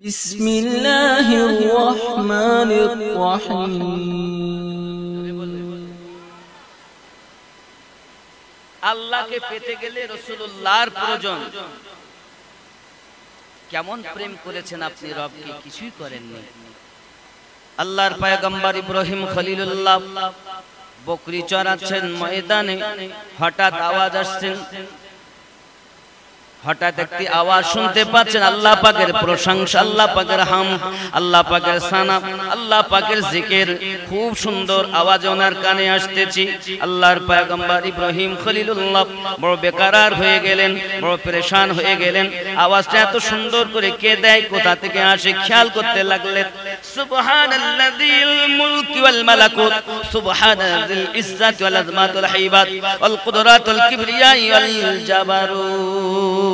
বিসমিল্লাহির রহমানির রহিম। আল্লাহকে পেতে গেলে রাসূলুল্লাহর প্রয়োজন। কেমন প্রেম করেছেন আপনি রবকে, কিছুই করেননি। আল্লাহর পয়গম্বর ইব্রাহিম খলিলুল্লাহ বকরি চরাচ্ছেন ময়দানে, হঠাৎ আওয়াজ আসছে। হঠাৎ একটি আওয়াজ শুনতে পাচ্ছেন, আল্লাহ পাকের প্রশংসা, আল্লাহ পাকের হামদ, আল্লাহ পাকের সানা, আল্লাহ পাকের জিকির। খুব সুন্দর আওয়াজ ওনার কানে আসতেছে। আল্লাহর পয়গম্বর ইব্রাহিম খলিলুল্লাহ বড় বেকারার হয়ে গেলেন, বড় পেরেশান হয়ে গেলেন। আওয়াজটা এত সুন্দর করে কে দেয়, কোথা থেকে আসে খেয়াল করতে লাগলেন। সুবহানাল্লাযিল মুলকি ওয়াল মালাকুত, সুবহানাল ইজ্জাতি ওয়াল আযমাত ওয়াল হাইবাত ওয়াল কুদরাত ওয়াল কিবরিয়া ওয়াল জাবারুত।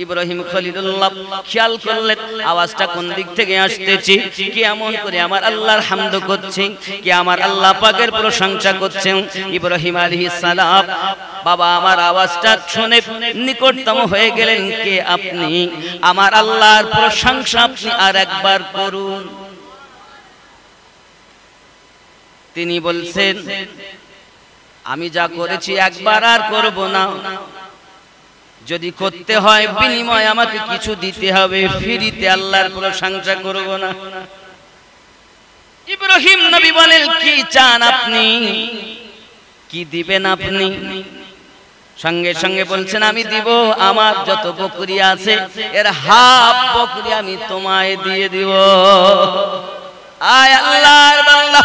ইব্রাহিম খলিলুল্লাহ খেয়াল করলেন আওয়াজটা কোন দিক থেকে আসতেছে। কি এমন করে আমার আল্লাহর হামদ করছে, কি আমার আল্লাহ পাকের প্রশংসা করছেন। ইব্রাহিম আলাইহিস সালাম বাবা আমার আওয়াজটা শুনে নিকটতম হয়ে গেলেন। কে আপনি? আমার আল্লাহর প্রশংসা আপনি আর একবার করুন। তিনি বলছেন, আমি যা করেছি একবার আর করব না। যদি করতে হয় বিনিময় আমাকে কিছু দিতে হবে, ফ্রিতে আল্লাহর প্রশংসা করব না। ইব্রাহিম নবী বলেন, কি চান আপনি, কি দিবেন আপনি? সঙ্গে সঙ্গে বলছেন, আমি দিব আমার যত বকরি আছে এর হাফ বকরি আমি তোমায় দিয়ে দিব। আয় আল্লাহর বান্দা,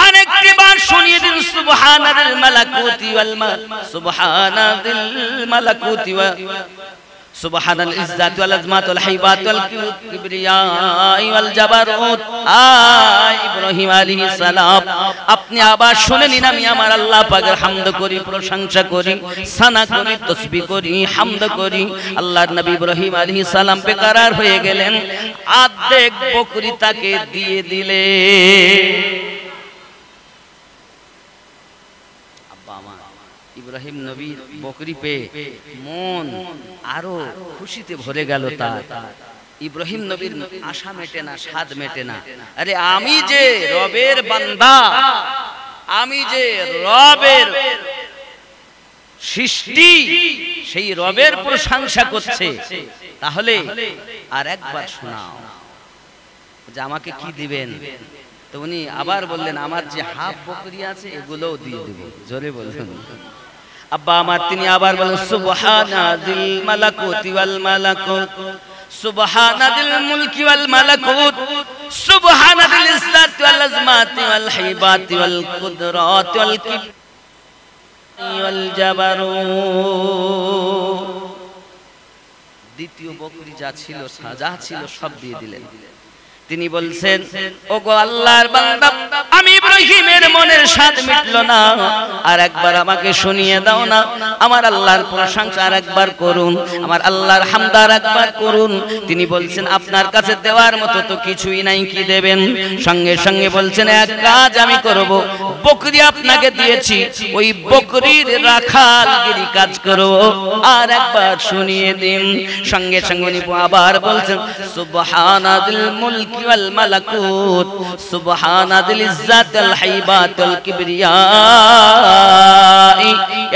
আরেকটি বার শুনিয়ে দিন, সুবহানাল মালাকুতি ওয়াল সুবহানাল মালাকুতি ওয়া সুবহানাল ইজ্জাতি ওয়াল আযমাত ওয়াল হাইবাত ওয়াল কিবরিয়া ওয়াল জাবারুত। ইব্রাহিম আলাইহিস সালাম আপনি আবার শুনে নিন, আমি আমার আল্লাহ পাকের হামদ করি, প্রশংসা করি, সানা করি, তাসবিহ করি, হামদ করি। আল্লাহর নবী ইব্রাহিম আলাইহিস সালাম বেকরার হয়ে গেলেন, অর্ধেক বকরি তাকে দিয়ে দিলে। ইব্রাহিম নবীর বকরি পেয়ে মন আরো খুশিতে ভরে গেল। তার ইব্রাহিম নবীর আশা মেটে না, স্বাদ মেটে না। আরে আমি যে রবের বান্দা, আমি যে রবের সৃষ্টি, সেই রবের প্রশংসা করছে, তাহলে আর একবার শোনাও যে আমাকে কি দিবেন। তো উনি আবার বললেন, আমার যে হাফ বকরি আছে এগুলোও দিয়ে দেব। জোরে বললেন আব্বা আমার। তিনি আবার বলেন, সুবহানাল মালাকুতি ওয়াল মালাকুত, সুবহানাল মুলকি ওয়াল মালাকুত, সুবহানাল ইজ্জাতি ওয়াল আযমাতি ওয়াল হাইবাতি ওয়াল কুদরাতি ওয়াল কিবরিয়া ওয়াল জাবারুত। দ্বিতীয় বকরি যা ছিল সব দিয়ে দিলেন। তিনি বলছেন, ওগো আল্লাহর বান্দা, আমি ইব্রাহিমের মনের স্বাদ মিটলো না, আর একবার আমাকে শুনিয়ে দাও না। আমার আল্লাহর প্রশংসা আর একবার করুন, আমার আল্লাহর হামদ আর একবার করুন। তিনি বলছেন, আপনার কাছে দেওয়ার মতো তো কিছুই নাই, কি দেবেন? সঙ্গে সঙ্গে বলছেন, এক কাজ আমি করব, বকরি আপনাকে দিয়েছি, ওই বকরির রাখালগিরি কাজ করব, আর একবার শুনিয়ে দিন। সঙ্গে সঙ্গে নিব আবার বলছেন, সুবহানাল মুলকি ওয়াল মালাকুত, সুবহানাল ইজ্জাতি ওয়াল হাইবাত ওয়াল কিবরিয়া।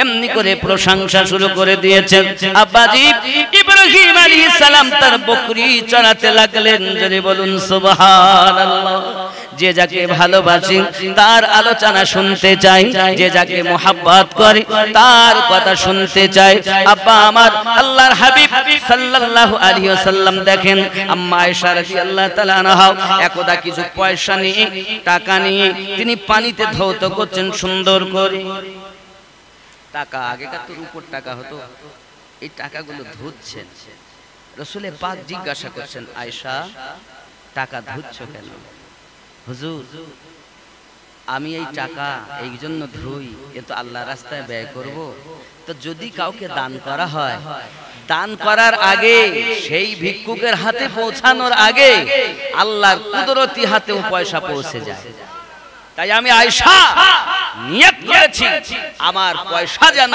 এমনি করে প্রশংসা শুরু করে দিয়েছেন। আব্বাজি ইব্রাহিম আলাইহিস সালাম তার বকরি চড়াতে লাগলেন। জোরে বলুন সুবহানাল্লাহ। যে যাকে ভালোবাসে তার আলোচনা শুনতে চাই, যে যাকে মোহাব্বত করে তার কথা শুনতে চাই। আব্বা আমার আল্লাহর হাবিব সাল্লাল্লাহু আলাইহি ওয়াসাল্লাম দেখেন, আম্মা আয়েশা রাদিয়াল্লাহু তাআলা আনহা একদা কিছু পয়সা নিয়ে, টাকা নিয়ে তিনি পানিতে ধৌত করছেন সুন্দর করে। টাকা আগেকার তো রূপোর টাকা হতো, এই টাকাগুলো ধুচ্ছেন। রাসূলে পাক জিজ্ঞাসা করছেন, আয়েশা টাকা ধুচ্ছ কেন? হুজুর আমি এই টাকা এই জন্য ধুই, এ তো আল্লাহর রাস্তায় ব্যয় করব। তো যদি কাউকে দান করা হয়, দান করার আগে, সেই ভিক্ষুকের হাতে পৌঁছানোর আগে আল্লাহর কুদরতি হাতেও পয়সা পৌঁছে যায়। তাই আমি আয়েশা নিয়ত করেছি আমার পয়সা যেন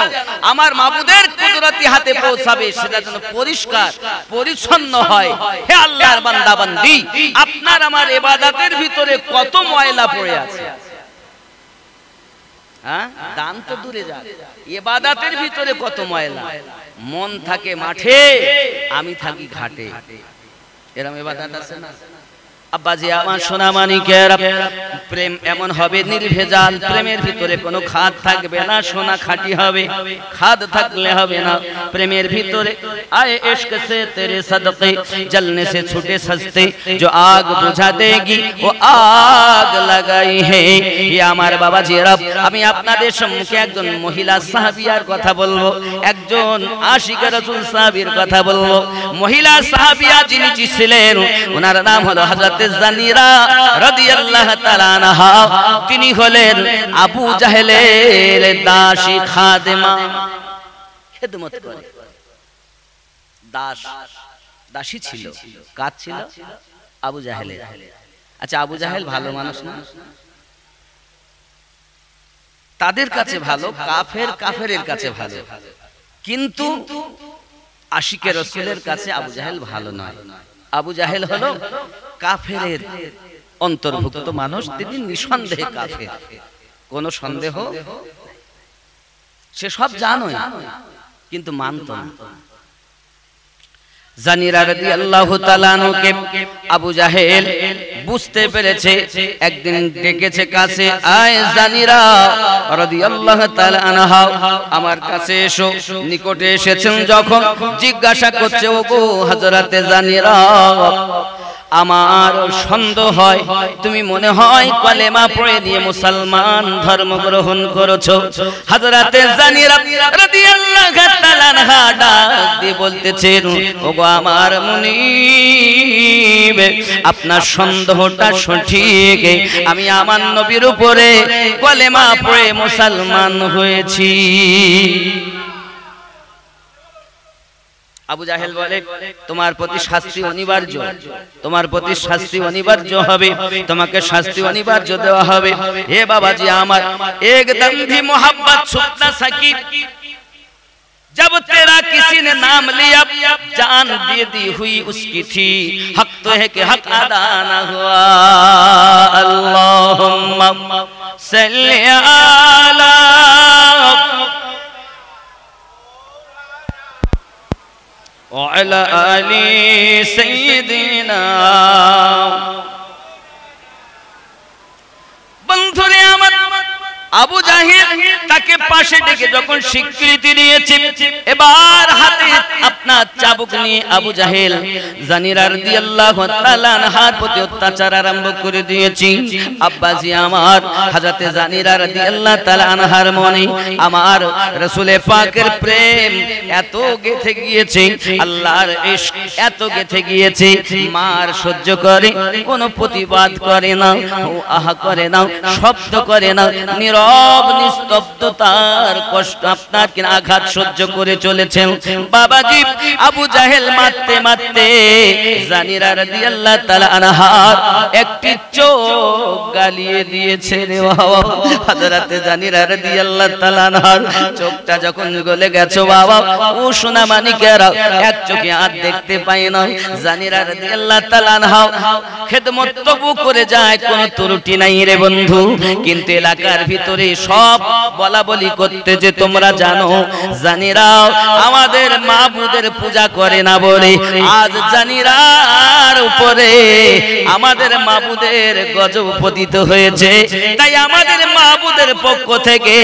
আমার মাবুদের কুদরতি হাতে পৌঁছাবে, সেটা যেন পরিষ্কার পরিচ্ছন্ন হয়। হে আল্লাহর বান্দা বান্দি, আপনার আমার ইবাদতের ভিতরে কত ময়লা পড়ে আছে। হ্যাঁ, দান তো দূরে যাক, ইবাদতের ভিতরে কত ময়লা। মন থাকে মাঠে, আমি থাকি ঘাটে, এরকম ইবাদত আছে না? আব্বাজি আমার সোনা মানিকের, প্রেম এমন হবে নির্ভেজাল, প্রেমের ভিতরে কোনো খাদ থাকবে না, সোনা খাঁটি হবে, খাদ থাকলে হবে না প্রেমের ভিতরে। আয়ে ইश्क से तेरे सदक़े जलने से छूटे सस्ते, जो आग बुझा देगी वो आग लगाई है। ये আমার বাবাজিরা, আমি আপনাদের সম্মুখে একজন মহিলা সাহাবিয়ার কথা বলবো, একজন আশিকে রাসূল সাহাবীর কথা বলবো। মহিলা সাহাবিয়া যিনি ছিলেন, ওনার নাম হলো হযরত জানিরা রাদিয়াল্লাহু তাআলা আনহা। তিনি হলেন আবু জাহেলের দাসী খাদেমা, খেদমত করে দাসী ছিল। কাজ ছিল আবু জাহেলের। আচ্ছা, আবু জাহেল ভালো মানুষ না? তাদের কাছে ভালো, কাফেরের কাছে ভালো, কিন্তু আশিকে রাসূলের কাছে আবু জাহেল ভালো নয়। আবু জাহেল হলো কাফেরের অন্তর্ভুক্ত মানুষ, তিনি নিঃসন্দেহে কাফের, কোনো সন্দেহ, সে সব জানে কিন্তু মানত না। জানিরা রাদিয়াল্লাহু তাআলা আনহুকে আবু জাহেল বুঝতে পেরেছে, একদিন ডেকেছে কাছে, আয় জানিরা রাদিয়াল্লাহু তাআলা আনহা, আমার কাছে এসো। নিকটে এসেছেন যখন জিজ্ঞাসা করছে, ওগো হযরতে জানিরা, আমার সন্দেহ হয় তুমি মনে হয় কলেমা পড়ে দিয়ে মুসলমান ধর্ম গ্রহণ করেছো। হযরতে জানিরা রাদিয়াল্লাহু তাআলা আনহা ডাক দিয়ে বলতেছেন, ওগো আমার মুনিব, আপনার সন্দেহটা সঠিক, আমি আমার নবীর উপরে কলেমা পড়ে মুসলমান হয়েছি। আবু জাহেল বলে, তোমার প্রতি শাস্তি অনিবার্য, তোমার প্রতি শাস্তি অনিবার্য হবে, তোমাকে শাস্তি অনিবার্য দেওয়া হবে। হে বাবাজি আমার, একদম भी मोहब्बत छुप ना सकी, जब तेरा किसी ने नाम लिया जान दे दी हुई उसकी थी, हक तो है कि हक अदा ना हुआ। अल्लाहुम्मा सल्ली अला وعلى آل سيدنا। বন্ধুরে আমার, আবু জাহেল তাকে পাশে ডেকে যখন স্বীকৃতি দিয়েছে, এবার হাতে আপনার চাবুক নিয়ে আবু জাহেল জানিরা রাদিয়াল্লাহু তাআলা আনহার প্রতি অত্যাচার আরম্ভ করে দিয়েছে। আব্বাজি আমার, হযরতে জানিরা রাদিয়াল্লাহু তাআলা আনহার মনে আমার রাসূল পাকের প্রেম এত গেঁথে গিয়েছে, আল্লাহর ইশক এত গেঁথে গিয়েছে, মার সহ্য করে, কোনো প্রতিবাদ করে না, ও আহা করে না, শব্দ করে না, নীরব নিস্তব্ধতার কষ্ট আপনার কিনা আঘাত সহ্য করে চলেছেন। বাবাজি, আবু জাহেল মারতে মারতে জানিরা রাদিয়াল্লাহু তাআলা আনহার একটি চোখ গালিয়ে দিয়েছে রে বাবা। হযরতে জানিরা রাদিয়াল্লাহু তাআলা আনহার চোখটা যখন গলে গেছে বাবা, ও সোনা মানিকেরা এক চোখে আর দেখতে পায় না। জানিরা রাদিয়াল্লাহু তাআলা আনহা খেদমত তবু করে যায়, কোনো ত্রুটি নাই রে বন্ধু, কিন্তু এলাকার ভিতরে সব বলা বলি করতে যে তোমরা জানো জানিরা আমাদের মাবুদের পূজা করে না বলে আজ জানিরার উপরে আমাদের মাবুদের গজব পতিত হয়েছে। তাই আমাদের মাবুদের পক্ষ থেকে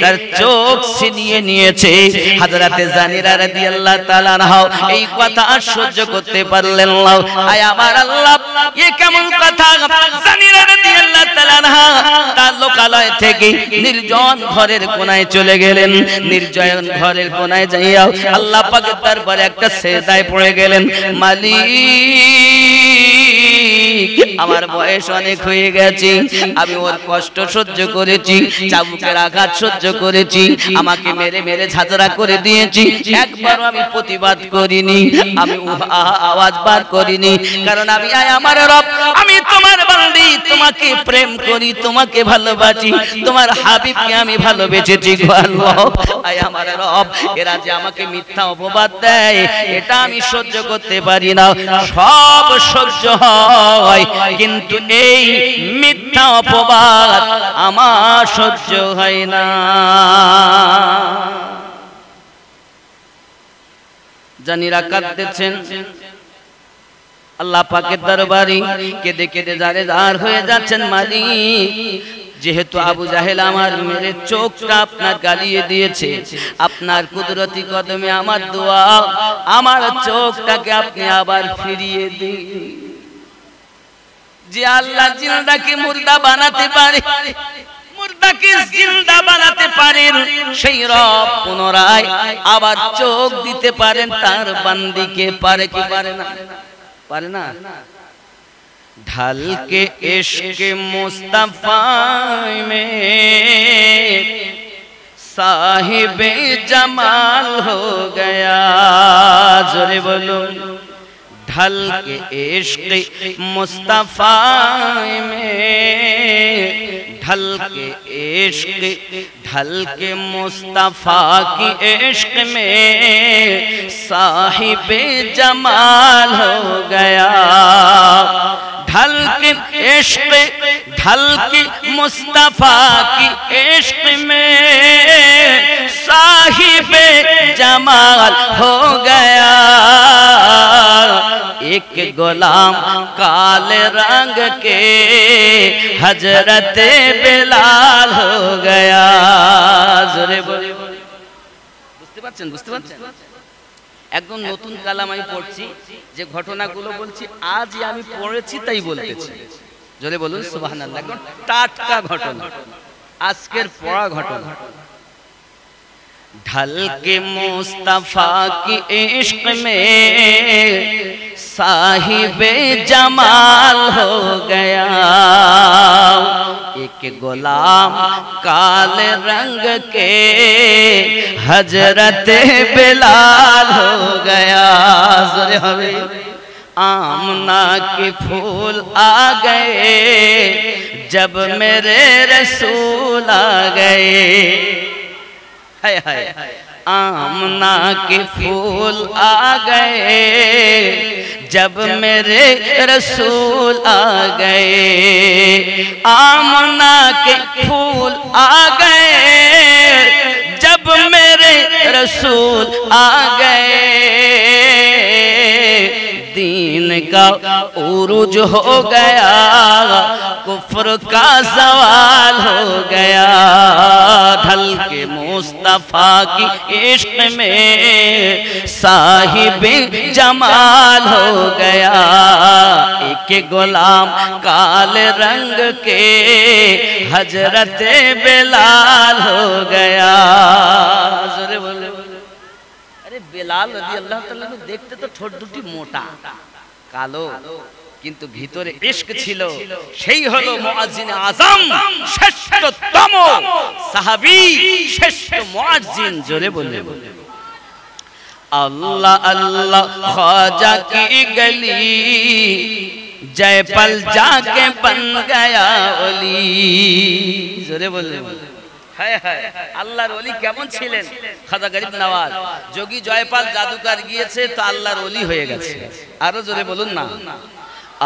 তার চোখ ছিনিয়ে নিয়েছে। হযরতে জানিরা রাদিয়াল্লাহু তাআলা আনহা এই কথা আর সহ্য করতে পারলেন না। আয় আমার আল্লাহ, এ কেমন কথা! জানিরা রাদিয়াল্লাহু তাআলা আনহা তার লোকালয় থেকে নির্জন ঘরের কোনায় চলে গেলেন। নির্জন ঘরের কোনায় যাইয়া আল্লাহ পাকের দরবারে একটা সেজদায় পড়ে গেলেন। মালিক, আমার বয়স অনেক হয়ে গেছে, আমি ওর কষ্ট সহ্য করেছি, চাবুকের আঘাত সহ্য করেছি, আমাকে মেরে মেরে ঝাঁঝরা করে দিয়েছি, একবারও আমি প্রতিবাদ করিনি, আমি আওয়াজ বার করিনি, কারণ আমি আমার রব, আমি তোমার বান্দি, তোমাকে প্রেম করি, তোমাকে ভালোবাসি, তোমার হাবিবকে আমি ভালোবেসেছি গো আল্লাহ। আয় আমার রব, এরা যে আমাকে মিথ্যা অপবাদ দেয় এটা আমি সহ্য করতে পারি না, সব সহ্য হয় কিন্তু এই মিথ্যা অপবাদ আমার সহ্য হয় না। জানিরা কাঁদতেছেন, আল্লাহ পাকের দরবারে কেঁদে কেঁদে জারে জার হয়ে যাচ্ছেন, মালিক যেহেতু আবু জাহেল আমার মেরে চোখটা আপনার গালিয়ে দিয়েছে, আপনার কুদরতি কদমে আমার দোয়া, আমার চোখটাকে আপনি আবার ফিরিয়ে দিন। যে আল্লাহ জিন্দাকে মুর্দা বানাতে পারে, মুর্দাকে জিন্দা বানাতে পারেন, সেই রব পুনরায় আবার চোখ দিতে পারেন তার বান্দিকে, পারে কি পারে না? পারে না। ढल के इश्क मुस्तफा में साहिबे जमाल हो गया, जोरे बोलो, ढल के इश्क मुस्तफा में, ढल के इश्क, ढल के मुस्तफा की इश्क में साहिबे जमाल हो गया, ढल के इश्क, ढल के मुस्तफा की इश्क में साहिबे जमाल हो गया, एक गुलाम काले रंग के हजरत बिलाल हो गया। जोरे बोले, বুঝতে পারছেন? বুঝতে পারছেন? একদম নতুন কালাম আমি পড়ছি, যে ঘটনাগুলো বলছি আজই আমি পড়েছি তাই বলতেছি। জোরে বলুন সুবহানাল্লাহ। একদম টাটকা ঘটনা, আজকের পড়া ঘটনা। ढल के मुस्तफा की इश्क में साहिबे जमाल हो गया, एक गुलाम काले रंग के हजरत बिलाल हो गया। ज़रे हवे आमना के फूल आ गए जब मेरे रसूल आ गए, हाय हाय आमना के फूल आ गए जब मेरे रसूल आ गए, आमना के फूल आ गए जब मेरे रसूल आ गए, दीन का उरूज हो गया, कुफ्र का सवाल हो गया, ढल के मुस्तफा की इश्क में साहिब जमाल हो गया, एक गुलाम काले रंग के हजरत बिलाल हो गया। जोरे बोले, अरे बिलाल রাদিয়াল্লাহু তাআলা দেখতে তো ঠোঁট দুটি মোটা কালো, কিন্তু ভিতরে ইশক ছিল, সেই হলো মুয়াজ্জিন আযম, শ্রেষ্ঠতম সাহাবী, শ্রেষ্ঠ মুয়াজ্জিন। জোরে বললেন अल्लाह अल्लाह ख्वाजा की गली जयपल जाके बन गया ओली। जोरे बोले, हाय हाय আল্লাহর ওলি কেমন ছিলেন? খাজা গরিব নওয়াজ যোগী জয়পাল জাদুকার গিয়েছে তো আল্লাহর ওলি হয়ে গেছে। আরো জোরে বলুন না,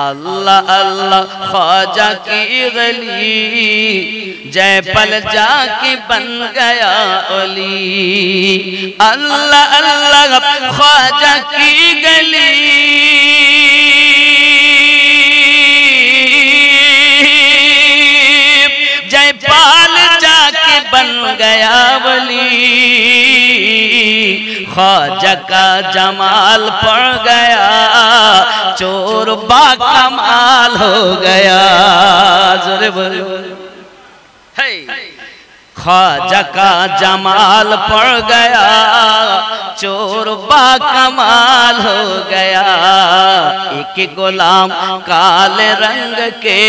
अल्लाह अल्लाह ख्वाजा की गली जयपल जाके बन गया ओली, अल्लाह अल्लाह ख्वाजा की गली जयपाल जाके बन गया ओली, ख्वाजा का जमाल पड़ गया, चोर बा कमाल हो गया। जोरे बोलो, ख्वाजा का जमाल पड़ गया, चोर बा कमाल हो गया, एक एक गुलाम काले रंग के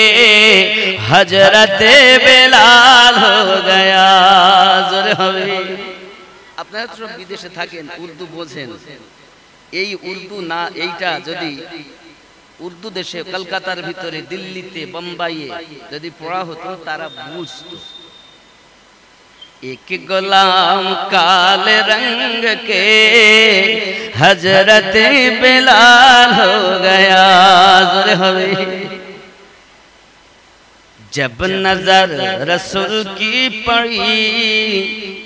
हजरत बेलाल हो गया। जोरे হবে। আপনারা তো বিদেশে থাকেন, উর্দু বোঝেন। এই উর্দু না, এইটা যদি উর্দু দেশে কলকাতার ভিতরে, দিল্লিতে, বোম্বাইয়ে যদি পড়া হতো তারা বুঝতো। एक गुलाम काले रंग के हजरत बिलाल हो गया। जोरे হবে। जब नजर रसूल की पड़ी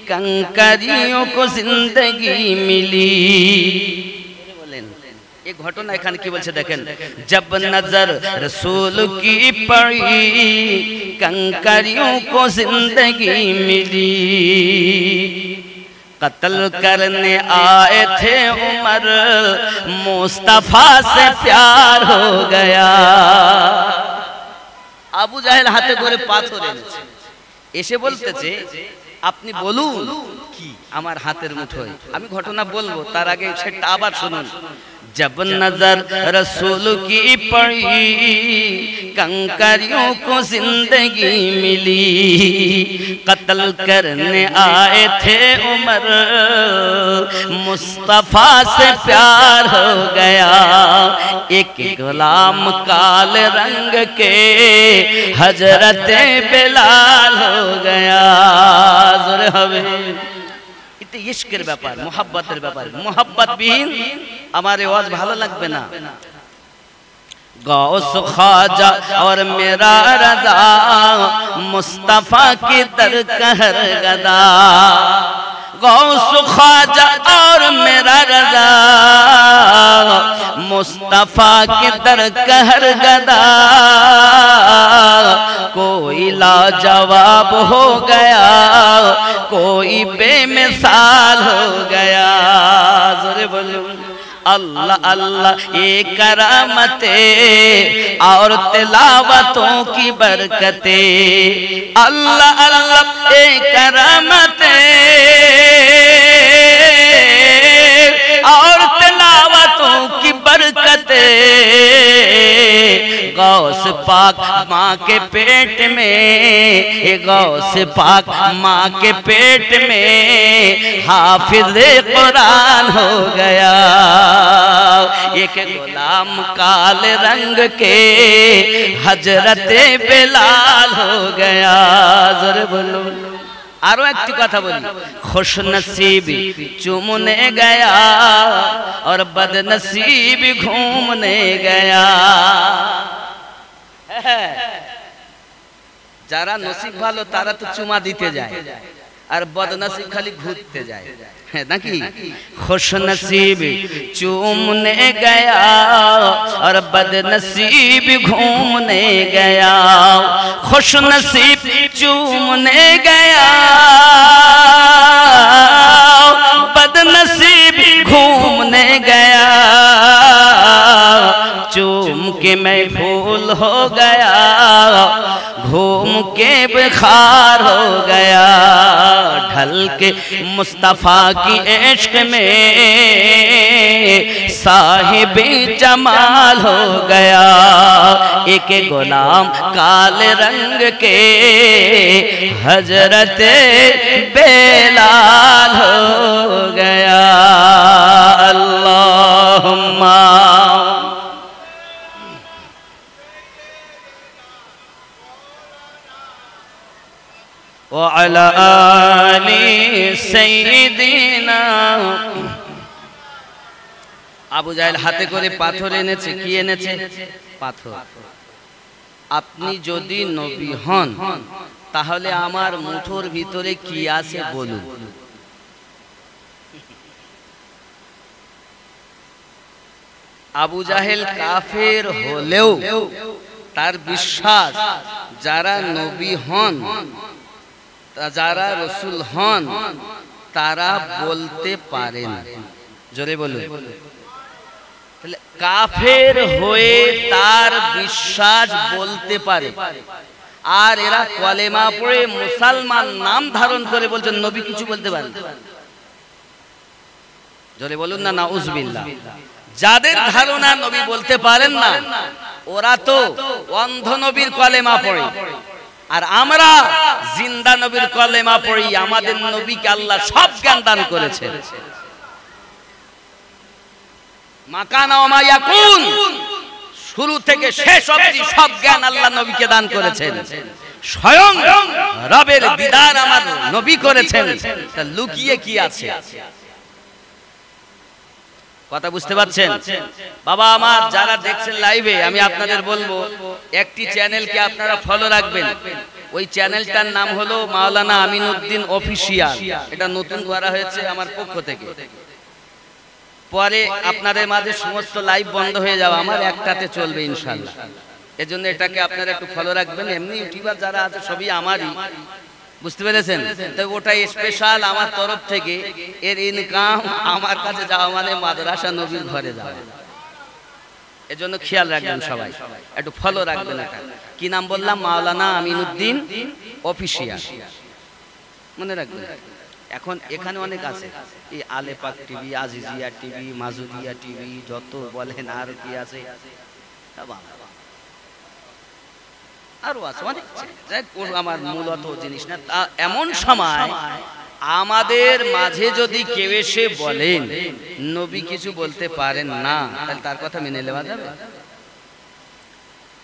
कंकरियों को जिंदगी मिली। एक घटना এখানে কি বলছে দেখেন। जब नजर रसूल की पड़ी कंकरियों को जिंदगी मिली। कत्ल करने आए थे उमर मुस्तफा से प्यार हो गया। আবু জাহেল হাতে করে পাথর এনেছে, এসে বলতেছে আপনি বলুন কি আমার হাতের মুঠোয়। আমি ঘটনা বলবো, তার আগে সেটা আবার শুনুন। जब नजर रसूल की पड़ी कंकरियों को जिंदगी मिली। कत्ल करने आए थे उमर मुस्तफा से प्यार हो गया। एक गुलाम काले रंग के हजरत बिलाल हो गया। जोरे হবে। इश्केर ব্যাপার, मोहब्बतेर ব্যাপার। मोहब्बत বিহীন আমার আওয়াজ ভালো লাগবে না। गौस ख्वाजा और मेरा रज़ा मुस्तफा की दर कहर गदा। गौस ख्वाजा और मेरा रज़ा मुस्तफा की दर कहर गदा। कोई लाजवाब हो गया, कोई बेमिसाल हो गया। जोरे बोलो अल्लाह अल्लाह ये करामते और तिलावतों की बरकते। अल्लाह अल्लाह ये करामते और तिलावतों की बरकते। गौस पाक माँ के पेट में, गौस पाक माँ के पेट में हाफिज कुरान हो गया। एक गुलाम काले रंग के हजरत बिलाल हो गया। जोरे बोलो। आरो एक कथा बोली। खुश नसीब चूमने गया और बदनसीब घूमने गया। যারা নসিব ভালো তারা তো চুমা দিতে যায়, আর বদনসিব খালি ঘুরতে যায়, নাকি? खुश नसीब चूमने गया और बदनसीब घूमने गया। खुश नसीब चूमने गया, बदनसीब घूमने गया। चूम के मैं फूल हो गया, घूम के बुखार हो गया। ढल के मुस्तफा की इश्क में साहिब जमाल हो गया। एक गुलाम काले रंग के हजरत बेलाल हो गया। अल्लाहुम्मा وعلى آل سيدنا। আবু জাহেল হাতে করে পাথর এনেছে। কি এনেছে? পাথর। আপনি যদি নবী হন তাহলে আমার মুঠোর ভিতরে কি আছে বলুন। আবু জাহেল কাফের হলেও তার বিশ্বাস যারা নবী হন, যারা রসুল হন তারা বলতে পারেন। জোরে বলুন। তাহলে কাফের হয়ে তার বিশ্বাস বলতে পারে, আর এরা কলেমা পড়ে মুসলমান নাম ধারণ করে বলছেন নবী কিছু বলতে পারেন। জোরে বলুন না নাউজুবিল্লাহ। যাদের ধারণা নবী বলতে পারেন না, ওরা তো অন্ধ নবীর কলেমা পড়ে, আর আমরা জিন্দা নবীর কলেমা পড়ি। আমাদের নবীকে আল্লাহ সব জ্ঞান দান করেছেন। মাকানা ওয়া মা ইয়াকুন, শুরু থেকে শেষ অবধি সব জ্ঞান আল্লাহ নবীকে দান করেছেন। স্বয়ং রবের দিদার আমার নবী করেছেন, তা লুকিয়ে কি আছে? কথা বুঝতে পারছেন? বাবা আমার যারা দেখছেন লাইভে, আমি আপনাদের বলবো একটি চ্যানেলকে আপনারা ফলো রাখবেন। ওই চ্যানেলটার নাম হলো মাওলানা আমিনউদ্দিন অফিসিয়াল। এটা নতুন করা হয়েছে আমার পক্ষ থেকে। পরে আপনাদের মাঝে সমস্ত লাইভ বন্ধ হয়ে যাবে, আমার একটাতে চলবে ইনশাআল্লাহ। এজন্য এটাকে আপনারা একটু ফলো রাখবেন। এমনি ইউটিউবার যারা আছে সবই আমারই, বুঝতে পেরেছেন? তো ওটাই স্পেশাল আমার তরফ থেকে। এর ইনকাম আমার কাছে যাওয়া মানে মাদ্রাসা নবীর ঘরে যাওয়া। এজন্য খেয়াল রাখবেন সবাই, একটু ফলো রাখবেন। এটা কি নাম বললাম? মাওলানা আমিনউদ্দিন অফিসিয়াল, মনে রাখবেন। এখন এখানে অনেক আছে, এই আলেপাক টিভি, আজিজিয়া টিভি, মাজুদিয়া টিভি, যত বলেন আর কি আছে, আরো আছে অনেক। আমার মূলত জিনিস না। এমন সময় আমাদের মাঝে যদি কেউ এসে বলেন নবী কিছু বলতে পারেন না, তাহলে তার কথা মেনে নেওয়া যাবে?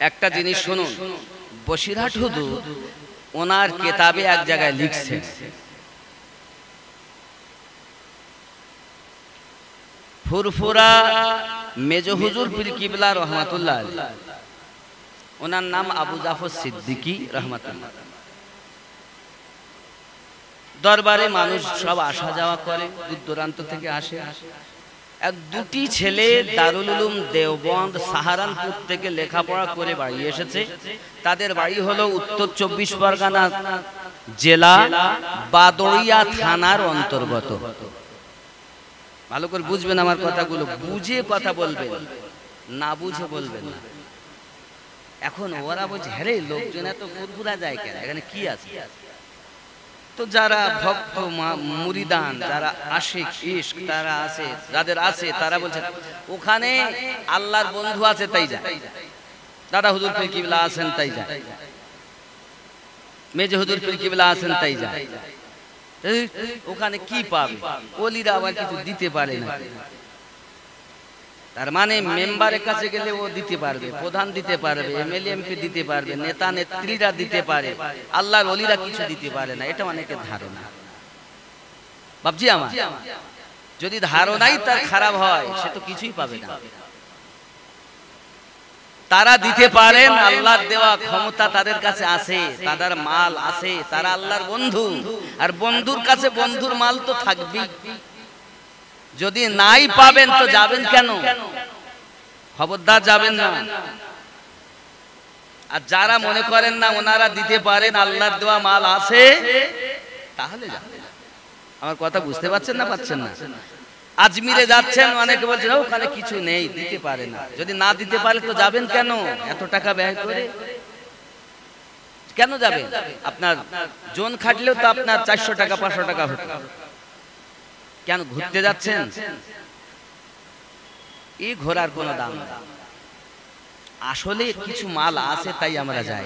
একটা জিনিস শুনুন, বসিরহাট হুজুর ওনার কিতাবে এক জায়গায় লিখছেন, ফুরফুরা মেজ হুজুর পীর কিবলা রহমাতুল্লাহ আলাইহি, ওনার নাম আবু জাফর সিদ্দিকী রহমাতুল্লাহ। দরবারে মানুষ সব আসা যাওয়া করে, দূর দূরান্ত থেকে আসে। এক দুটি ছেলে দারুল উলুম দেওবন্দ সাহারানপুর থেকে লেখাপড়া করে বাড়ি এসেছে। তাদের বাড়ি হলো উত্তর 24 পরগনা জেলা বাদড়িয়া থানার অন্তর্গত। ভালো করে বুঝবেন আমার কথাগুলো, বুঝে কথা বলবেন, না বুঝে বলবেন না। এখন ওরা বলছে, হ্যাঁ রে, লোকজন এত ফুরফুরা যায় কেন, এখানে কি আছে? তো যারা ভক্ত মুরিদান, যারা আশিক ইশক তারা আছে, যাদের আছে তারা বলছে ওখানে আল্লাহর বন্ধু আছে তাই যায়, দাদা হুজুর পীর কিবলা আছেন তাই যায়, মেজে হুজুর পীর কিবলা আছেন তাই যায়। ওখানে কি পাবে? ওলিরা আবার কিছু দিতে পারে না। তার মানে মেম্বারের কাছে গেলে ও দিতে পারবে, প্রধান দিতে পারবে, এমএলএ এমপি দিতে পারবে, নেতা নেত্রীরা দিতে পারে, আল্লাহর ওলিরা কিছু দিতে পারে না। এটা অনেকের ধারণা। বাবজি আমার, যদি ধারণাই তার খারাপ হয়, সে তো কিছুই পাবে না। তারা দিতে পারেন, আল্লাহর দেওয়া ক্ষমতা তাদের কাছে আছে, তাদের মাল আছে, তারা আল্লাহর বন্ধু। আর বন্ধুর কাছে বন্ধুর মাল তো থাকবেই। যদি নাই পাবেন তো যাবেন কেন? খবরদার যাবেন না। আর যারা মনে করেন না ওনারা দিতে পারেন, আল্লাহর দেওয়া মাল আছে, তাহলে যাবেন। আমার কথা বুঝতে পারছেন না? পাচ্ছেন না? আজমিরে যাচ্ছেন, অনেকে বলছেন ওখানে কিছু নেই, দিতে পারে না। যদি না দিতে পারে তো যাবেন কেন? এত টাকা ব্যয় করে কেন যাবেন? আপনার জোন খাটলেও তো আপনার 400 টাকা 500 টাকা হতো। কেন ঘুরতে যাচ্ছেন? এই ঘোরার কোনো দাম নেই। আসলে কিছু মাল আছে তাই আমরা যাই,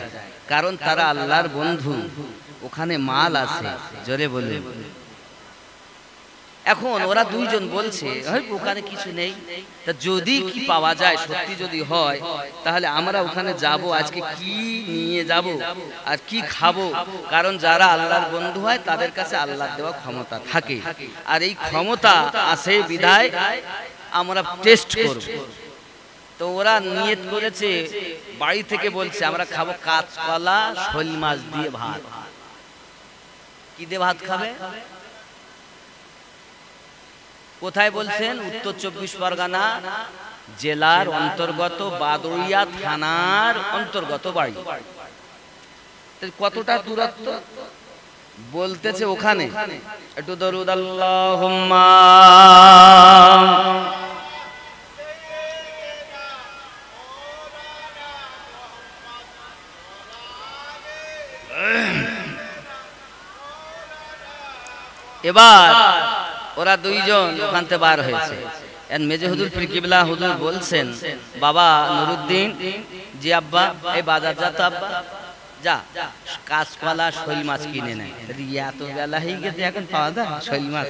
কারণ তারা আল্লাহর বন্ধু, ওখানে মাল আছে। জোরে বলুন। এখন ওরা দুইজন বলছে ওখানে কিছু নেই, তা যদি কি পাওয়া যায়, সত্যি যদি হয়, তাহলে আমরা ওখানে যাব। আজকে কি নিয়ে যাব আর কি খাবো? কারণ যারা আল্লাহর বন্ধু হয় তাদের কাছে আল্লাহর দেওয়া ক্ষমতা থাকে, আর এই ক্ষমতা আছে বিধায় আমরা টেস্ট করব। তো ওরা নিয়ত করেছে, বাড়ি থেকে বলছে আমরা খাবো কাঁচকলা শোল মাছ দিয়ে ভাত। কি দিয়ে ভাত খাবে? কোথায় বলছেন? উত্তর 24 পরগনা জেলার অন্তর্গত বাদড়িয়া থানার অন্তর্গত বাড়ি। কতটা দূরত্ব বলতেছে ওখানে? একটু দরুদ আল্লাহুম্মা। এবার ওরা দুইজন ওখান থেকে বার হয়েছে। মেজে হুজুর পীর কিবলা হুজুর বলছেন, বাবা নুরুদ্দিন, জি আব্বা, এই বাজার যা তো আব্বা, যা কাঁচকলা শৈল মাছ কিনে নেয়। এত বেলা হয়ে গেছে, এখন পাওয়া যায় শৈল মাছ?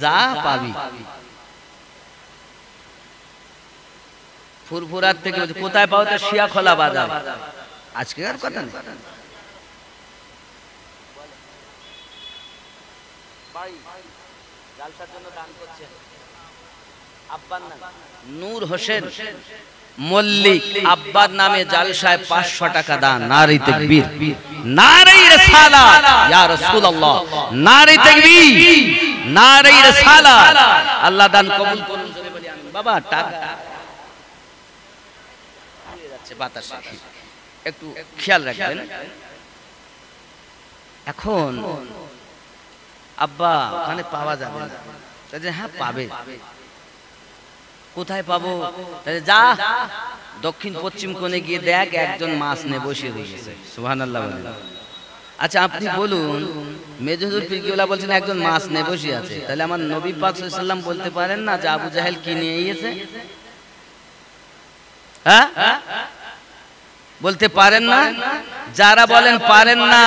যা পাবি। ফুরফুরার থেকে কোথায় পাও? তো শিয়াখোলা বাজার। আজকে আর কথা নেই। নূর হোসেন মল্লিক আব্বার নামে জালসায় 500 টাকা দান। নারে তাকবীর, নারে রিসালাত, ইয়া রাসূলুল্লাহ, নারে তাকবীর, নারে রিসালাত। আল্লাহ দান কবুল করুন। জোরে বলি আমিন। বাবা টাকা যাচ্ছে বাতাসে, একটু খেয়াল রাখবেন। এখন আব্বা ওখানে পাওয়া যাবে না। হ্যাঁ পাবে। কোথায় পাবো? যা দক্ষিণ পশ্চিম কোণে গিয়ে দেখ, একজন মাছ নিয়ে বসে রয়েছে। সুবহানাল্লাহ বলেন। আচ্ছা আপনি বলুন, মেজে হুজুর পীর কিবলা বলছেন একজন মাছ নিয়ে বসে আছে, তাহলে আমার নবী পাক সাল্লাল্লাহু আলাইহি ওয়াসাল্লাম বলতে পারেন না যে আবু জাহেল কি নিয়ে এসেছে? হ্যাঁ বলতে পারেন না? যারা বলেন পারেন না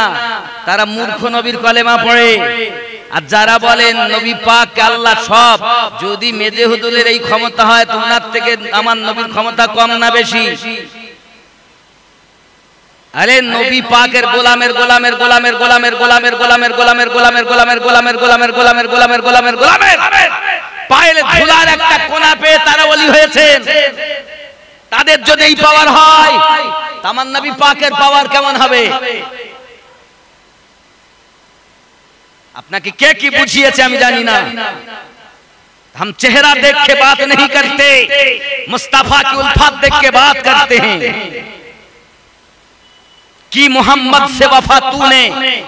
তারা মূর্খ, নবীর কলেমা পড়ে। আর যারা বলেন নবী পাক আল্লাহ সব, যদি মেজে হুজুরের এই ক্ষমতা হয় তো ওনার থেকে আমার নবীর ক্ষমতা কম না বেশি? আরে নবী পাকের গোলামের গোলামের গোলামের গোলামের গোলামের গোলামের গোলামের গোলামের গোলামের গোলামের গোলামের গোলামের গোলামের গোলামের গোলামের পায়ের ধুলার একটা কোনা পেয়ে তারা ওলি হয়েছেন। তাদের যদি এই পাওয়ার হয়, আমার নবী পাকের পাওয়ার কেমন হবে? আপনাকে কে কি বুঝিয়েছে আমি জানি না। हम चेहरा देख के बात नहीं करते, मुस्तफा की उल्फत देख के बात करते हैं। कि मोहम्मद से वफा तूने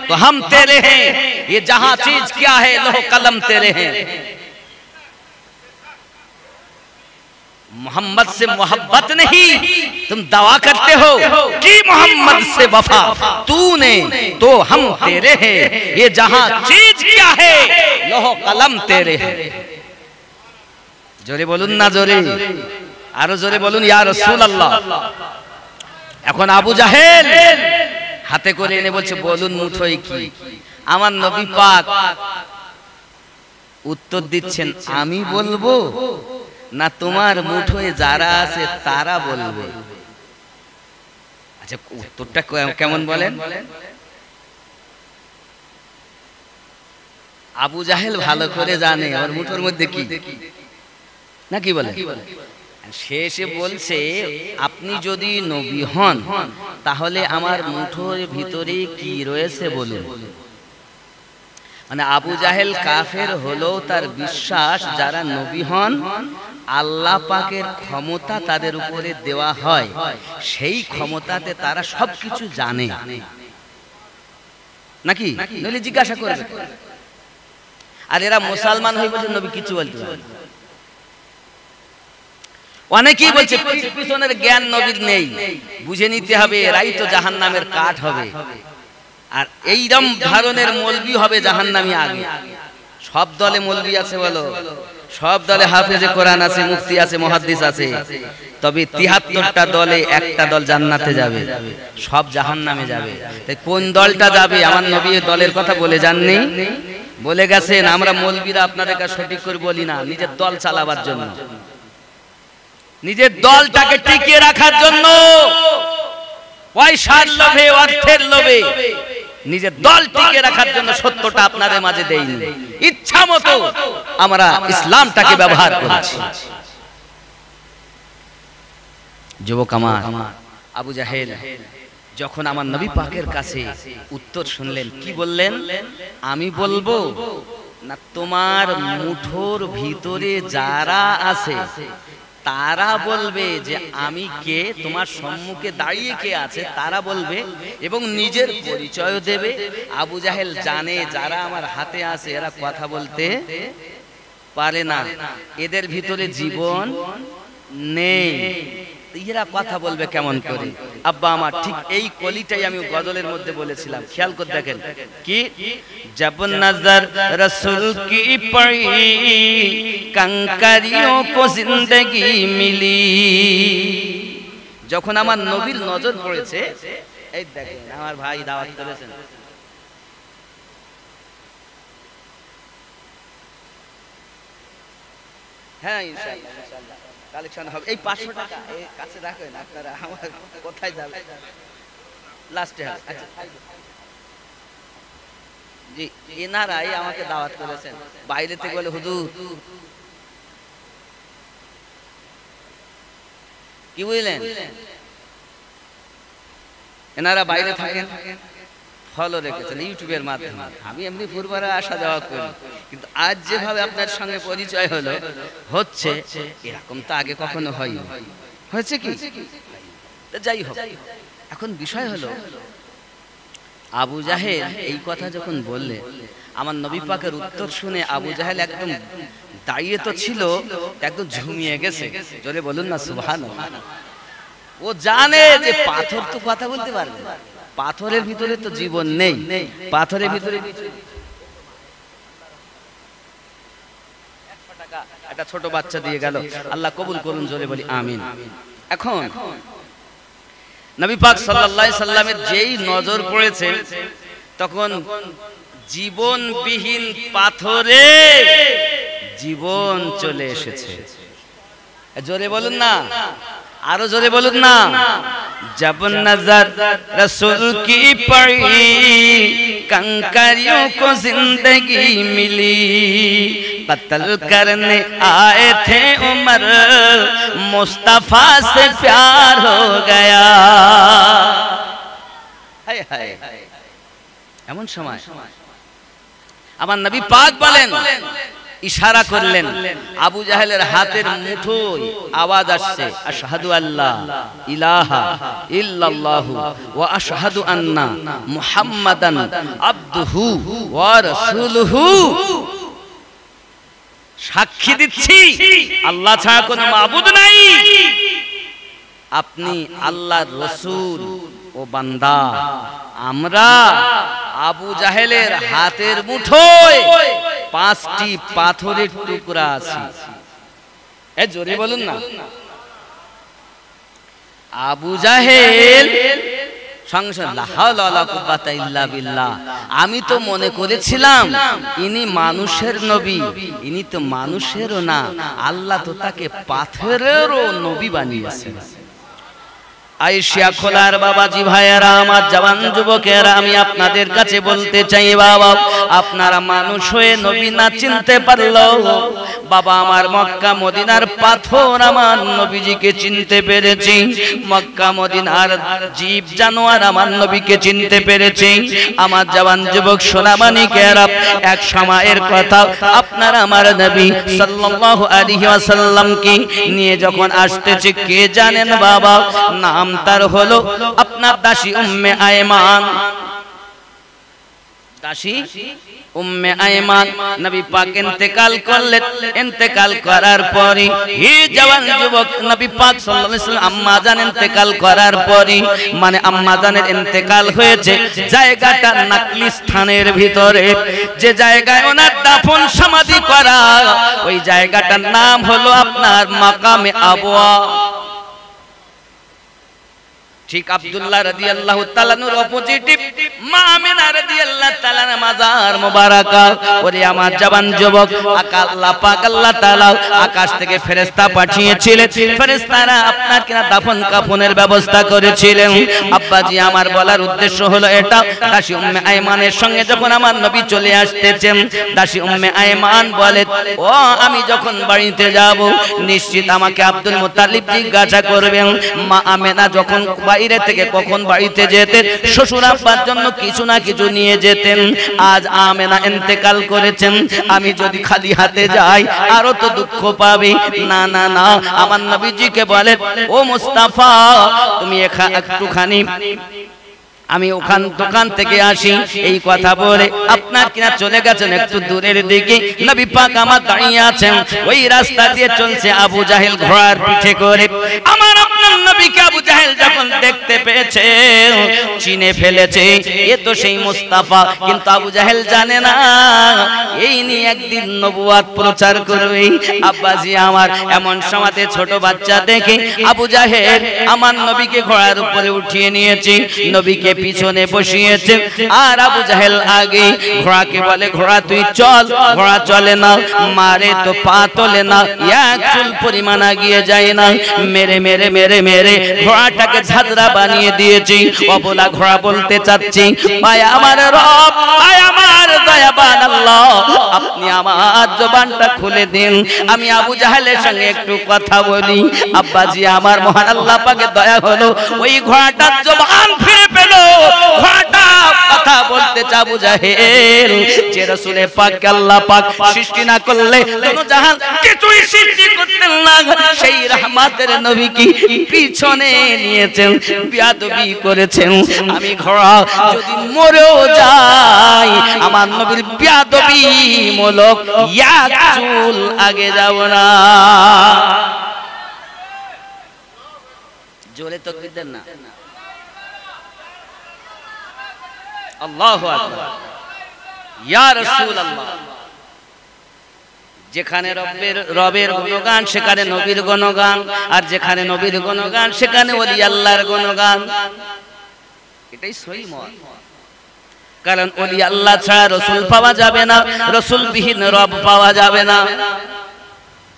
तो हम तेरे हैं, ये जहां चीज क्या है लोह कलम तेरे हैं। मोहम्मद से मोहब्बत नहीं, तुम दावा करते हो कि मोहम्मद से वफा तूने तो हम तेरे हैं, ये जहां चीज क्या है लोह कलम तेरे हैं। জোরে বলুন না, জোরে আরো জোরে বলুন ইয়া রাসূলুল্লাহ। এখন আবু জাহেল হাতে করে এনে বলছে, বলুন মুঠোয় কি? আমার নবী পাক উত্তর দিচ্ছেন, আমি বলবো না তোমার মুঠোয় যারা আছে তারা বলবে? আচ্ছা উত্তরটা কেমন বলেন? আবু জাহেল ভালো করে জানে আমার মুঠোর মধ্যে কি নাকি বলে। শেষে বলছে, আপনি যদি নবী হন তাহলে আমার মুঠোর ভিতরে কি রয়েছে বলুন। মানে আবু জাহেল কাফের হলো তার বিশ্বাস যারা নবী হন আল্লাহ পাকের ক্ষমতা তাদের উপরে দেওয়া হয়, সেই ক্ষমতাতে তারা সবকিছু জানে নাকি? নইলে জিজ্ঞাসা করবে। আর এরা মুসলমান হয়ে বলছে নবী কিছু বলতে পারে না। অনেকেই বলছে পিছনের জ্ঞান নবীর নেই, বুঝে নিতে হবে এরাই তো জাহান্নামের কাঠ হবে। আর এইরকম ধরনের মৌলবি হবে জাহান্নামী আগে। সব দলে মৌলবি আছে বলো, সব দলে হাফেজে কোরআন আছে, মুফতি আছে, মুহাদ্দিস আছে, তবে ৭৩টা দলে একটা দল জান্নাতে যাবে, সব জাহান্নামে যাবে। তাই কোন দলটা যাবে? আমার নবী দলের কথা বলে যাননি, বলে গেছেন আমরা মৌলবিরা আপনাদের কাছে সঠিক করে বলি না, নিজের দল চালাবার জন্য, নিজের দলটাকে টিকিয়ে রাখার জন্য, পয়সার লোভে, অর্থের লোভে নিজের দল টিকিয়ে রাখার জন্য সত্যটা আপনাদের মাঝে দেইনি, ইচ্ছা মতো আমরা ইসলামটাকে ব্যবহার করেছি। যুবক আমার, আবু জাহেল যখন আমার নবী পাকের কাছে উত্তর শুনলেন, কি বললেন? আমি বলবো না তোমার মুঠোর ভিতরে যারা আছে তারা বলবে যে আমি কে, তোমার সম্মুখে দাঁড়িয়ে কে আছে তারা বলবে, এবং নিজের পরিচয় দেবে। আবু জাহেল জানে যারা আমার হাতে আছে এরা কথা বলতে পারে না, এদের ভিতরে জীবন নেই, এরা কথা বলবে কেমন করে? আব্বা আমার ঠিক এই কলিটাই আমি গজলের মধ্যে বলেছিলাম, খেয়াল করে দেখেন কি, জব নজর রসুল কি পড়ি कंकरियों को जिंदगी मिली। যখন আমার নবীর নজর পড়েছে, এই দেখেন আমার ভাই দাওয়াত করেছেন, হ্যাঁ ইনশাআল্লাহ ইনশাআল্লাহ কালেকশন হবে। এই 500 টাকা এই কাছে রাখেন আপনারা, আমার কোথায় যাবে লাস্টে হবে। আচ্ছা জি, এনারাই আমাকে দাওয়াত করেছেন, বাইরে থেকে বলে হুজুর কি বুঝলেন, এনারা বাইরে থাকেন, ফলো রেখেছেন ইউটিউবের মাধ্যমে। আমি এমনি ফুরবারে আসা যাওয়া করি, কিন্তু আজ যেভাবে আপনার সঙ্গে পরিচয় হলো হচ্ছে, এরকম তো আগে কখনো হয়নি। হয়েছে কি, যাই হোক, এখন বিষয় হলো আবু জাহেল এই কথা যখন বললে, আমার নবী পাকের উত্তর শুনে আবু জাহেল একদম দাঁড়িয়ে তো ছিল, একদম ঝুমিয়ে গেছে। জোরে বলুন না সুবহানাল্লাহ। ও জানে যে পাথর তো কথা বলতে পারবে, পাথরের ভিতরে তো জীবন নেই, পাথরের ভিতরে একটা ছোট বাচ্চা দিয়ে গেল, আল্লাহ কবুল করুন, জোরে বলি আমিন। এখন নবী পাক সাল্লাল্লাহু আলাইহি সাল্লামের যেই নজর পড়েছে, তখন জীবনবিহীন পাথরে জীবন চলে এসেছে। জোরে বলুন না, আরো জোরে বলুন না। जब नजर रसूल की पड़ी कंकरियों को जिंदगी मिली, कत्ल करने आए थे उमर मुस्तफा से प्यार हो गया। हाय हाय, এমন সময় আমার নবী পাক বলেন, ইশারা করলেন, আবু জাহেলের হাতের মুঠোয় আওয়াজ আসছে, আশহাদু আল্লাহ ইলাহা ইল্লাল্লাহু ওয়া আশহাদু আন্না মুহাম্মাদান আবদুহু ওয়া রাসূলুহু। সাক্ষী দিচ্ছি আল্লাহ ছাড়া কোনো মাবুদ নাই, আপনি আল্লাহর রাসূল ও বান্দা। আমরা আবু জাহেলের হাতের মুঠোয় 5টি পাথরের টুকরা আছে। এ জোরে বলুন না। আবু জাহেল সংসার লা হাওলা ওয়ালা কুওয়াতা ইল্লা বিল্লাহ, আমি তো মনে করেছিলাম ইনি মানুষের নবী, ইনি তো মানুষেরও না, আল্লাহ তো তাকে পাথরেরও নবী বানিয়েছেন। আয়েশা খোলার বাবাজি ভাইয়েরা, আমার জওয়ান যুবকেরা, আমি আপনাদের কাছে বলতে চাই, বাবা আপনারা মানুষ হয়ে নবী না চিনতে পারলো, বাবা আমার মক্কা মদিনার পাথর আমার নবীজিকে চিনতে পেরেছি, মক্কা মদিনার জীব জানোয়ার আমার নবীকে চিনতে পেরেছি। আমার জওয়ান যুবক সোনামানিকেরা, এক সময়ের কথা, আপনারা আমার নবী সাল্লাল্লাহু আলাইহি ওয়াসাল্লামকে নিয়ে যখন আসতেছে, কে জানেন বাবা? নাম তার হলো আপনার দাসী উম্মে আয়মান। দাসী উম্মে আয়মান নবী পাক ইন্তেকাল করলেন। ইন্তেকাল করার পরে হে জওয়ান যুবক, নবী পাক সাল্লাল্লাহু আলাইহি ওয়াসাল্লাম আম্মা জান ইন্তেকাল করার পরে, মানে আম্মা জানের ইন্তেকাল হয়েছে জায়গাটা নাকলি স্থানের ভিতরে, যে জায়গায় ওনার দাফন সমাধি করা, ওই জায়গাটার নাম হলো আপনার মাকামে আবওয়া। ঠিক আব্দুল্লাহ রাদিয়াল্লাহু তাআলা নূর অপোজিটে মা আমিনা রাদিয়াল্লাহু তাআলা মাজার মুবারাকা। ওরে আমার জওয়ান যুবক, আল্লাহ পাক আল্লাহ তাআলা আকাশ থেকে ফেরেশতা পাঠিয়েছিলেন, ফেরেশতারা আপনার কিনা দাফন কাফনের ব্যবস্থা করেছিলেন। আব্বাজি আমার বলার উদ্দেশ্য হলো এটা, দাসী উম্মে আয়মানের সঙ্গে যখন আমার নবী চলে আসতেছেন, দাসী উম্মে আয়মান বলে, ও আমি যখন বাড়িতে যাব নিশ্চিত আমাকে আব্দুল মুত্তালিব জিজ্ঞাসা করবেন। মা আমিনা যখন বাইরে থেকে কখন বাড়িতে যেতেন, শ্বশুর আব্বার জন্য কিছু না কিছু নিয়ে যেতেন। আজ আমেনা ইন্তেকাল করেছেন, আমি যদি খালি হাতে যাই আরো তো দুঃখ পাবে। না না না, আমার নবীজিকে বলে, ও মুস্তাফা তুমি একটুখানি আমি ওখান দোকান থেকে আসি, এই কথা বলে আপনার কিনা চলে গেছেন একটু দূরের দিকে। নবী পাক আমার দাঁড়িয়ে আছেন, ওই রাস্তা দিয়ে চলছে আবু জাহেল ঘোড়ার পিঠে করে। আমার আপনার নবীকে আবু জাহেল যখন দেখতে পেয়েছে চিনে ফেলেছে এ তো সেই মুস্তাফা, কিন্তু আবু জাহেল জানে না এই নিয়ে একদিন নবুয়ত প্রচার করবে। আব্বাজি আমার, এমন সময়তে ছোট বাচ্চা দেখে আবু জাহেল আমার নবীকে ঘোড়ার উপরে উঠিয়ে নিয়েছে, নবীকে পিছনে বসিয়েছে, আর আবু জাহেল আগে। ঘোড়াকে বলে ঘোড়া তুই চল, ঘোড়া চলে না, মারে তো পা তোলে না, এক চুল পরিমাণ আগিয়ে যায় না, মেরে মেরে মেরে মেরে ঘোড়াটাকে ঝাঁঝরা বানিয়ে দিয়েছি। অবলা ঘোড়া বলতে চাচ্ছি ভাই আমার রব, ভাই আমার দয়াবান আল্লাহ, আপনি আমার জবানটা খুলে দিন, আমি আবু জাহেলের সঙ্গে একটু কথা বলি। আব্বাজি আমার, মহান আল্লাহ পাকের দয়া হলো, ওই ঘোড়াটার জবান ফিরে পেল, ঘোড়াটা কথা বলতে চা আবু জাহেল যে রাসূলে পাক আল্লাহ পাক সৃষ্টি না করলে কোন জাহান কিছুই সৃষ্টি করতেন না, সেই রহমতের নবী কি পিছনে নিয়েছেন, বিয়াদবি করেছেন। আমি ঘোড়া যদি মরেও যাই আমার নবীর বিয়াদবি মূলক এক চুল আগে যাব না। জোরে তাকবীর দেন না। আল্লাহু আকবার। ইয়া রাসূলুল্লাহ, যেখানে রবের গুণগান সেখানে নবীর গুণগান, আর যেখানে নবীর গুণগান সেখানে ওলি আল্লাহর গুণগান। এটাই সহি মত, কারণ ওলি আল্লাহ ছাড়া রাসূল পাওয়া যাবে না, রাসূল বিহীন রব পাওয়া যাবে না।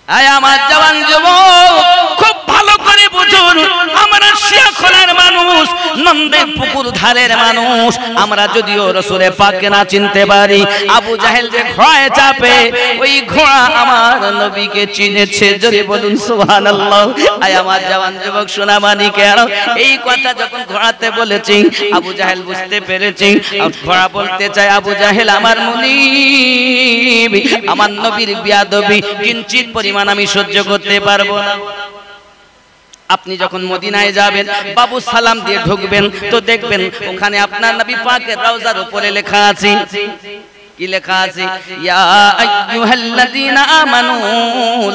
আয় আমার জওয়ান যুবক, খুব ভালো করে বুঝুন, আমরা শিয়াখোলার মানুষ, নন্দের পুকুর ধারের মানুষ, আমরা যদিও রাসূলে পাককে না চিনতে পারি, আবু জাহেল যে ঘোড়ায় চাপে ওই ঘোড়া আমার নবীকে চিনেছে। যদি বলুন সুবহানাল্লাহ। আয় আমার জওয়ান যুবক সোনা মানিকের, এই কথা যখন ঘোড়াতে বলেছি আবু জাহেল বুঝতে পেরেছি, ঘোড়া বলতে চায় আবু জাহেল আমার মুনিব, আমার নবীর বিয়াদবি কিঞ্চিত পরিমাণ আমি সহ্য করতে পারবো না। আপনি যখন মদিনায় যাবেন বাবু সালাম দিয়ে ঢুকবেন তো দেখবেন ওখানে আপনার নবী পাকের রওজার উপরে লেখা আছে, কি লেখা আছে? ইয়া আইয়ুহাল্লাযীনা আমানু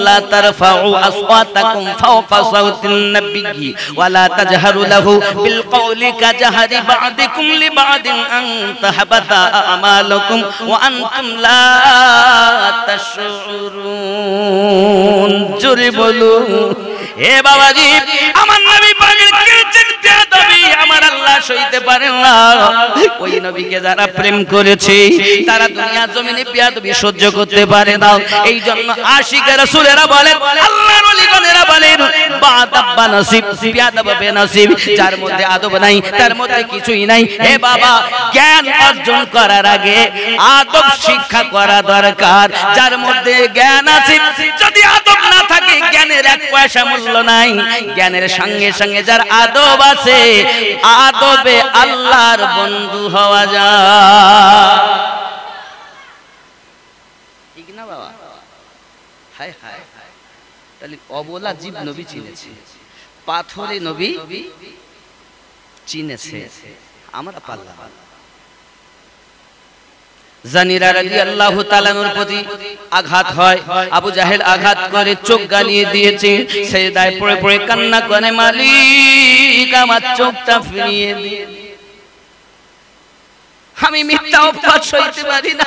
লা তারফাউ আসওয়াতাকুম ফাওকা সাওতিন নাবিয়্যি ওয়া লা তাজহারু লাহু বিল কওলি কাজহারি বা'দিকুম লিবা'দিন আন তাহবাতা আমালুকুম ওয়া আনতুম লা তাশউরুন। জোরে বলুন হে বাবাজি, আমার নবী পাকের কিঞ্চিত বেয়াদবি আমার আল্লাহ সইতে পারেন না। ওই নবীকে যারা প্রেম করেছে তারা দুনিয়া জমিনে বেয়াদবি সহ্য করতে পারে না। এই জন্য আশিক রাসূলেরা বলেন, আল্লাহর ওলিগণেরা বলেন, বাদাব বানসিব, বেয়াদব বেনসিব, যার মধ্যে আদব নাই তার মধ্যে কিছুই নাই। হে বাবা, জ্ঞান অর্জন করার আগে আদব শিক্ষা করা দরকার। যার মধ্যে জ্ঞান আছে যদি আদব না থাকে জ্ঞানের এক পয়সা মূল্য নাই। জ্ঞানের সঙ্গে সঙ্গে যার আদব আছে, আদবে আল্লাহর বন্ধু হওয়া যায়। ঠিক না বাবা? হায় হায়, তাহলে অবলা জীব নবী চিনেছে, পাথরে নবী চিনেছে, আমরা পারলাম। জানিরা রাদিয়াল্লাহু তাআলার প্রতি আঘাত হয়, আবু জাহেল আঘাত করে চোখ গালিয়ে দিয়েছে, সেজদায় পড়ে পড়ে কান্না করে, মালিক আমার চোখটা ফিরিয়ে দিন, আমি মিথ্যা অপবাদ সইতে পারি না।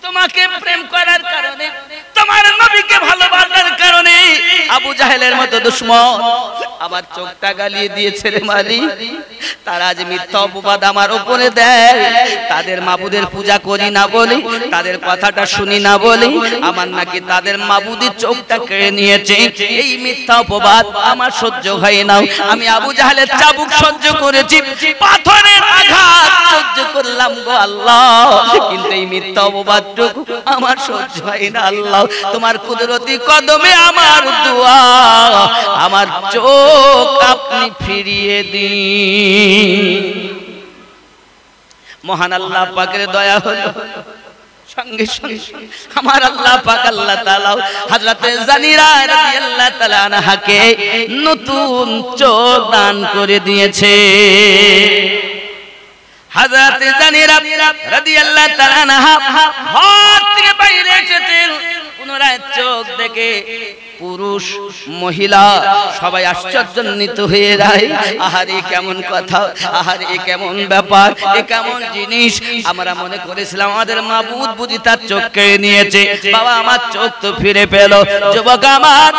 তোমাকে প্রেম করার কারণে, তোমার নবীকে ভালোবাসার কারণে আবু জাহেলের মতো দুশমন আমার চোখটা গালিয়ে দিয়েছে রে মালিক। তারা যে মিথ্যা অপবাদ আমার উপরে দেয়, তাদের মাবুদের পূজা করি না বলি, তাদের কথাটা শুনি না বলি, আমার নাকি তাদের মাবুদের চোখটা কেড়ে নিয়েছে, এই মিথ্যা অপবাদ আমার সহ্য হয় না। আমি আবু জাহেলের চাবুক সহ্য করেছি, পাথরের আঘাত সহ্য করলাম গো আল্লাহ, কিন্তু এই মিথ্যা অপবাদ আমার সহ্য হয় না। আল্লাহ তোমার কুদরতি কদমে আমার দোয়া, আমার চোখ আপনি ফিরিয়ে দিন। মহান আল্লাহ পাকের দয়া হলো, সঙ্গে সঙ্গে আমার আল্লাহ পাক আল্লাহ তাআলা হযরতে জানিরা রাদিয়াল্লাহু তাআলা আনহাকে নতুন চোখ দান করে দিয়েছে। হযরত জানিরা রাদিয়াল্লাহু তাআলা আনহা ঘর থেকে বাইরে এসেছেন, পুনরায় চোখ দেখে পুরুষ মহিলা সবাই আশ্চর্যান্বিত হয়ে যায়। আহারে কেমন কথা, আহারে কেমন ব্যাপার, এ কেমন জিনিস। আমরা মনে করেছিলাম আমাদের মাবুদ বুঝি তার চোখ কেড়ে নিয়েছে। বাবা আমার চোখ তো ফিরে পেল। যুবক আমার,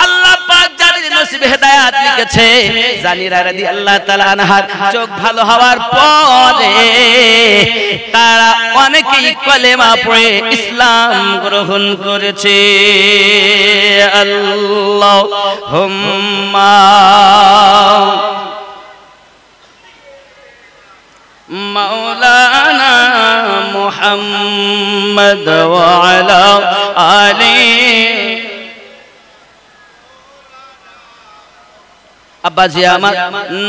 আল্লাহ পাক যাদের নসিবে হেদায়েত লিখেছে, জানিরা রাদিয়াল্লাহু তাআলা আনহার চোখ ভালো হওয়ার পরে তারা অনেকেই কলেমা পড়ে ইসলাম গ্রহণ করেছে। আল্লাহুম্মা মাওলানা মুহাম্মদ ওয়া আলা আলিহি। আব্বাজি আমার,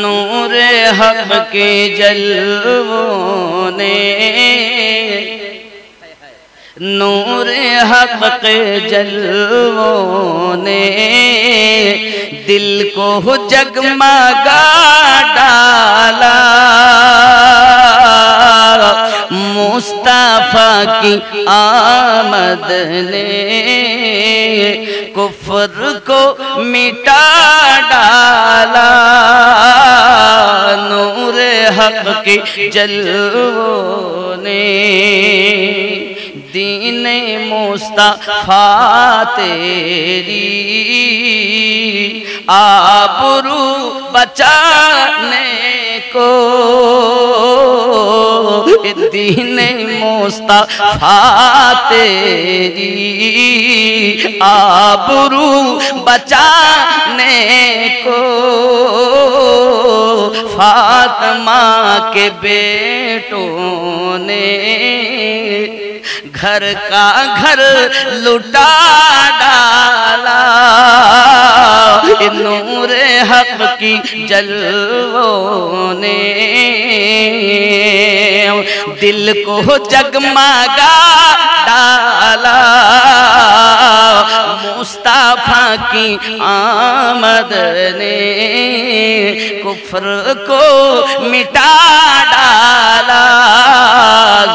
নূরে হক কে জলওনে, নূরে হক কে জলওনে दिल को जगमगा डाला। मुस्तफा की आमद ने कुफ्र को मिटा डाला। नूर हक की जलवों ने दीन मुस्तफा तेरी आबरू बचाने को, दीन मुस्तफा तेरी आबरू बचाने को फातिमा के बेटों ने घर का घर लुटा डाला। नूरे हक की जलवों ने दिल को जगमगा डाला। मुस्तफा की आमद ने कुफ्र को मिटा डाला।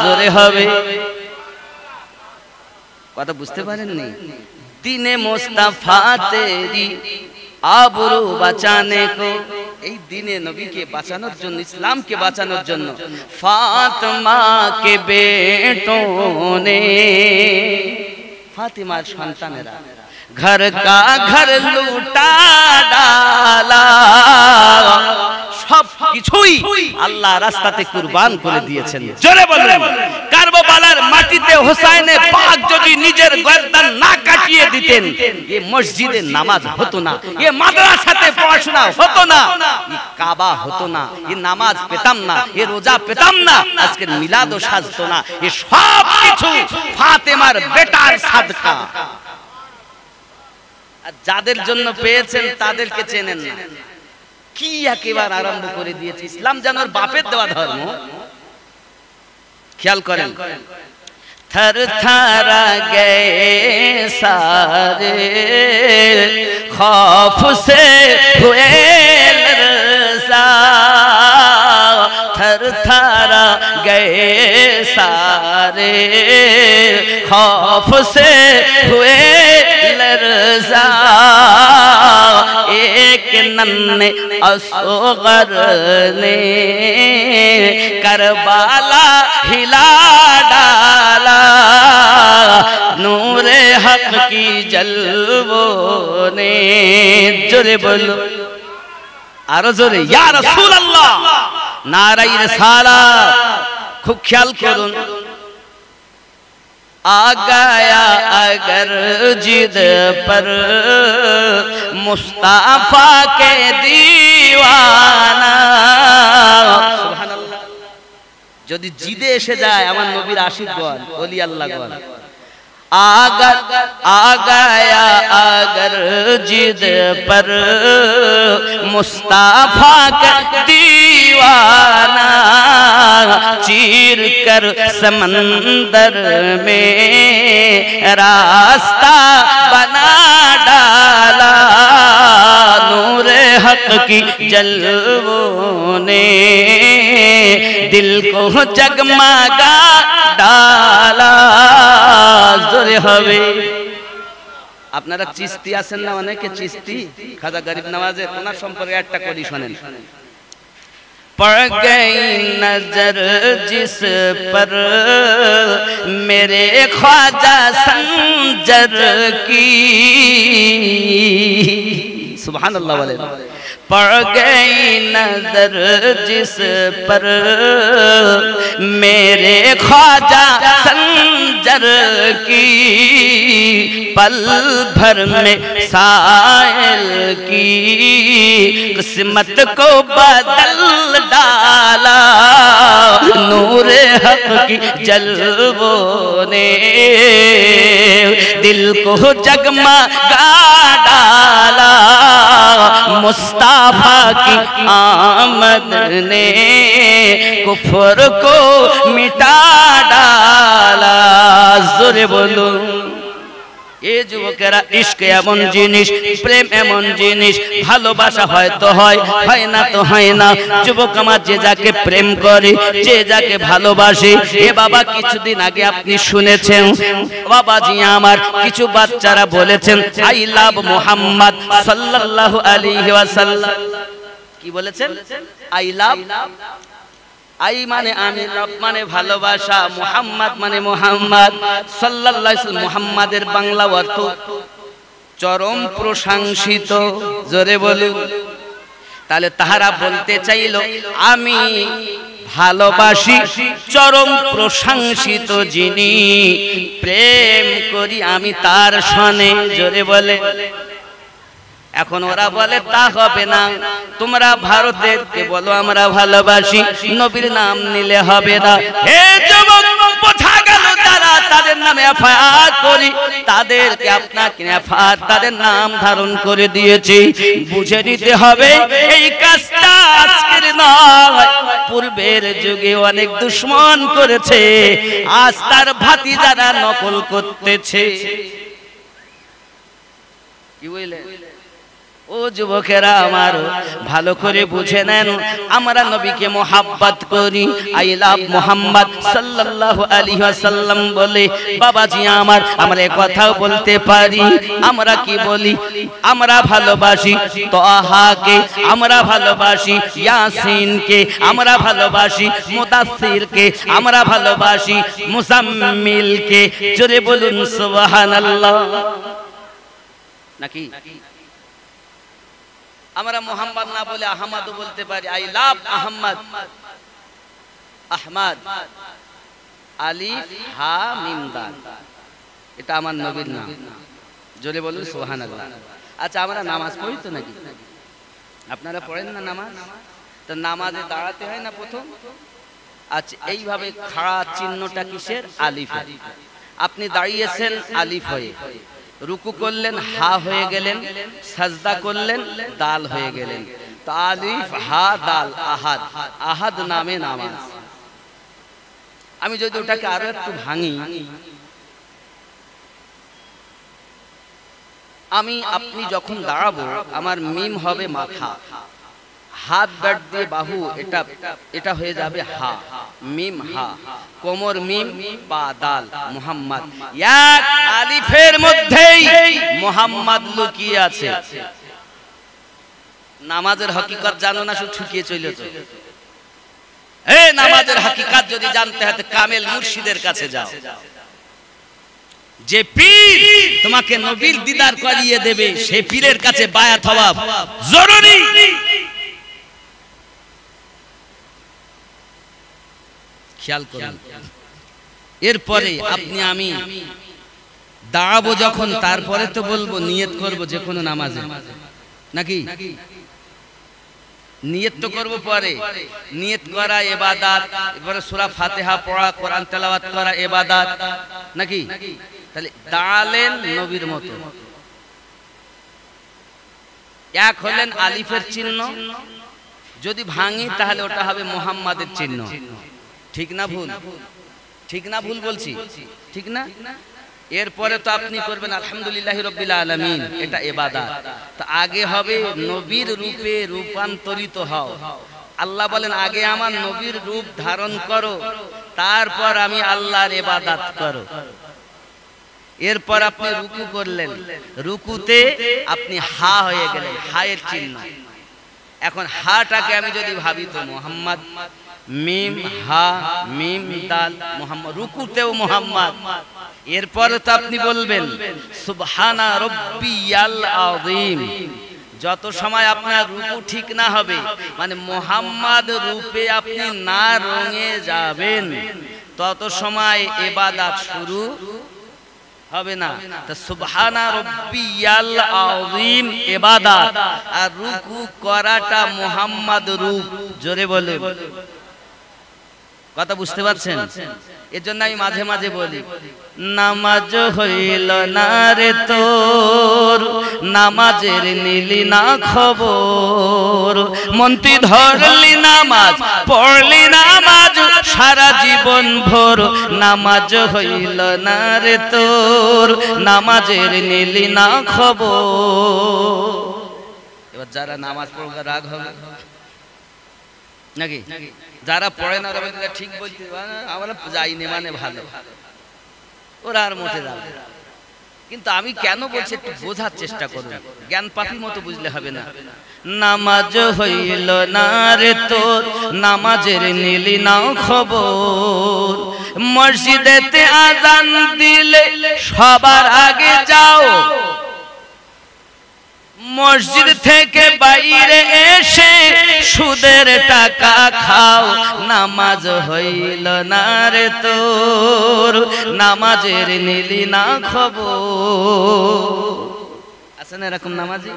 जोरे हवे কথা বুঝতে পারেননি? দিনে মুস্তাফা তেরি আবরু বাঁচানে কো, এই দিনে নবীকে বাঁচানোর জন্য, ইসলামকে বাঁচানোর জন্য ফাতিমা কে বেটোं ने, ফাতিমার সন্তানেরা घर का घर लूटा डाला। সব কিছুই আল্লাহ রাস্তাতে কুরবান করে দিয়েছেন। জোরে বলেন, কারবালার মাটিতে হোসাইনে পাক যদি নিজের গর্দান না কাটিয়ে দিতেন, এ মসজিদে নামাজ হতো না, এ মাদ্রাসাতে পড়াশোনা হতো না, এ কাবা হতো না, এ নামাজ পেতাম না, এ রোজা পেতাম না, আজকের মিলাদও সাজতো না। এ সব কিছু ফাতেমার বেটার সাদকা। আর যাদের জন্য পেয়েছেন তাদেরকে চেনেন না। কি একেবারে আরম্ভ করে দিয়েছে। ইসলাম যেন ওর বাপের দেওয়া ধর্ম। খেয়াল করেন, थर थरा गए सारे खौफ से हुए लरज़ा, थर थरा गए सारे खौफ से हुए लरज़ा, एक नन्हे असग़र ने करबला हिला डाला, नूरे हक की जलवों ने। जोरे बोलो आरो जोरे, या रसूल अल्लाह, नाराए रिसालत। खूब ख्याल करुन, आ गया अगर जिद पर मुस्तफा के दीवाना। सुबहानाल्लाह, যদি জিদে এসে যায় আমার নবীর আশিকগণ, ওলি আল্লাহগণ, आ गया अगर जिद पर मुस्तफा का दीवाना, चीर कर समंदर में रास्ता बना डाला, नूरे हक की जलवों ने दिल को जगमगा डाला। जोरे हवे আপনারা চিস্তি আছেন না অনেকে, চিস্তি খাজা গরিব নওয়াজের, ওনার সম্পর্কে একটা করি শোনেন। पड़ गई नजर जिस पर मेरे ख्वाजा संजर की, सुभान अल्लाह वाले। पड़ गई नजर जिस पर मेरे ख्वाजा संजर की, पल भर में साइल की किस्मत को बदल डाला, नूर हक की जलवों ने दिल को जगमगा डाला, मुस्ताफा की आमद ने कुफर को मिटा डाला। जोरे बोलो এ যুবকেরা, ইশক এমন জিনিস, প্রেম এমন জিনিস, ভালোবাসা হয়তো হয়, হয় না তো হয় না। যুবক আমার, যে যাকে প্রেম করে, যে যাকে ভালোবাসে, এ বাবা কিছুদিন আগে আপনি শুনেছেন বাবাজি আমার, কিছু বাচ্চারা বলেছেন আই লাভ মুহাম্মদ সাল্লাল্লাহু আলাইহি ওয়াসাল্লাম। কি বলেছেন? আই লাভ, আই মানে আমি, লাভ মানে ভালোবাসা, মুহাম্মদ মানে মুহাম্মদ সাল্লাল্লাহু আলাইহি ওয়াসাল্লাম। মুহাম্মাদের বাংলা অর্থ চরম প্রশংসিত। জোরে বলুন। তাহলে তাহারা বলতে চাইল আমি ভালোবাসি চরম প্রশংসিত যিনি, প্রেম করি আমি তার সনে। জোরে বলে। এখন ওরা বলে তা হবে না, তোমরা ভারতেরকে বলো আমরা ভালোবাসি, নবীর নাম নিলে হবে না। হে যুবক, বোঝা গেল তারা তাদের নামে এফআইআর করি, তাদেরকে আপনাকে এফআইআর তাদের নাম ধারণ করে দিয়েছে। বুঝে নিতে হবে এই কাজটা আজকের নয়, পূর্বের যুগে অনেক দুশমন করেছে, আজ তার ভাতিজারা নকল করতেছে। কি বলে? ও যুবকেরা আমার, ভালো করে বুঝে নেন, আমরা নবীকে মোহাব্বত করি, আই লাভ মুহাম্মদ সাল্লাল্লাহু আলাইহি ওয়াসাল্লাম বলে। বাবাজি আমার, আমরা এই কথাও বলতে পারি, আমরা কি বলি? আমরা ভালোবাসি তাহাকে, আমরা ভালোবাসি ইয়াসিনকে, আমরা ভালোবাসি মুদাসসিরকে, আমরা ভালোবাসি মুজাম্মিলকে। জোরে বলুন সুবহানাল্লাহ। নাকি আমরা মোহাম্মদ না বলে আহমদও বলতে পারি, আই লাভ আহমদ, আহমদ, আলিফ হা মিম দাল, এটা আমার নবীর নাম। জোরে বলুন সুবহানাল্লাহ। আচ্ছা, আমরা নামাজ পড়ি তো নাকি? আপনারা পড়েন না নামাজ? তো নামাজে দাঁড়াতে হয় না প্রথম? আচ্ছা, এইভাবে খাড়া চিহ্নটা কিসের? আলিফ। আপনি দাঁড়িয়েছেন আলিফ হয়ে, রুকু করলেন হা হয়ে গেলেন, সাজদা করলেন দাল হয়ে গেলেন। তো আলিফ হা দাল, আহাদ, আহাদ নামে নামাজ। আমি যদি ওটাকে আরো একটু ভাঙি, আমি আপনি যখন দাঁড়াবো, আমার মিম হবে মাথা, হাত ব্যাট দিয়ে বাহু, এটা হয়ে যাবে হা, মিম হা, কোমর মিম, পা দাল, মুহাম্মদ। এক আলিফের মধ্যেই মুহাম্মদ লুকিয়ে আছে। নামাজের হকিকত জানো না, শুধু ঠুকিয়ে চলেছো। এই নামাজের হকিকত যদি জানতে হয়, কামেল মুর্শিদের কাছে যাও, যে পীর তোমাকে নবীর দিদার করিয়ে দেবে, সেই পীরের কাছে বায়াত হওয়া জরুরি। খেয়াল করুন। এরপরে আপনি আমি দাঁড়াবো যখন, তারপরে তো বলবো নিয়ত করব যে কোনো নামাজে, নাকি? নিয়ত তো করব পরে। নিয়ত করা ইবাদত, এবারে সূরা ফাতিহা পড়া, কোরআন তেলাওয়াত করা ইবাদত, নাকি? তাহলে দাঁড়ালেন নবীর মতো, এক হলেন আলিফের চিহ্ন। যদি ভাঙি তাহলে ওটা হবে মুহাম্মাদের চিহ্ন। ঠিক না ভুল? ঠিক না ভুল বলছি? ঠিক না? এরপরে তো আপনি করবেন আলহামদুলিল্লাহি রাব্বিল আলামিন, এটা ইবাদত। তো আগে হবে নবীর রূপে রূপান্তরিত হও। আল্লাহ বলেন আগে আমার নবীর রূপ ধারণ করো, তারপর আমি আল্লাহর ইবাদত করো। এরপর আপনি রুকু করলেন, রুকুতে আপনি হা হয়ে গেলেন, হায়ের চিহ্ন। এখন হাটাকে আমি যদি ভাবি তো মুহাম্মদ, মিম হা মিম দাল মুহাম্মদ, রুকুতেও মুহাম্মদ। এরপর তো আপনি বলবেন সুবহানা রাব্বিয়াল আযীম। যত সময় আপনার রুকু ঠিক না হবে, মানে মুহাম্মদ রূপে আপনি না রঙে যাবেন, তত সময় ইবাদত শুরু হবে না। তো সুবহানা রাব্বিয়াল আযীম ইবাদত, আর রুকু করাটা মুহাম্মদ রূপ। জোরে বলে কথা বুঝতে পারছেন? এর জন্য আমি মাঝে মাঝে বলি, নামাজ হইল না রে তোর, নামাজের নিলি না খবর, মন্ত্রী ধরলি নামাজ, পড়লি নামাজ সারা জীবন ভোর, নামাজ হইল না রে তোর, নামাজের নিলি না খবর। এবার যারা নামাজ পড়বে রাগ হবে নাকি? যারা পড়ে না ওরা ঠিক বলতে আমরা যাইনি মানে ভালো, ওরা আর মোটে যাবে। কিন্তু আমি কেন বলছি একটু বোঝার চেষ্টা করুন, জ্ঞান পাপীর মতো বুঝলে হবে না। নামাজ হইল না রে তোর, নামাজের নিলি না খবর, মসজিদেতে আযান দিলে সবার আগে যাও, মসজিদ থেকে বাইরে এসে সুদের টাকা খাও, নামাজ হইল না রে তোর, নামাজের নিলি না খবর। আছে না এরকম নামাজি?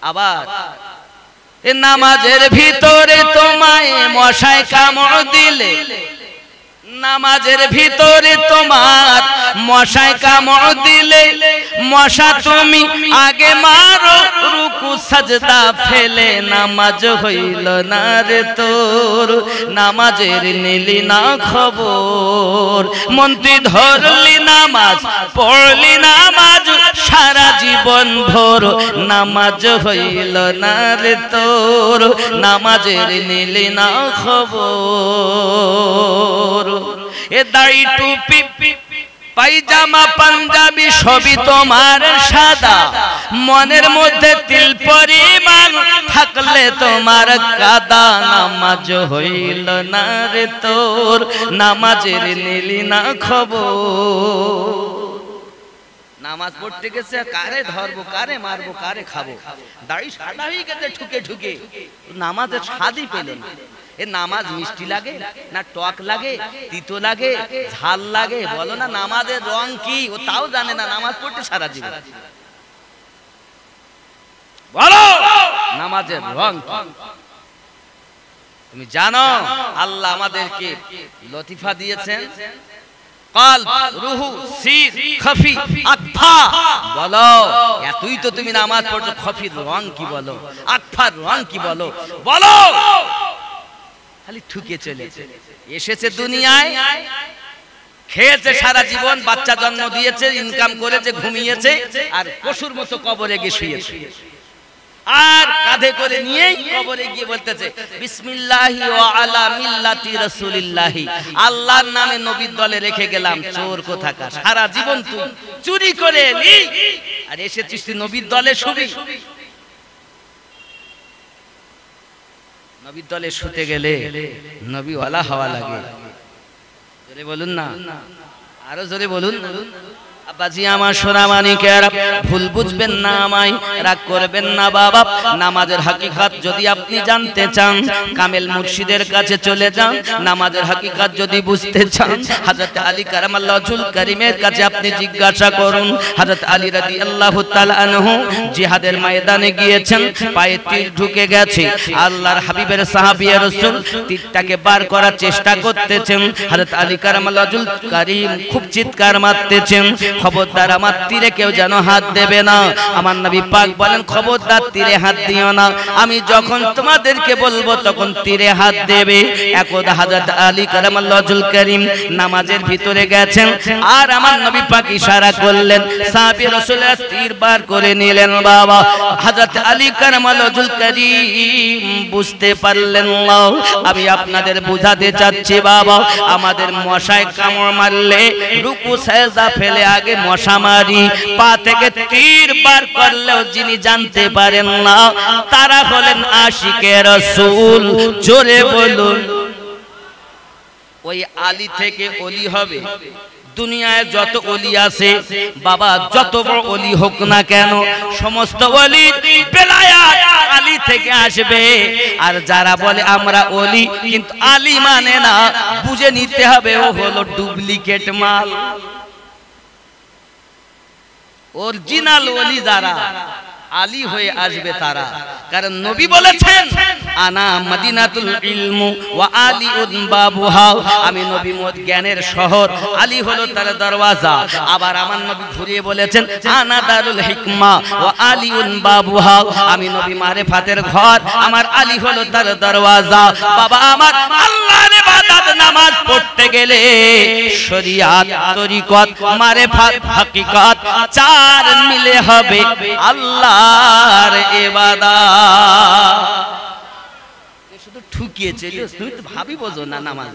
আবার এ নামাজের ভিতরে তোমায় মশায় কামড় দিলে, নামাজের ভিতরে তোমার মশায় কামড় দিলে, মশা তুমি আগে মারো, রুকু সাজদা ফেলে, নামাজ হইল না রে তোর, নামাজের নিলি না খবর, মন্ত্রী ধরলি নামাজ, পড়লি নামাজ সারা জীবন ভোর, নামাজ হইল না রে তোর, নামাজের নিলি না খবর। এ দাড়ি টুপি পায়জামা পাঞ্জাবি সবই তোমার সাদা, মনের মধ্যে তিল পরিমাণ থাকলে তোমার কাদা, নামাজ হইল না রে তোর, নামাজের নিলি না খবর। নামাজ পড়তে গেছে, কারে ধরবো, কারে মারবো, কারে খাবো, দাড়ি সাদা হয়ে গেছে ঠুকে ঠুকে, নামাজের স্বাদই পেল না। এ নামাজ মিষ্টি লাগে না টক লাগে, তিতো লাগে, ঝাল লাগে? বলো না, নামাজের রং কি ও তাও জানে না, নামাজ পড়তে সারা জীবন। বলো নামাজের রং তুমি জানো? আল্লাহ আমাদেরকে লতিফা দিয়েছেন, কাল রুহু সির খফি আকফা। বলো এতই তো তুমি নামাজ পড়ছো, খফির রং কি বলো, আকফার রং কি বলো? বলো। খালি ঠুকে চলেছে, এসেছে দুনিয়ায়, খেয়েছে সারা জীবন, বাচ্চা জন্ম দিয়েছে, ইনকাম করেছে, ঘুমিয়েছে, আর পশুর মতো কবরে গিয়ে শুয়েছে। আর কাঁধে করে নিয়েই কবরে গিয়ে বলতেছে বিসমিল্লাহি ওয়া আলা মিল্লাতি রাসূলিল্লাহি, আল্লাহর নামে নবীর দলে রেখে গেলাম। চোর কোথাকার, সারা জীবন তুই চুরি করে নি আর এসেছিস তুই নবীর দলে শুবি। নবীর দলে শুতে গেলে নবী ওয়ালা হওয়া লাগে। জোরে বলুন না, আরো জোরে বলুন। আব্বাজি আমার সোনা মানিকেরা, ভুল বুঝবেন না, আমায় রাগ করবেন না বাবা। নামাজের হাকিকত যদি আপনি জানতে চান, কামেল মুর্শিদের কাছে চলে যান। নামাজের হাকিকত যদি বুঝতে চান, হযরত আলী কারামাল্লাহুল কারীমের কাছে আপনি জিজ্ঞাসা করুন। হযরত আলী রাদিয়াল্লাহু তাআলা আনহু জিহাদের ময়দানে গিয়েছেন, পায়ে তীর ঢুকে গেছে। আল্লাহর হাবিবের সাহাবী রাসূল তীরটাকে বার করার চেষ্টা করতেছেন। হযরত আলী কারামাল্লাহুল কারীম খুব চিৎকার মারতেছেন, খবরদার আমার তীরে কেউ যেন হাত দেবে না। আমার নবী পাক বলেন, খবরদার তীরে হাত দিও না, আমি যখন তোমাদেরকে বলবো তখন তীরে হাত দেবে। একদা হযরত আলী কারামাল্লাহুল কারীম নামাজের ভিতরে গেছেন, আর আমার নবী পাক ইশারা করলেন, সাহাবী রাসূলরা তীর বার করে নিলেন। বাবা হযরত আলী কারামাল্লাহুল কারীম বুঝতে পারলেন না। আমি আপনাদের বোঝাতে চাচ্ছি বাবা, আমাদের মশায় কামড় মারলে রুকু সাজদা ফেলে আগে মশা মারি, পা থেকে তীর বার করলেও যিনি জানতে পারেন না তারা হলেন আশিকে রাসূল। জোরে বলুন। ওই আলী থেকে ওলি হবে। দুনিয়ায় যত ওলি আছে বাবা, যত বড় ওলি হোক না কেন, সমস্ত ওলির বেলায়াত আলী থেকে আসবে। আর যারা বলে আমরা ওলি কিন্তু আলী মানে না, বুঝে নিতে হবে ও হলো ডুপ্লিকেট মাল। অরিজিনাল ওলি যারা আলী হয়ে আসবে তারা, কারণ নবী বলেছেন আনা মদিনাতুল ইলমু ওয়া আলিউন বাবুহা, আমি নবী জ্ঞানের শহর, আলী হলো তার দরওয়াজা। আবার আমার নবী ঘুরিয়ে বলেছেন আনা দারুল হিকমা ওয়া আলিউন বাবুহা, আমি নবী মারিফাতের ঘর, আমার আলী হলো তার দরওয়াজা। বাবা আমার আল্লাহর ইবাদত নামাজ পড়তে গেলে শরিয়াত, তরিকত, মারিফাত, হাকিকত চার মিলে হবে আল্লাহর ইবাদত। শুধু ঠুকিয়েছে, তুমি তো ভাবি বোঝো না নামাজ।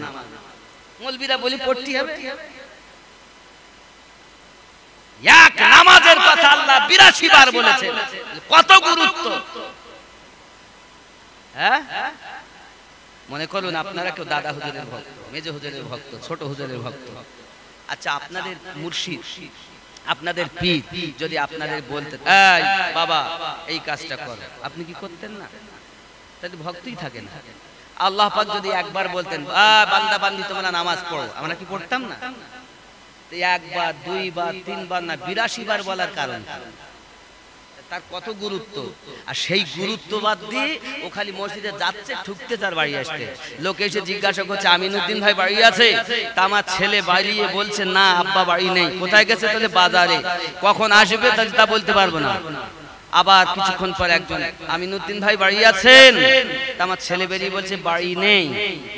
মৌলবীরা বলি পড়তে হবে। এক নামাজের কথা আল্লাহ ৮২ বার বলেছেন, কত গুরুত্ব। হ্যাঁ, মনে করুন আপনারা কেউ দাদা হুজুরের ভক্ত, মেজো হুজুরের ভক্ত, ছোট হুজুরের ভক্ত। আচ্ছা, আপনাদের মুর্শিদ, আপনাদের পীর যদি আপনাদের বলতেন এই বাবা এই কাজটা কর, আপনি কি করতেন না? তাহলে ভক্তই থাকে না। আল্লাহ পাক যদি একবার বলতেন বান্দা বান্দি তোমরা নামাজ পড়ো, আমরা কি পড়তাম না? একবার, দুইবার, তিনবার না ৮২ বার বলার কারণ তার কত গুরুত্ব। আর সেই গুরুত্ব বাদ দিয়ে ও খালি মসজিদে যাচ্ছে, ঠুকতে, তার বাড়ি আসতে। লোক এসে জিজ্ঞাসা করছে আমিনুদ্দিন ভাই বাড়ি আছে? তা আমার ছেলে বাড়িয়ে বলছে না আব্বা বাড়ি নেই। কোথায় গেছে? তাহলে বাজারে। কখন আসবে তা বলতে পারবো না। আবার কিছুক্ষণ পর একজন আমিনুদ্দিন ভাই বাড়ি আছেন? তা আমার ছেলে বেরিয়ে বলছে বাড়ি নেই,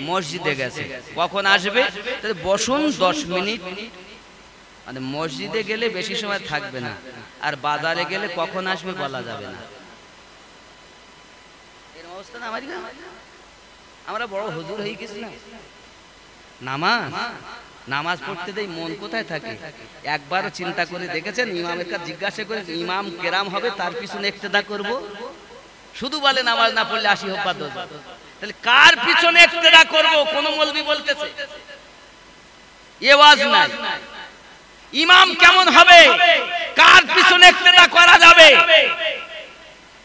মসজিদে গেছে। কখন আসবে? তাহলে বসুন ১০ মিনিট। মানে মসজিদে গেলে বেশি সময় থাকবে না, আর বাজারে গেলে কখন আসবে বলা যাবে না। এর অবস্থা না আমারই না? আমরা বড় হুজুর হয়ে গেছি না। নামাজ পড়তে দেই, মন কোথায় থাকে? একবারও চিন্তা করে দেখেছেন? ইমামের কাছে জিজ্ঞাসা করে ইমাম কেরাম হবে তার পিছনে ইক্তেদা করব? শুধু বলে নামাজ না পড়লে ৮০ হোক বা ১০। তাহলে কার পিছনে ইক্তেদা করব? কোন মৌলবি বলতেছে এ ওয়াজ নাই। ইমাম কেমন হবে, কার পিছনে ইক্তেদা করা যাবে,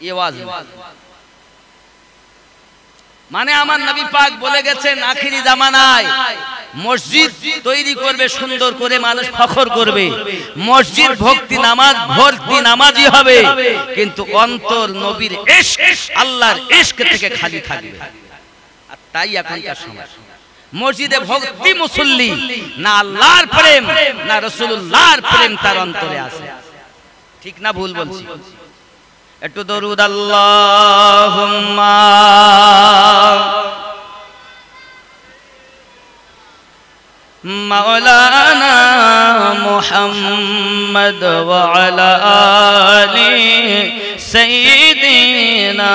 এ ওয়াজ। মানে আমার নবী পাক বলে গেছেন আখিরি জামানায় মসজিদ তৈরি করবে সুন্দর করে, মানুষ ফখর করবে। মসজিদ ভক্তি নামাজ ভর্তি নামাজি হবে, কিন্তু অন্তর নবীর ইশক, আল্লাহর ইশক থেকে খালি থাকবে। আর তাই এখনকার সময় মসজিদে ভক্তি মুসল্লি না আল্লাহর প্রেম না রাসূলুল্লাহর প্রেম তার অন্তরে আছে। ঠিক না ভুল বলছি? একটু দরুদ আল্লাহুম্মা মাওলানা মুহাম্মদ ওয়া আলা আলি সাইয়্যিদিনা।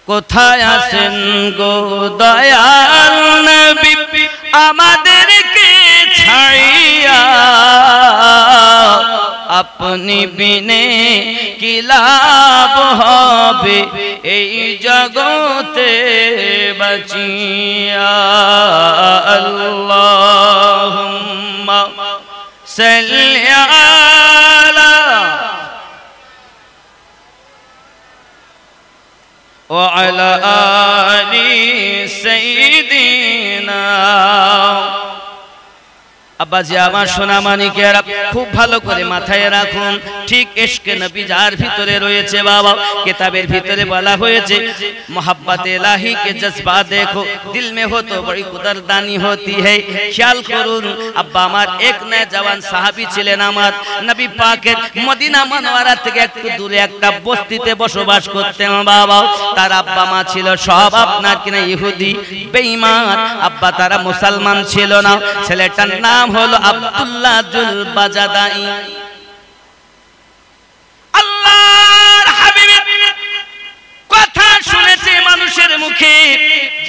কোথায় আছেন গো দয়াল নবী আমাদেরকে ছাড়িয়া, আপনি বিনে কি লাভ হবে এই জগতে বাঁচিয়া। আল্লাহুম্মা সাল্লি আলা ওয়া আলা আলি সাইয়্যিদিনা। আব্বাজি আমার সোনা মানিকেরা খুব ভালো করে মাথায় রাখুন, ঠিক ইশকে নবী যার ভিতরে রয়েছে বাবা, কিতাবের ভিতরে বলা হয়েছে मोहब्बत इलाही के जज्बा देखो दिल में हो तो बड़ी कुदरदानी होती है। খেয়াল করুন আব্বা আমার এক নয় জওয়ান সাহাবী ছিলেন, আমার নবী পাকের মদিনা মুনওয়ারা থেকে একটু দূরে একটা বস্তিতে বসবাস করতেন বাবা। তার আব্বা মা ছিল সব আপনার কিনা ইহুদি বেঈমান, আব্বা তারা মুসলমান ছিল না। ছেলেটার নাম হলো আব্দুল্লাহ জুল বাজাদাই। আল্লাহর হাবিবের কথা শুনেছে মানুষের মুখে,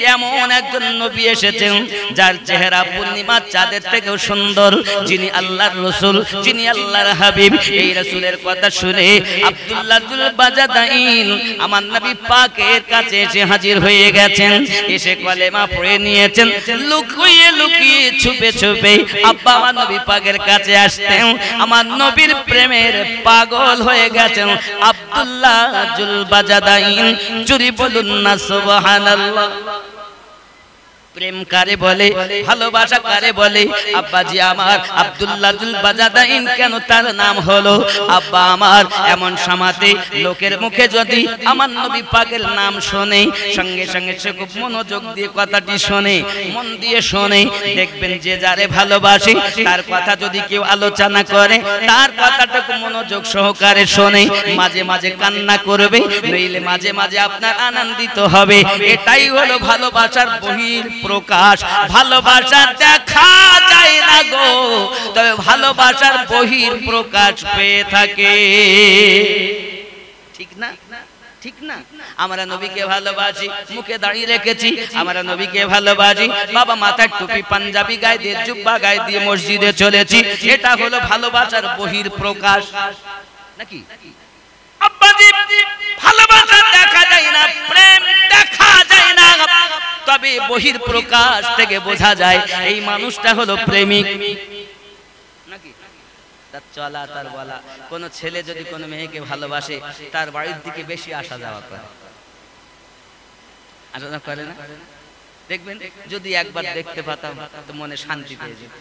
যেমন এমন একজন নবী এসেছেন যার চেহারা পূর্ণিমার চাঁদের থেকেও সুন্দর, যিনি আল্লাহর রাসূল, যিনি আল্লাহর হাবিব। এই রাসূলের কথা শুনে আব্দুল্লাহ জুল বাজাদাইন আমার নবী পাকের কাছে এসে হাজির হয়ে গেছেন। এসে কলেমা পড়ে নিয়েছেন। লুকিয়ে লুকিয়ে ছুপে ছুপে আব্বা আমার নবী পাকের কাছে আসতেন। আমার নবীর প্রেমের পাগল হয়ে গেছেন আব্দুল্লাহ জুল বাজাদাইন। জুরি বলুন না সুবহানাল্লাহ। প্রেম কারে বলে, ভালোবাসা কারে বলে? আব্বাজি আমার আব্দুল্লাহ জুল বাজাদাইন কেন তার নাম হলো আব্বা আমার? এমন সমাতে লোকের মুখে যদি আমার নবী পাকের নাম শোনে, সঙ্গে সঙ্গে সে খুব মনোযোগ দিয়ে কথাটি শোনে, মন দিয়ে শোনে। দেখবেন যে যারে ভালোবাসে তার কথা যদি কেউ আলোচনা করে, তার কথাটুকু মনোযোগ সহকারে শোনে, মাঝে মাঝে কান্না করবে, নইলে মাঝে মাঝে আপনার আনন্দিত হবে। এটাই হলো ভালোবাসার বহির প্রকাশ। ভালোবাসা দেখা যায় না গো, তবে ভালোবাসার বহির প্রকাশ পেয়ে থাকে। ঠিক না? ঠিক না? আমরা নবীকে ভালোবাসি, মুখে দাঁড়িয়ে রেখেছি, আমরা নবীকে ভালোবাসি, বাবা মাথার টুপি পাঞ্জাবি গায়ে দিয়ে জুব্বা গায়ে দিয়ে মসজিদে চলেছি, এটা হলো ভালোবাসার বহির প্রকাশ নাকি? আব্বাজি ভালোবাসা দেখা যায় না, প্রেম দেখা যায় না, তবে বহির প্রকাশ থেকে বোঝা যায় এই মানুষটা হলো প্রেমিক নাকি? তার চলা, তার বলা। কোন ছেলে যদি কোনো মেয়েকে ভালোবাসে, তার বাড়ির দিকে বেশি আসা যাওয়া করে, আসা যাওয়া করে না? দেখবেন যদি একবার দেখতে পেতাম তো মনে শান্তি পেয়ে যেত,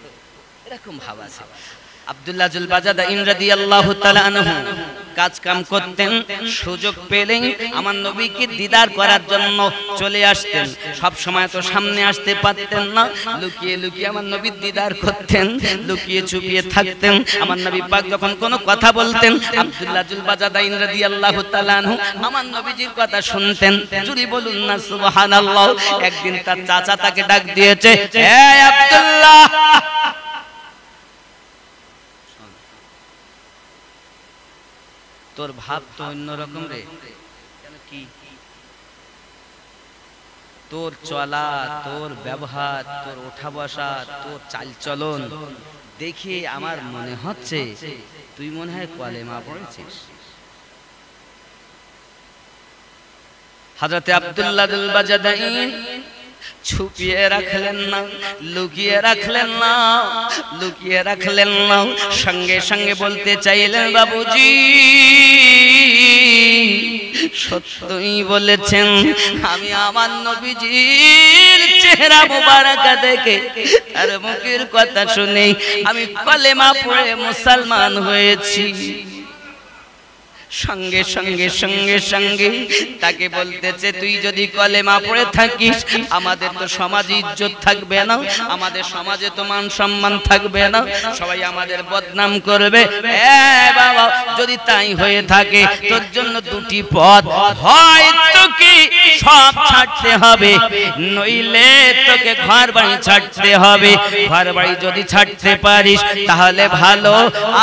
এরকম ভাব আছে। আব্দুল্লাহ জুল বাজাদাইন রাদিয়াল্লাহু তাআলা আনহু কাজ কাম করতেন, সুযোগ পেলেন আমার নবীকে দিদার করার জন্য চলে আসতেন। সব সময় তো সামনে আসতে পারতেন না, লুকিয়ে লুকিয়ে আমার নবীর দিদার করতেন, লুকিয়ে চুপিয়ে থাকতেন। আমার নবী পাক যখন কোনো কথা বলতেন, আব্দুল্লাহ জুল বাজাদাইন রাদিয়াল্লাহু তাআলা আনহু আমার নবীজির কথা শুনতেন। জুরি বলুন না সুবহানাল্লাহ। একদিন তার চাচা তাকে ডাক দিয়েছে, হে আব্দুল্লাহ, তোর ভাব তো অন্যরকম রে। কেন কি? তোর চলা, তোর ব্যবহার, তোর ওঠা বসা, তোর চালচলন দেখে আমার মনে হচ্ছে তুই মনে হয় কলেমা পড়েছিস। হযরত আব্দুল্লাহ জুল বাজাদাইন ছুপিয়ে রাখলেন না, লুকিয়ে রাখলেন না, লুকিয়ে রাখলেন না, সঙ্গে সঙ্গে বলতে চাইলেন, বাবুজি সত্যই বলেছেন, আমি আমার নবীজির চেহারা মুবারাকা দেখে তার মুখের কথা শুনে আমি কলেমা পড়ে মুসলমান হয়েছি। সঙ্গে সঙ্গে সঙ্গে সঙ্গে তাকে বলতেছে, তুই যদি কলেমা পড়ে থাকিস আমাদের তো সমাজে ইজ্জত থাকবে না, আমাদের সমাজে তো মান সম্মান থাকবে না, সবাই আমাদের বদনাম করবে। বাবা যদি তাই হয়ে থাকে তোর জন্য দুটি পথ, হয় তোকে সব ছাড়তে হবে, নইলে তোকে ঘর বাড়ি ছাড়তে হবে। ঘর বাড়ি যদি ছাড়তে পারিস তাহলে ভালো,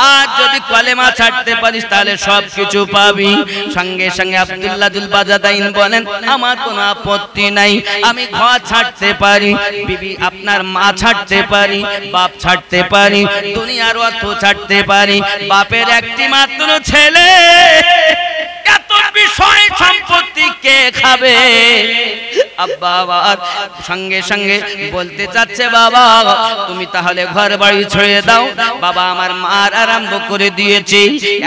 আর যদি কলেমা ছাড়তে পারিস তাহলে সব কিছু পাবি। সঙ্গে সঙ্গে আব্দুল্লাহ জুল বাজাদাইন বলেন, আমার কোনো আপত্তি নাই, আমি ঘর ছাড়তে পারি, বিবি আপনার মা ছাড়তে পারি, বাপ ছাড়তে পারি, দুনিয়ার অর্থ ছাড়তে পারি, বাপের একটি মাত্র ছেলে, এত বিষয় সম্পত্তি কে খাবে? আব্বা আবার সঙ্গে সঙ্গে বলতে চাচ্ছে, বাবা তুমি তাহলে ঘর বাড়ি ছেড়ে দাও। বাবা আমার মার আরম্ভ করে দিয়েছে,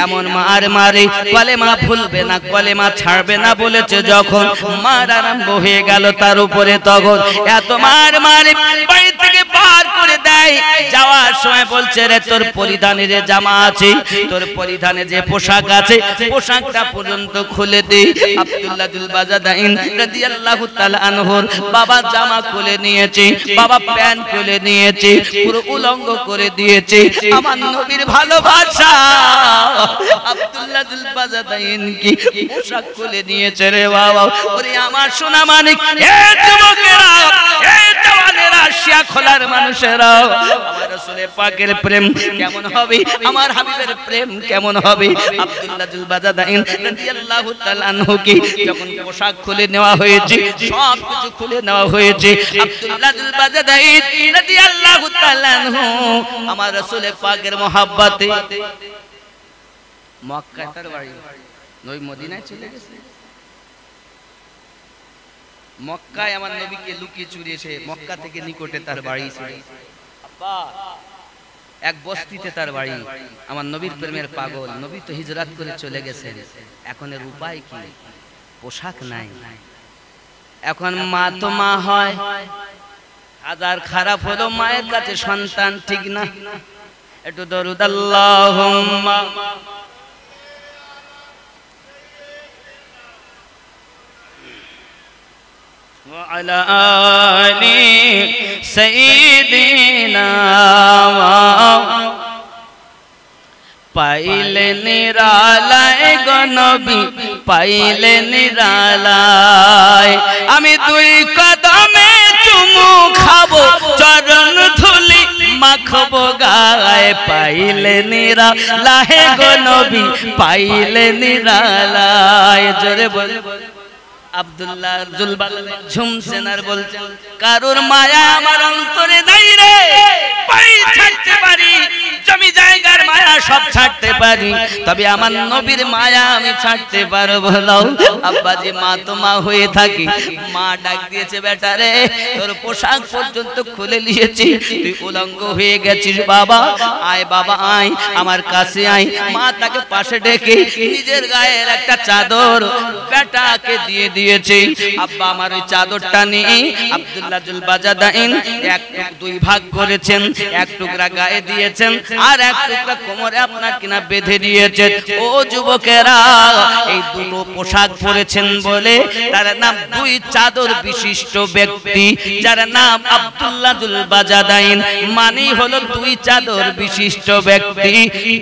এমন মার মারে কলেমা ভুলবে না, কলেমা ছাড়বে না বলেছে, যখন মার আরম্ভ হয়ে গেল তার উপরে, তখন এত মার মারে বাড়ি থেকে বার করে দেয়। যাওয়ার সময় বলছে, রে তোর পরিধানে যে জামা আছে, তোর পরিধানে যে পোশাক আছে, পোশাকটা পর্যন্ত খুলে দে। আব্দুল্লাহ জুল বাজাদাইন রাদিয়াল্লাহু তাআলা আনহুর বাবা জামা খুলে নিয়েছে, বাবা প্যান্ট খুলে নিয়েছে, পুরো উলঙ্গ করে দিয়েছে। আমার নবীর ভালোবাসা আব্দুল্লাহ জুল বাজাদাইন কি পোশাক খুলে নিয়েছে রে বাবা। ওরে আমার সোনা মানিক, এ যুবকেরা, এ জওয়ানেরা, শিয়া খোলার মানুষেরা, যুবকেরা আমার রাসূলের পাকের প্রেম কেমন হবে, আমার হাবিবের প্রেম কেমন হবে। আব্দুল্লাহ জুল বাজাদাইন রাদিয়াল্লাহু তাআলা আনহু কি যখন পোশাক খুলে নেওয়া হয়েছে, সব কিছু খুলে নেওয়া হয়েছে, আব্দুল্লাহ জুল বাজাদাইন রাদিয়াল্লাহু তাআলা আনহু আমার রাসূলের পাকের মহব্বতে মক্কায় তার বাড়ি, নবী মদিনায় চলে গেছে। মক্কায় আমার নবীকে লুকিয়ে চুরিয়ে এসে মক্কা থেকে নিকটে তার বাড়ি ছিল, এক বস্তিতে তার বাড়ি। আমার নবীর প্রেমের পাগল, নবী তো হিজরত করে চলে গেছেন, এখন এর উপায় কি? পোশাক নাই। এখন মা তো মা হয়, হাজার খারাপ হলো মায়ের কাছে সন্তান ঠিক না। একটু দরুদ আল্লাহুম্মা وعلى آل سيدنا পাইলে নিরালায় গো নবী, পাইলে নিরালায়। আমি দুই কদমে চুমু খাবো, চরণ ধুলি মাখবো গায়ে, পাইলে নিরালায় গো নবী, পাইলে নিরালায়। জোরে বল। আব্দুল্লাহ জুল বাজাদাইন ঝুমছেন আর বলছেন, কারুর মায়া আমার অন্তরে নাই রে, পাই ছাড়তে পারি, জমি জায়গার মায়া সব ছাড়তে পারি, তবে আমার নবীর মায়া আমি ছাড়তে পারবো না। আব্বাজি মা তো মা হয়ে থাকি, মা ডাক দিয়েছে, বেটা রে তোর পোশাক পর্যন্ত খুলে নিয়েছি, তুই উলঙ্গ হয়ে গেছিস, বাবা আয়, বাবা আয় আমার কাছে আয়। মা তাকে পাশে ডেকে নিজের গায়ের একটা চাদর বেটাকে দিয়ে দিয়েছে। আব্বা আমার ওই চাদরটা নিয়ে আব্দুল্লাহ জুল বাজাদাইন এক দুই ভাগ করেছেন, এক টুকরা গায়ে দিয়েছেন আর এক টুকরা কোমরে আপনার কিনা বেঁধে দিয়েছেন। ও যুবকেরা, এই দুটো পোশাক পরেছেন বলে তার নাম দুই চাদর বিশিষ্ট ব্যক্তি, যার নাম আব্দুল্লাহ জুল বাজাদাইন, মানে হলো দুই চাদর বিশিষ্ট ব্যক্তি।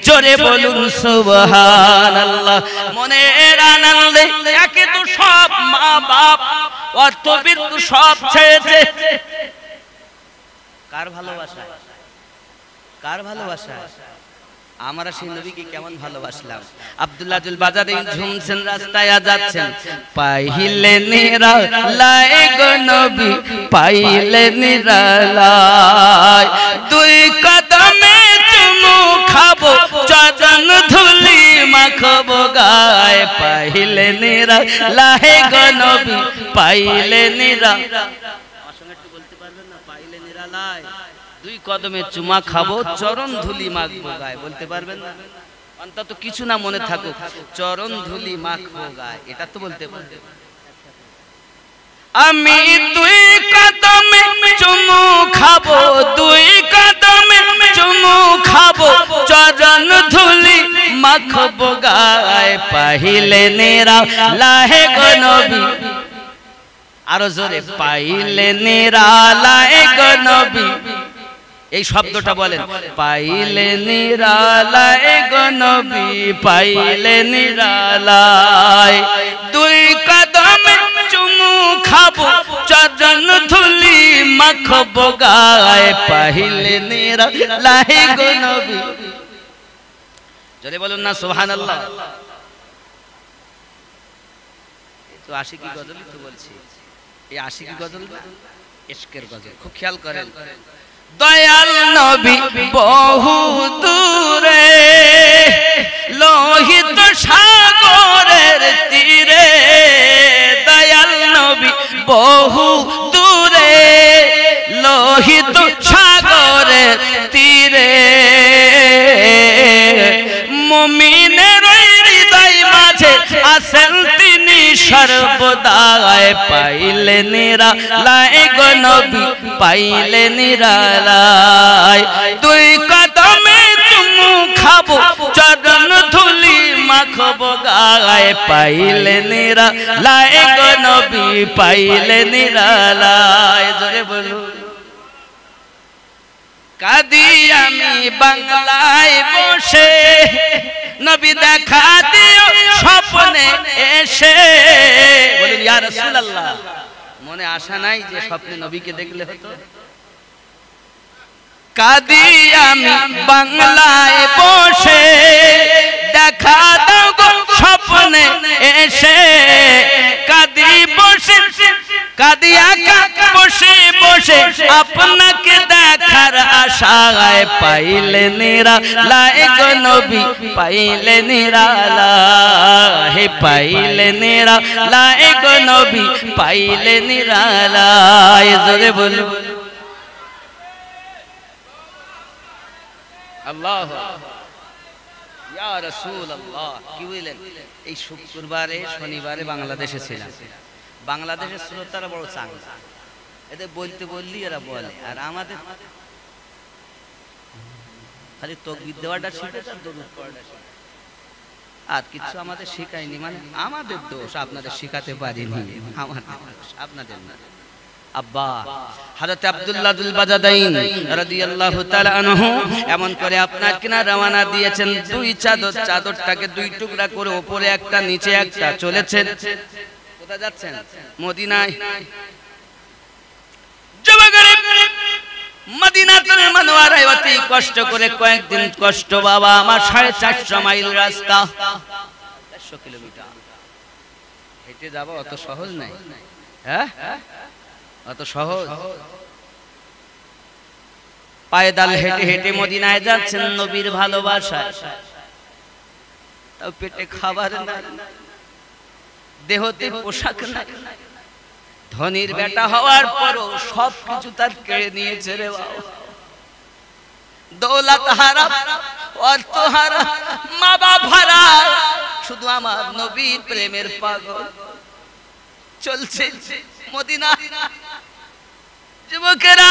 জোরে বলুন সুবহানাল্লাহ। মনের আনন্দে একে তো সব মা বাপ অর্থবিত্ত সব ছেড়েছে, কার ভালোবাসা, কার ভালোবাসা? আমরা সেই নবীকে কেমন ভালোবাসলাম। আব্দুল্লাহ জুল বাজাদাইন ঝুমছেন, রাস্তায় যাচ্ছেন, পাইলে নিরালায় গো নবী, পাইলে নিরালায়। দুই কদমে চুমু খাবো, চরণ ধুলি মাখবো গায়ে, পাইলে নিরালায় গো নবী, পাইলে নিরালায়। দুই কদমে চুমা খাবো, চরণ ধুলি মাখবো গায়ে, বলতে পারবেন না? অন্তত কিছু না মনে থাকুক, চরণ ধুলি মাখবো গায়ে, এটা তো বলতে পারবেন। আমি দুই কদমে চুমু খাবো, দুই কদমে চুমু খাবো, চরণ ধুলি মাখবো গায়ে, পাইলে নিরালায় গো নবী। আরো জোরে, পাইলে নিরালায় গো নবী। এই শব্দটা বলেন, পাইলে নিরালায় গো নবী, পাইলে নিরালায়। দুই কদমে চুমু খাবো, চরণ ধুলি মাখবো গায়ে, পাইলে নিরালায় গো নবী। জোরে বলুন না সুবহানাল্লাহ। তো আশিকি গজলই তো বলছি, এই আশিকি গজল ইশকের গজল, খুব খেয়াল করেন। দয়াল নবী বহু দূরে, লোহিত সাগরের তীরে, দয়াল নবী বহু দূরে, লোহিত সাগরের তীরে, মুমিনের হৃদয় মাঝে আছেন তিনি সর্বদায়, পাইলে নিরালায় গো নবী, পাইলে নিরালায়। দুই কদমে চুমু খাবো, চরণ ধুলি মাখবো গায়ে, পাইলে নিরালায় গো নবী, পাইলে নিরালায়। জোরে বলুন। কাঁদি আমি বাংলায় বসে, নবী দেখা দিও স্বপ্নে এসে। বলেন ইয়া রাসূলুল্লাহ, মনে আশা নাই যে স্বপ্নে নবীকে দেখলে হতো? কাঁদি আমি বাংলায় বসে, দেখা দাও গো স্বপ্নে এসে, কাঁদি বসে কাঁদি একা বসে বসে আপনাকে দেখার আশায়, পাইলে নিরালায় গো নবী পাইলে নিরালায়, পাইলে নিরালায় গো নবী পাইলে নিরালায়। জোরে বলুন আল্লাহু ইয়া রাসূলুল্লাহ। কি বলেন? এই শুক্রবারে শনিবারে বাংলাদেশে ছিলাম। বাংলাদেশের শ্রোতারা বড় চাঙ্গা, এদের বলতে বললি এরা বলে, আর আমাদের খালি তাকবীর দেওয়াটা শিখেছে আর দরুদ পড়াটা শিখেছে, আর কিছু আমাদের শেখায়নি। মানে আমাদের দোষ, আপনাদের শেখাতে পারিনি, আমাদের দোষ, আপনাদের না। আব্বা হযরত আব্দুল্লাহ যুল বাজাদাইন রাদিয়াল্লাহু তাআলা আনহু এমন করে আপনার কিনা রওনা দিয়েছেন, দুই চাদর, চাদরটাকে দুই টুকরা করে উপরে একটা নিচে একটা চলেছেন। কোথায় যাচ্ছেন? মদিনায়। মদিনাতুল মুনাওয়ারায় অতি কষ্ট করে, কয়েকদিন কষ্ট বাবা আমার, 450 মাইল রাস্তা, 400 কিলোমিটার হেঁটে যাব, অত সহজ নাই। হ্যাঁ, অত সহজ? পায়দাল হেঁটে হেঁটে মদিনায় যাচ্ছেন নবীর ভালোবাসায়। তাও পেটে খাবার নাই, দেহতে পোশাক নাই। ধনির বেটা হওয়ার পরও সবকিছু তার কেড়ে নিয়েছে রে বাবা। দৌলত হারা, অর্থ হারা, মা বাপ হারা, শুধু আমার নবীর প্রেমের পাগল চলছে মদিনা। যুবকেরা,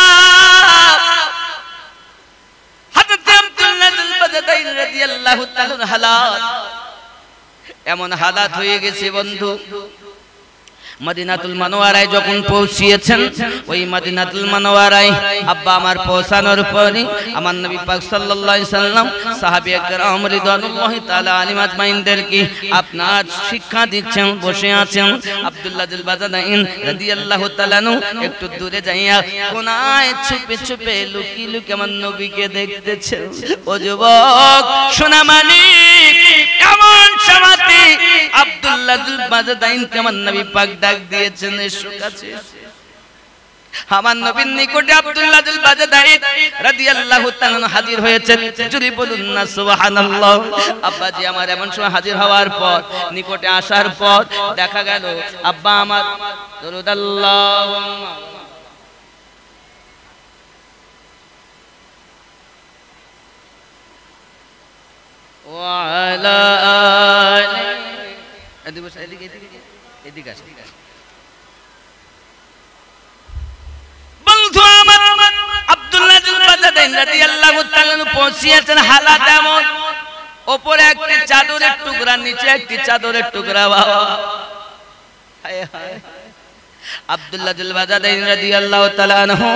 হযরত আব্দুল্লাহ যুল বাজাদাইন রাদিয়াল্লাহু তাআলা হালাত এমন হালাত হয়ে গেছে বন্ধু। মদিনাতুল মুনাওয়ারায় যখন পৌঁছিয়েছেন, ওই মদিনাতুল মুনাওয়ারায় আব্বা আমার পৌঁছানোর পরে আমার নবী পাক সাল্লাল্লাহু আলাইহি সাল্লাম সাহাবী کرام রিদওয়ানুল্লাহি তাআলা আলাইহিম আজমাইনদেরকে আপনার শিক্ষা দিচ্ছেন, বসে আছেন। আব্দুল্লাহ যুল বাজাদাইন রাদিয়াল্লাহু তাআলা নু একটু দূরে যাইয়া কোনায় চুপে চুপে লুকিয়ে লুকিয়ে আমার নবীকে দেখতেছেন। ও যুবক সোনা মানিক, এমন সময়তে আব্দুল্লাহ যুল বাজাদাইন আমার নবী পাক ডাক দিয়েছেন, এসো কাছে। আমার নবীর নিকটে আব্দুল্লাহ যুল বাজাদাইন রাদিয়াল্লাহু তাআলা হাজির হয়েছেন। যদি বলুন না সুবহানাল্লাহ। আব্বাজি আমার এমন সময় হাজির হওয়ার পর, নিকটে আসার পর দেখা গেল আব্বা আমার দরুদ আল্লাহুম্মা ওয়া আলা আলি, এদিকে এদিকে এদিকে আসে। বন্ধু আমার আব্দুল্লাহ যুল বাজাদাইন রাদিয়াল্লাহু তাআলা পৌঁছিয়েছেন, হালাত এমন, উপরে একটি চাদরের টুকরা, নিচে একটি চাদরের টুকরা বাবা। হায় হায়। আব্দুল্লাহ যুল বাজাদাইন রাদিয়াল্লাহু তাআলা আনহু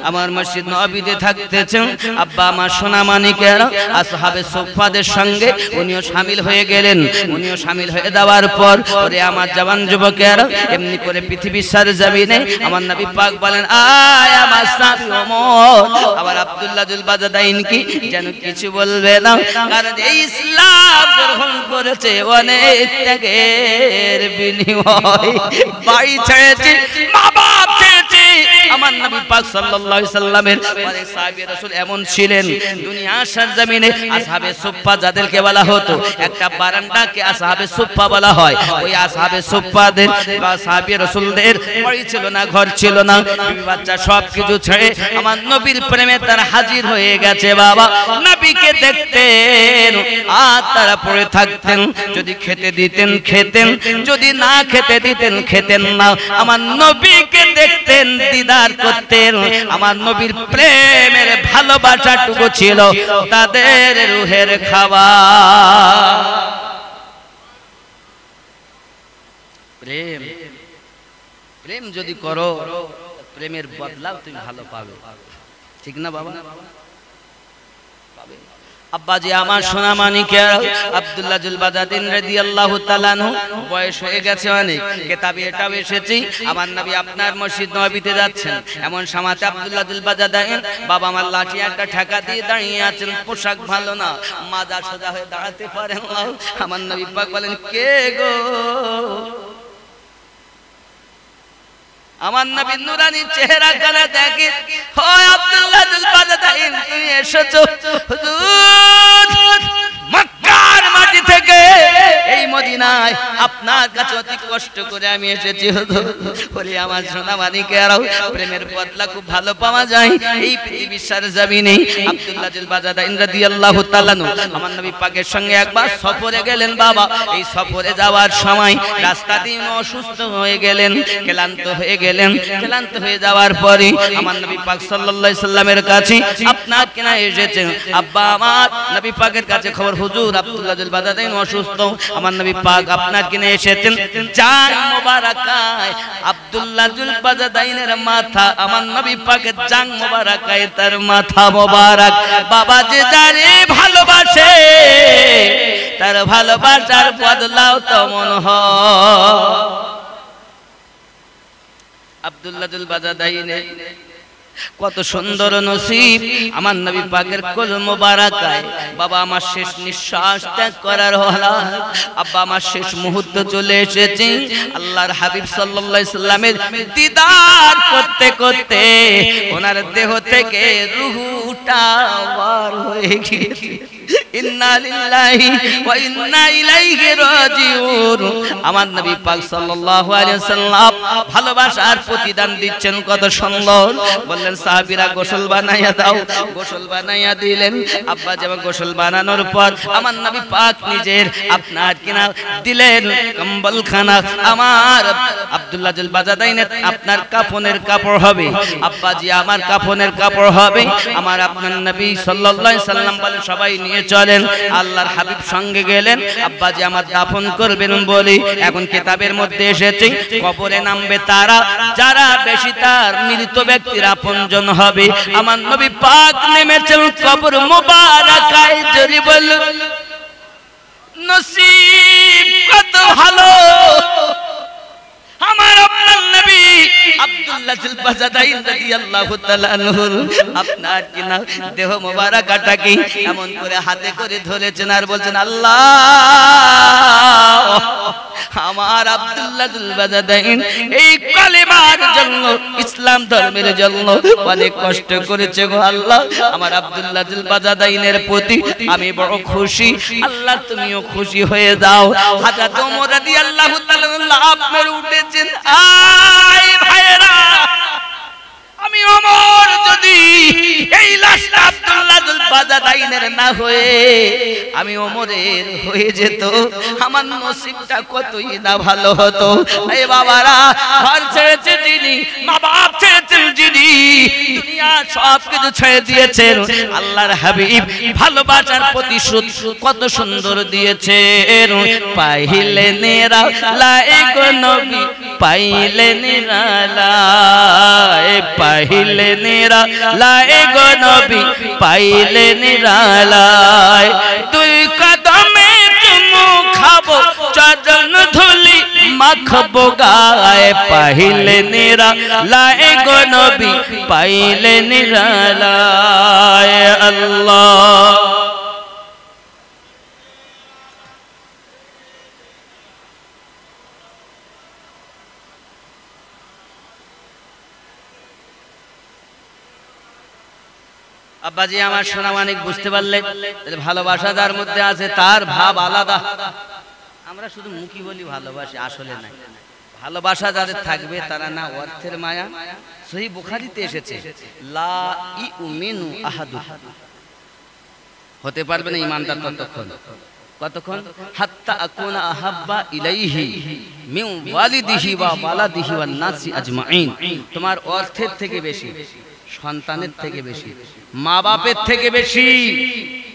আমার মসজিদ নববীতে থাকতেছেন। আব্বা আমার সোনা মানিকেরা আসহাবে সুফফাদের সঙ্গে উনিও শামিল হয়ে গেলেন। উনিও শামিল হয়ে যাওয়ার পর, ওরে আমার জওয়ান যুবকেরা, এমনি করে পৃথিবীর সরজমিনে আমার নবী পাক বলেন, আয় আমার সাথী ওমর। আবার আব্দুল্লাহ যুল বাজাদাইন কি যেন কিছু বলবে না, কারণ এই ইসলাম গ্রহণ করেছে অনেক ত্যাগের বিনিময়। বাড়ি ছেড়েছে, মা বাপ ছেড়েছে। আমার নবী পাক সাল্লাল্লাহু আলাইহি সাল্লামের পরে সাহাবী রাসূল এমন ছিলেন, দুনিয়ার সরজমিনে আসহাবে সুফফা যাদেরকে বলা হতো, একটা বারান্দাকে আসহাবে সুফফা বলা হয়। ওই আসহাবে সুফফাদের বা সাহাবী রাসূলদের বাড়ি ছিল না, ঘর ছিল না, বিবি বাচ্চা সবকিছু ছেড়ে আমার নবীর প্রেমে তারা হাজির হয়ে গেছে বাবা। নবীকে দেখতেন আর তারা পড়ে থাকতেন। যদি খেতে দিতেন খেতেন, যদি না খেতে দিতেন খেতেন না। আমার নবীকে দেখতেন, দিদার করতেন। আমার নবীর প্রেমের ভালোবাসাটুকু ছিল তাদের রুহের খাবার। প্রেম প্রেম যদি করো, প্রেমের বদলাও তুমি ভালো পাবে, ঠিক না বাবা? পাবে। আব্বাজি আমার সোনা মানিকের আব্দুল্লাহ জুল বাজাদিন রাদিয়াল্লাহু তাআলা আনহু বয়স হয়ে গেছে অনেক, কিতাবে এটাও এসেছে আমার নবী আপনার মসজিদ নববীতে যাচ্ছেন, এমন সময়তে আব্দুল্লাহ জুল বাজাদিন বাবা আমার লাঠি একটা ঠেকা দিয়ে দাঁড়িয়ে আছেন, পোশাক ভালো না, মাজা সোজা হয়ে দাঁড়াতে পারেন না। আমার নবী পাক বলেন, কে গো? আমার নবীর নুরানি চেহারা কানে দেখে, হয় আব্দুল্লাহ জুল বাজাদিন তুমি এসেছো হুজুর, মক্কার মাটি থেকে এই মদিনায় আপনার কাছে অতি কষ্ট করে আমি এসেছি হুজুর। বলি আমার সোনা মানিকেরাও, প্রেমের বদলা খুব ভালো পাওয়া যায় এই পৃথিবীর সারা জমিনে। আব্দুল্লাহ জুল বাজাদিন রাদিয়াল্লাহু তাআলা আমার নবী পাকের সঙ্গে একবার সফরে গেলেন। বাবা এই সফরে যাওয়ার সময় রাস্তা দিয়ে অসুস্থ হয়ে গেলেন, ক্লান্ত হয়ে গেলেন। ক্লান্ত হয়ে যাওয়ার পরে আমার নবী পাক সাল্লাল্লাহু আলাইহি সাল্লামের কাছে আপনার কিনা এসেছেন। আব্বা আমার নবী পাকের কাছে খবর, হুজুর আব্দুল্লাহ জুল বাজাদিন অসুস্থ, আমার নবী পাক আপনার কিনে এসেছেন। জান মোবারকায় আব্দুল্লাহ জুল বাজাদিনের মাথা, আমার নবী পাকের জান মোবারকায় তার মাথা মোবারক। বাবা যে যারে ভালোবাসে তার ভালোবাসার বদলাও তেমন হয়। আব্দুল্লাহ জুল বাজাদিনের কত সুন্দর নসিব আমার নবী পাকের কোল মোবারকায়। বাবা আমার শেষ নিঃশ্বাস ত্যাগ করার হলা, আব্বা আমার শেষ মুহূর্ত চলে এসেছে। আল্লাহর হাবিব সাল্লাল্লাহু আলাইহি সাল্লামের দিদার করতে করতে ওনার দেহ থেকে রূহটা বার হয়ে গিয়েছে। ইন্না লিল্লাহি ওয়া ইন্না ইলাইহি রাজিউন। আমার নবী পাক সাল্লাল্লাহু আলাইহি ওয়াসাল্লাম ভালোবাসার প্রতিদান দিচ্ছেন কত সুন্দর। বললেন সাহাবীরা গোসল বানাইয়া দাও, গোসল বানাইয়া দিলেন। আব্বা যেমন গোসল বানানোর পর আমার নবী পাক নিজের আপনার কিনা দিলেন কম্বলখানা। আমার আব্দুল্লাহ জুল বাজাদিনের আপনার কাফনের কাপড় হবে, আব্বাজি আমার কাফনের কাপড় হবে। আমার আপনার নবী সাল্লাল্লাহু আলাইহি সাল্লাম বলেন সবাই নিয়ে চলেন। আল্লাহর হাবিব সঙ্গে গেলেন, আব্বাজি আমার দাফন করবেন বলি। এখন কিতাবের মধ্যে এসেছে কবরে নামবে তারা যারা বেশি তার মৃত ব্যক্তির আপনজন হবে। আমার নবী পাক নেমেছেন কবর মোবারকায়। যদি বল নসিব কত ভালো আমার আপনার নবী আব্দুল্লাহ জুল বাজাদিন রাদিয়াল্লাহু তাআলা আনহু আপনার কিনা দেহ মোবারকটাকে এমন করে হাতে করে ধরেছেন আর বলছেন, আল্লাহ আমার আব্দুল্লাহ জুল বাজাদিন এই কালেমার জন্য, ইসলাম ধর্মের জন্য অনেক কষ্ট করেছে গো আল্লাহ। আমার আব্দুল্লাহ জুল বাজাদিনের প্রতি আমি বড় খুশি, আল্লাহ তুমিও খুশি হয়ে যাও। হযরত ওমর রাদিয়াল্লাহু তাআলা আপনার উঠেছেন, আয় ভাইরা আমি ওমর যদি এই লাশটা আব্দুল্লাহ জুল বাজাদিনের না হয়ে আমি ওমরের হয়ে যেত, আমার নসিবটা কতই না ভালো হতো। এই বাবারা ঘর ছেড়েছে যিনি, মা বাপ ছেড়েছেন যিনি, দুনিয়া সব কিছু ছেড়ে দিয়েছেন, আল্লাহর হাবিব ভালোবাসার প্রতিশোধ কত সুন্দর দিয়েছেন। পাইলে নেরা লাই গো নবী, পাইলে নিরালায়, পাইলে নিরালায় গো নবী, পাইলে নিরালায়। দুই কদমে চুমু খাবো, চরণ ধুলি মাখবো গায়ে, পাইলে নিরালায় গো নবী, পাইলে নিরালায়। আল্লাহ আব্বাজি আমার সোনা মানিক বুঝতে পারলে ভালোবাসা যার মধ্যে আছে তার ভাব আলাদা। আমরা শুধু মুখী বলি ভালোবাসি, আসলে নাই। ভালোবাসা যাদের থাকবে তারা না অর্থের মায়া। সহিহ বুখারীতে এসেছে লা ইউমিনু আহাদুকুম, হতে পারবে না ঈমানদার কতক্ষণ হাত্তা আকুনা আহাব্বা ইলাইহি মিন ওয়ালিদিহি ওয়া ওয়ালাদিহি ওয়ান নাসি আজমাইন। তোমার অর্থের থেকে বেশি, সন্তানের থেকে বেশি, মা বাপের থেকে বেশি,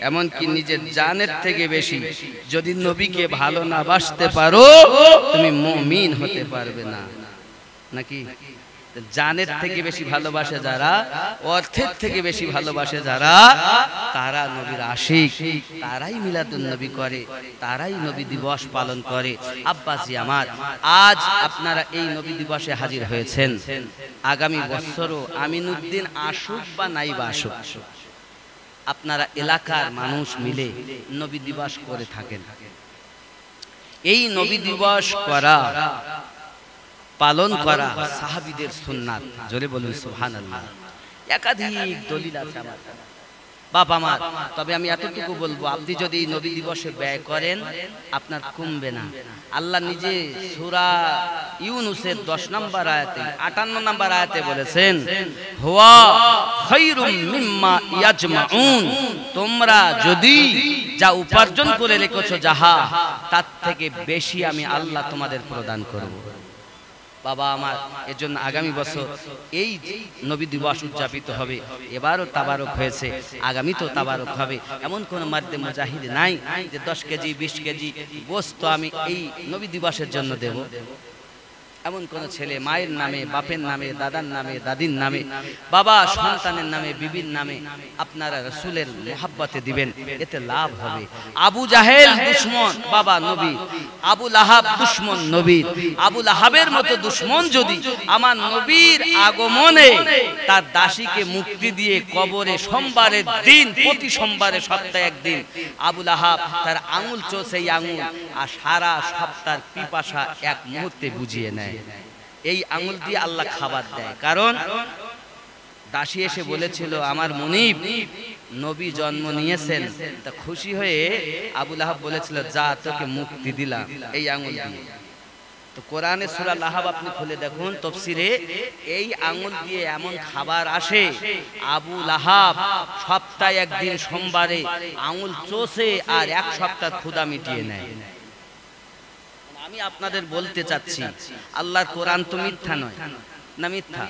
এমনকি নিজের জানের থেকে বেশি যদি নবীকে ভালো না বাসতে পারো তুমি মুমিন হতে পারবে না। নাকি জানের থেকে বেশি ভালোবাসে যারা, অর্থের থেকে বেশি ভালোবাসে যারা, তারা নবীর আশিক, তারাই মিলাদুন নবী করে, তারাই নবী দিবস পালন করে। আব্বাসী আমার, আজ আপনারা এই নবী দিবসে হাজির হয়েছেন, আগামী বছরও আমিনুদ্দিন আসুক বা নাই বা আসুক, আপনারা এলাকার মানুষ মিলে নবী দিবস করে থাকেন। এই নবী দিবস করা, পালন করা সাহাবীদের সুন্নাত। জোরে বলুন সুবহানাল্লাহ। একাধিক দলিল আছে আমার বাপ আমার। তবে আমি এতটুকু বলবো, আপনি যদি এই নবী দিবসে ব্যয় করেন আপনার কমবে না। আল্লাহ নিজে সূরা ইউনূসের 10 নম্বর আয়াতে 58 নম্বর আয়াতে বলেছেন, হুয়া খায়রুম মিম্মা ইয়াজমাউন, তোমরা যদি যা উপার্জন করে রেখেছো যাহা, তার থেকে বেশি আমি আল্লাহ তোমাদের প্রদান করব। বাবা আমার, এজন্য আগামী বছর এই নবী দিবস উদযাপিত হবে। এবারও তাবারক হয়েছে, আগামী তো তাবারক হবে। এমন কোন মার্দে মুজাহিদ নাই যে 10 কেজি 20 কেজি গোশত আমি এই নবী দিবসের জন্য দেব। এমন কোন ছেলে মায়ের নামে, বাপের নামে, দাদার নামে, দাদির নামে, বাবা সন্তানের নামে, বিবির নামে আপনারা রাসূলের মুহাব্বতে দিবেন, এতে লাভ হবে। আবু জাহেল দুশমন বাবা নবী, আবু লাহাব দুশমন নবীর, আবু লাহাবের মতো দুশমন যদি আমার নবীর আগমনে তার দাসীকে মুক্তি দিয়ে কবরে সোমবারের দিন, প্রতি সোমবারে সপ্তাহে একদিন আবু লাহাব তার আঙুল চোষে আঙুল আর সারা সপ্তাহের পিপাসা এক মুহূর্তে বুঝিয়ে নেয়। এই আঙুল দিয়ে আল্লাহ খাবার দেয়। কারণ দাসী এসে বলেছিল, আমার মুনিব নবী জন্ম নিয়েছেন। তা খুশি হয়ে আবু লাহাব বলেছিল, যা তোকে মুক্তি দিলাম এই আঙুল দিয়ে। তো কোরআনে সূরা লাহাব আপনি খুলে দেখুন তাফসীরে, এই আঙুল দিয়ে এমন খাবার আসে, আবু লাহাব সপ্তাহে একদিন সোমবারে আঙুল চোষে আর এক সপ্তাহ ক্ষুধা মিটিয়ে নেয়। আমি আপনাদের বলতে চাচ্ছি, আল্লাহর কোরআন তো মিথ্যা নয়, না মিথ্যা?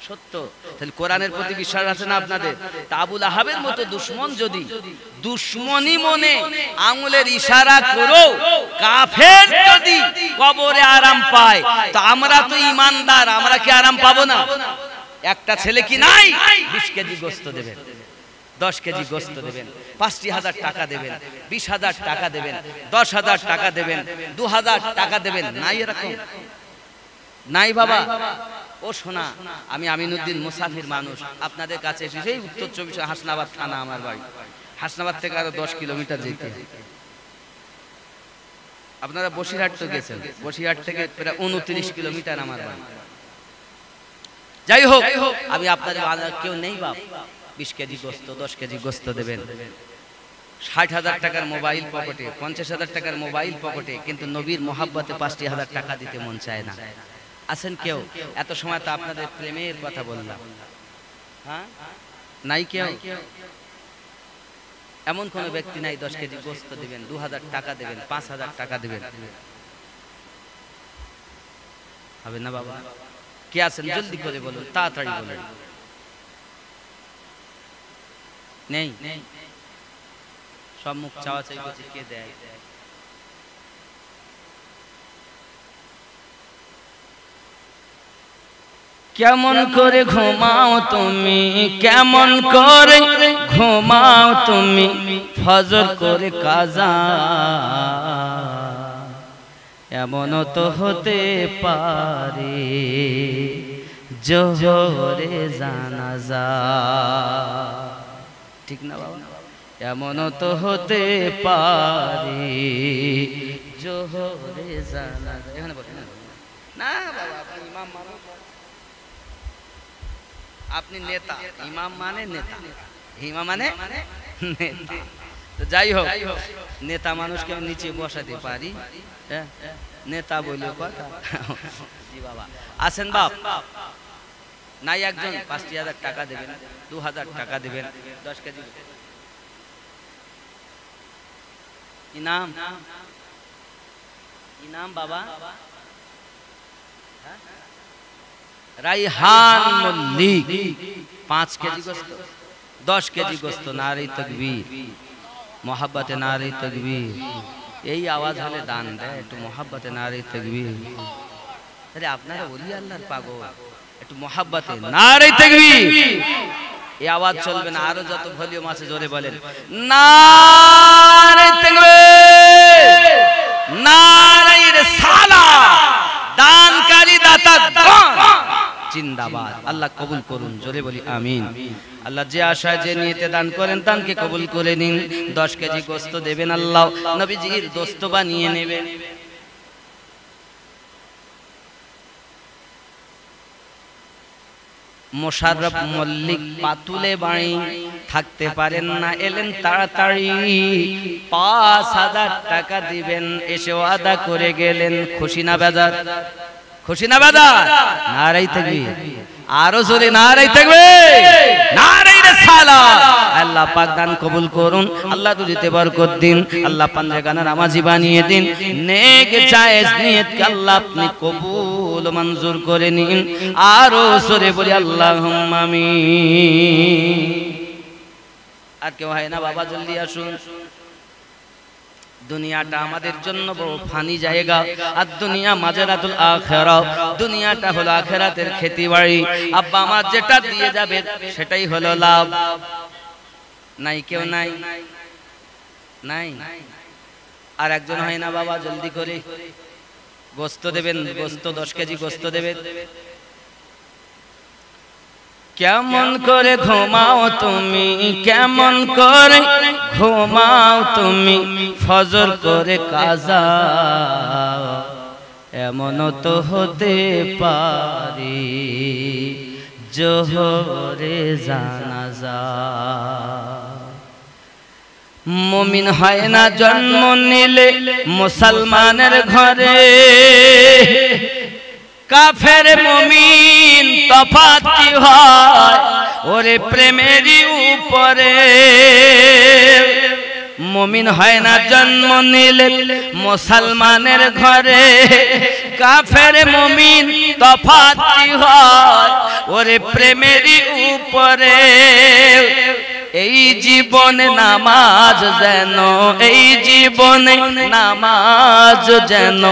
সত্য। তাহলে কোরআনের প্রতি বিশ্বাস আছে না আপনাদের? আবু লাহাবের মতো দুশমন যদি দুশমনি মনে আঙুলের ইশারা করো, কাফের যদি কবরে আরাম পায়, তো আমরা তো ঈমানদার, আমরা কি আরাম পাবো না? একটা ছেলে কি নাই 20 কেজি গোশত দেবেন, 10 কেজি গোশত দেবেন, 50,000 টাকা দেবেন, 20,000 টাকা দেবেন, 10,000 টাকা দেবেন, 2,000 টাকা দেবেন, নাই এরকম? নাই বাবা। ও শোনা, আমি আমিনুদ্দিন মুসাফির মানুষ, আপনাদের কাছে এসে সেই উত্তর 24 হাসনাবাদ থানা আমার বাড়ি। হাসনাবাদ থেকে আরো 10 কিলোমিটার যেতে। আপনারা বসিরহাট তো গেছেন, বসিরহাট থেকে প্রায় 29 কিলোমিটার আমার বাড়ি। যাই হোক, আমি আপনাদের কেউ নেই বাপ, 20 কেজি গোশত, 10 কেজি গোশত দেবেন, 60,000 টাকার মোবাইল পকেটে, 50,000 টাকার মোবাইল পকেটে, কিন্তু নবীর মোহাব্বতে 50,000 টাকা দিতে মন চায় না। আছেন কেউ? এত সময় তো আপনাদের প্রেমের কথা বললাম, হ্যাঁ? নাই কেউ? এমন কোন ব্যক্তি নাই 10 কেজি গোশত দিবেন, 2,000 টাকা দেবেন, 5,000 টাকা দেবেন? হবে না বাবা? কে আছেন জলদি করে বলুন, তাড়াতাড়ি বলুন। নেই? সব মুখ চাওয়া চাই করছে, কে দেয়? কেমন করে ঘুমাও তুমি, কেমন করে ঘুমাও তুমি, ফজর করে কাজা, এমনও তো হতে পারে জোহরে জানাজা। ঠিক না বাবা? এমনও তো হতে পারে জোহরে জানাজা। এখানে বলেন না বাবা, আপনি ইমাম মানে, আপনি নেতা, ইমাম মানে নেতা, ইমাম মানে নেতা। তো যাই হোক, নেতা মানুষকে নিচে বসাতে পারি, নেতা বলে কথা। জি বাবা, আছেন বাপ? নাই একজন 50,000 টাকা দেবেন, 2,000 টাকা দেবেন, 10 কেজি ইনাম। ইনাম বাবা, রাইহান মল্লিক 5 কেজি গোশত, 10 কেজি গোশত। নারে তাকবীর, মোহাব্বতে নারে তাকবীর। এই আওয়াজ হলে দান দেয়, একটু মোহাব্বতে নারে তাকবীর। আরে আপনারা ওলি আল্লাহর পাগল, একটু মোহাব্বতে নারে তাকবীর। এই আওয়াজ চলবে না, আরো যত ভলিউম আছে জোরে বলেন নারে তাকবীর, নারে রিসালাত। দানকারী দাতা জিন্দাবাদ। আল্লাহ কবুল করুন, জোরে বলি আমিন। আল্লাহ যে আশায় যে নিয়তে দান করেন দানকে কবুল করে নিন। 10 কেজি গোশত দেবেন, আল্লাহ নবীজির দোস্ত বানিয়ে নেবেন। মোশাররফ মল্লিক পাতুলে বাড়ি, থাকতে পারেন না এলেন তাড়াতাড়ি, 5000 টাকা দিবেন এসে ওয়াদা করে গেলেন। খুশি না বেজার? খুশি না বেজার? নারে তাকবীর, আরো জোরে নারে তাকবীর, নারে রিসালাত। আল্লাহ পাক দান কবুল করুন, আল্লাহ দুনিয়াতে বরকত দিন, আল্লাহ পান্দেগানা নামাজি বানিয়ে দিন। নেক জায়েজ নিয়তকে আল্লাহ আপনি কবুল মঞ্জুর করে নিন। আরো জোরে বলি আল্লাহুম্মা আমিন। আর কেউ হয় না বাবা, জলদি আসুন। দুনিয়াটা আমাদের জন্য বড় ফানি জায়গা, আর দুনিয়া মাজরাতুল আখিরাহ। দুনিয়াটা হলো আখিরাতের খেতিবাড়ি। আব্বা আমার যেটা দিয়ে যাবে সেটাই হলো লাভ। নাই কেউ নাই, নাই। আর একজন হয় না বাবা, জলদি করে গোশত দেবেন, গোশত 10 কেজি গোশত দেবেন। কেমন করে ঘুমাও তুমি, কেমন করে ঘুমাও তুমি, ফজর করে কাজা এমন তো হতে পারে জোহরে জানাজা। মুমিন হয় না জন্ম নিলে মুসলমানের ঘরে, কাফের মুমিন তফাৎ কি হয় ওরে প্রেমেরই উপরে। মুমিন হয় না জন্ম নিলে মুসলমানের ঘরে, কাফের মুমিন তফাৎ কি হয় ওরে প্রেমেরই উপরে। এই জীবনে নামাজ যেন, এই জীবনে নামাজ যেন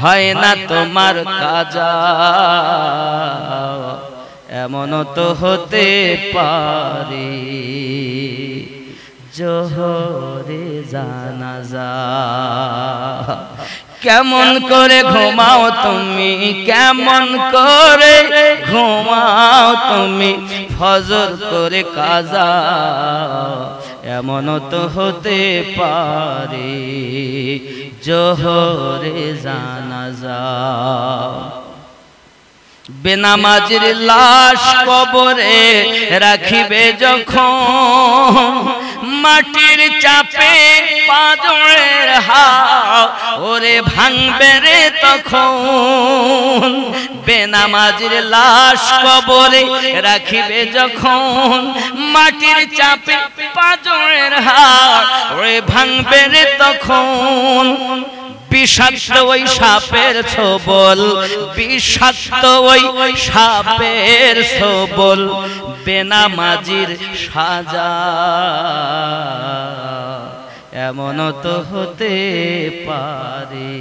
হয় না তোমার কাজা এমন তো হতে পারে জোহরে জানাজা। কেমন করে ঘুমাও তুমি, কেমন করে ঘুমাও তুমি, ফজর করে কাজা এমন তো হতে পারে জোহরে জানাজা। বেনামাজির লাশ কবরে রাখিবে যখন, মাটির চাপে পাঁজরের হাড় ওরে ভাঙবে রে তখন। বেনামাজির লাশ কবরে রাখিবে যখন, মাটির চাপে পাঁজরের হাড় ওরে ভাঙবে রে তখন। বিষাক্ত ওই সাপের ছোবল, বিষাক্ত ওই সাপের ছোবল, বেনামাজির সাজা এমন তো হতে পারে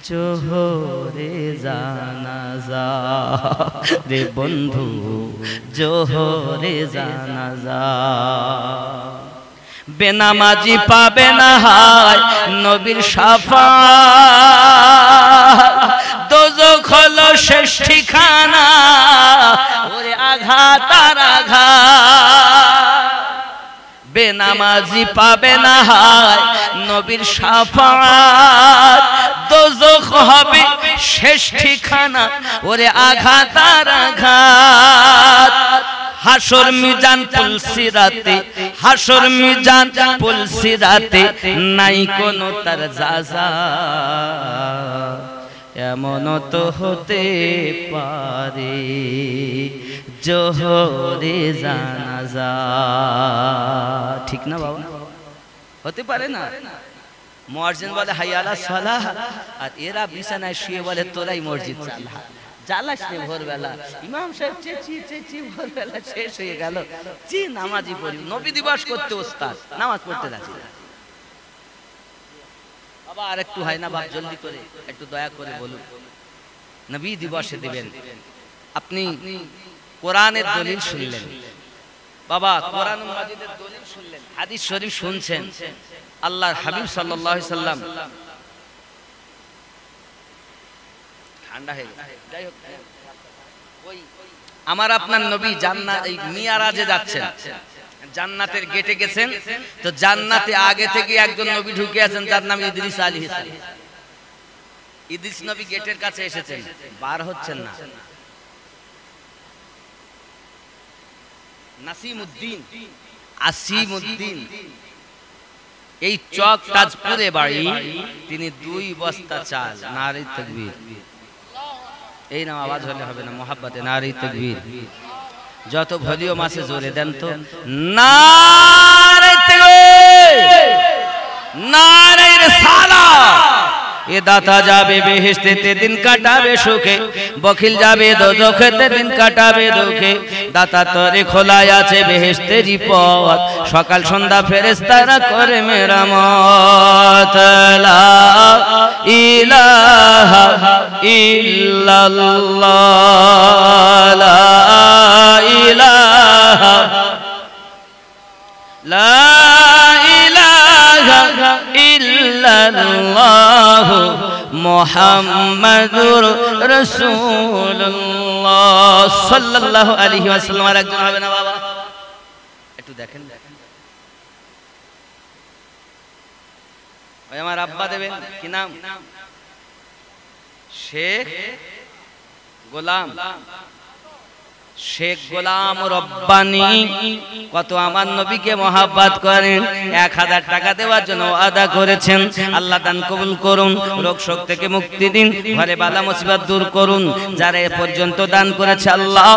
জোহরে জানাজা। রে বন্ধু জোহরে জানাজা। বেনামাজি পাবে না হায় নবীর শাফাত, দোজখ হলো শেষ ঠিকানা ওরে আঘাত আর আঘাত। বেনামাজি পাবে না হায় নবীর শাফাত, দোজখ হবে শেষ ঠিকানা ওরে আঘাত আর আঘাত। হাসর মিজান পুলসিরাতে, হাসর মিজান পুলসিরাতে নাই কোনো তার জাযা এমন তো হতে পারে জোহরে জানাজা। ঠিক না বাবা? হতে পারে না? মুয়াজ্জিন বলে হাইয়া আলাস সালাহ, আর এরা বিছানায় শুয়ে বলে তোরাই মসজিদ চালা। জ্বালাস রে ভোরবেলা, ইমাম সাহেব চেঁচিয়ে চেঁচিয়ে ভোরবেলা শেষ হয়ে গেল, জি নামাজি পড়ি। নবী দিবস করতে ওস্তাদ, নামাজ পড়তে রাজি না। বাবা আর একটু হয় না বাপ, জলদি করে একটু দয়া করে বলুন। নবী দিবসে দিবেন। আপনি কোরআনের দলিল শুনলেন বাবা, কোরআন মাজিদের দলিল শুনলেন, হাদিস শরীফ শুনছেন, আল্লাহর হাবিব সাল্লাল্লাহু আলাইহি সাল্লাম ঠান্ডা হয়ে গেছে, যাই হোক, ওই আমার আপনার নবী জান্নাত এই মিয়ারাজে যাচ্ছেন, জান্নাতের গেটে গেছেন, তো জান্নাতে আগে থেকে একজন নবী ঢুকে আছেন যার নাম ইদ্রিস আলাইহিস সালাম। ইদ্রিস নবী গেটের কাছে এসেছেন, বার হচ্ছেন না। নাসিমউদ্দিন, আসিমউদ্দিন, এই চক তাজপুরে বাড়ি, তিনি 2 বস্তা চাল, নারে তাকবীর, এই নাম আওয়াজ হলে হবে না, মোহাব্বতে নারে তাকবীর, যত ভলিউম আছে জোরে দেন তো, নারে তাকবীর, নারে রিসালাত। এ দাতা যাবে বেহেশতেতে, দিন কাটাবে সুখে, বখিল যাবে দোজখেতে, দিন কাটাবে দুঃখে। দাতা তরে খোলাই আছে বেহেশতেরই পথ, সকাল সন্ধ্যা ফেরেশতারা করে মেরামত। লা ইলাহা ইল্লাল্লাহ, লা ইলাহা, লা ইলাহা ইল্লাল্লাহ মুহাম্মাদুর রাসূলুল্লাহ সাল্লাল্লাহু আলাইহি ওয়াসাল্লাম। আর একজন হবে না বাবা, একটু দেখেন, ওই আমার আব্বা দেবেন, কি নাম? শেখ গোলাম, শেখ গোলাম রব্বানী। কত আমার নবীকে মহাব্বত করেন, 1000 টাকা দেওয়ার জন্য ওয়াদা করেছেন। আল্লাহ দান কবুল করুন, রোগ শোক থেকে মুক্তি দিন, ঘরে বালা মুসিবত দূর করুন। যারা এ পর্যন্ত দান করেছে আল্লাহ